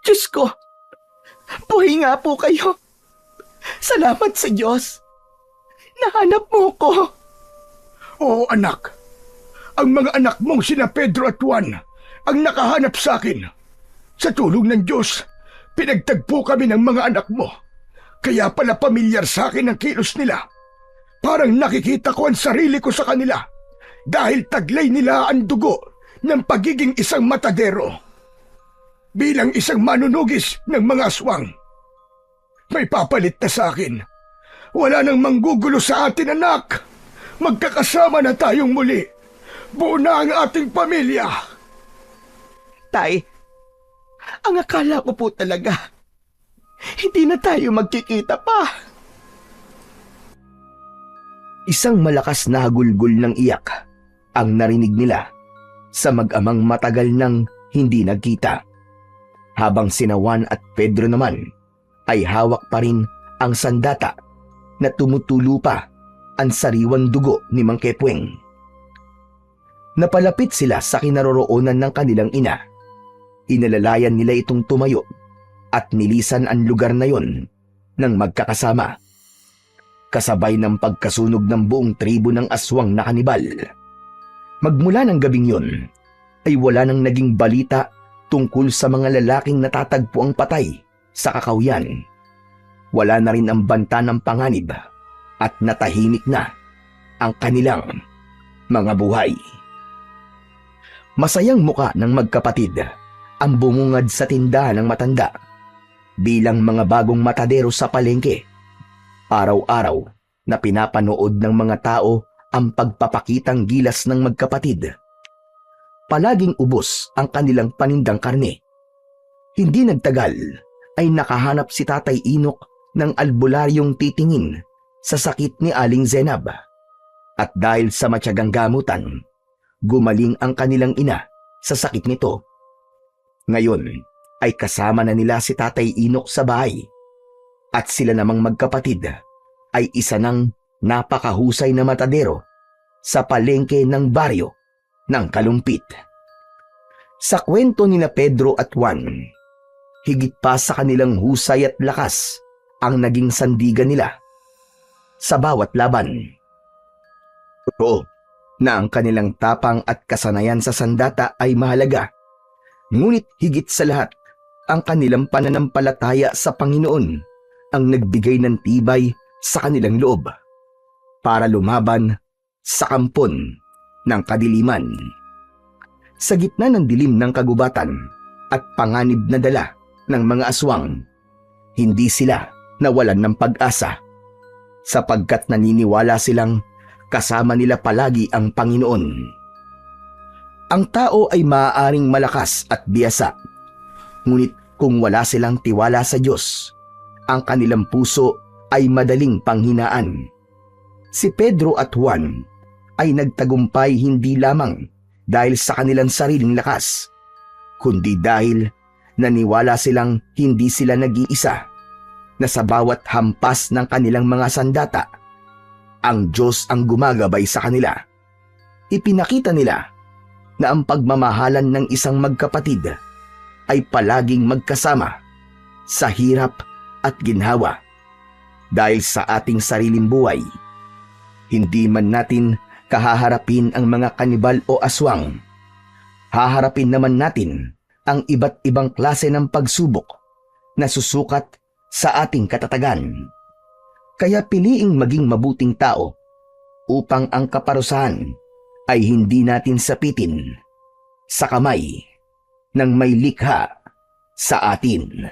[SPEAKER 1] Diyos ko! Buhay nga po kayo! Salamat sa Diyos! Nahanap mo ko!
[SPEAKER 3] Oo, anak. Ang mga anak mong sina Pedro at Juan ang nakahanap sa akin. Sa tulong ng Diyos, pinagtagpo kami ng mga anak mo. Kaya pala pamilyar sa akin ang kilos nila. Parang nakikita ko ang sarili ko sa kanila dahil taglay nila ang dugo ng pagiging isang matadero. Bilang isang manunugis ng mga aswang. May papalit na sa akin. Wala nang manggugulo sa atin, anak. Magkakasama na tayong muli. Buo na ang ating pamilya.
[SPEAKER 1] Tay, ang akala ko po talaga, hindi na tayo magkikita pa. Isang malakas na hagulgol ng iyak ang narinig nila sa mag-amang matagal nang hindi nagkita. Habang sina Juan at Pedro naman ay hawak pa rin ang sandata na tumutulo pa ang sariwang dugo ni Mang Kepweng. Napalapit sila sa kinaroroonan ng kanilang ina. Inalalayan nila itong tumayo at nilisan ang lugar na yon ng magkakasama. Kasabay ng pagkasunog ng buong tribo ng aswang na kanibal. Magmula ng gabing yon ay wala nang naging balita tungkol sa mga lalaking natatagpo ang patay sa kakawyan. Wala na rin ang banta ng panganib at natahimik na ang kanilang mga buhay. Masayang muka ng magkapatid ang bumungad sa tindahan ng matanda bilang mga bagong matadero sa palengke. Araw-araw na pinapanood ng mga tao ang pagpapakitang gilas ng magkapatid. Palaging ubos ang kanilang panindang karne. Hindi nagtagal ay nakahanap si Tatay Inok ng albularyong titingin sa sakit ni Aling Zenab. At dahil sa matyagang gamutan, gumaling ang kanilang ina sa sakit nito. Ngayon ay kasama na nila si Tatay Inok sa bahay. At sila namang magkapatid ay isa ng napakahusay na matadero sa palengke ng baryo ng Kalumpit. Sa kwento ni na Pedro at Juan, higit pa sa kanilang husay at lakas ang naging sandigan nila sa bawat laban. Totoo na ang kanilang tapang at kasanayan sa sandata ay mahalaga, ngunit higit sa lahat, ang kanilang pananampalataya sa Panginoon ang nagbigay ng tibay sa kanilang loob para lumaban sa kampon ng kadiliman. Sa gitna ng dilim ng kagubatan at panganib na dala ng mga aswang, hindi sila nawalan ng pag-asa sapagkat naniniwala silang kasama nila palagi ang Panginoon. Ang tao ay maaaring malakas at biyasa, ngunit kung wala silang tiwala sa Diyos, ang kanilang puso ay madaling panghinaan. Si Pedro at Juan ay nagtagumpay hindi lamang dahil sa kanilang sariling lakas, kundi dahil naniwala silang hindi sila nag-iisa, na sa bawat hampas ng kanilang mga sandata, ang Diyos ang gumagabay sa kanila. Ipinakita nila na ang pagmamahalan ng isang magkapatid ay palaging magkasama sa hirap at ginhawa. Dahil sa ating sariling buhay, hindi man natin kahaharapin ang mga kanibal o aswang, haharapin naman natin ang iba't ibang klase ng pagsubok na susukat sa ating katatagan. Kaya piliing maging mabuting tao upang ang kaparusahan ay hindi natin sapitin sa kamay ng may likha sa atin.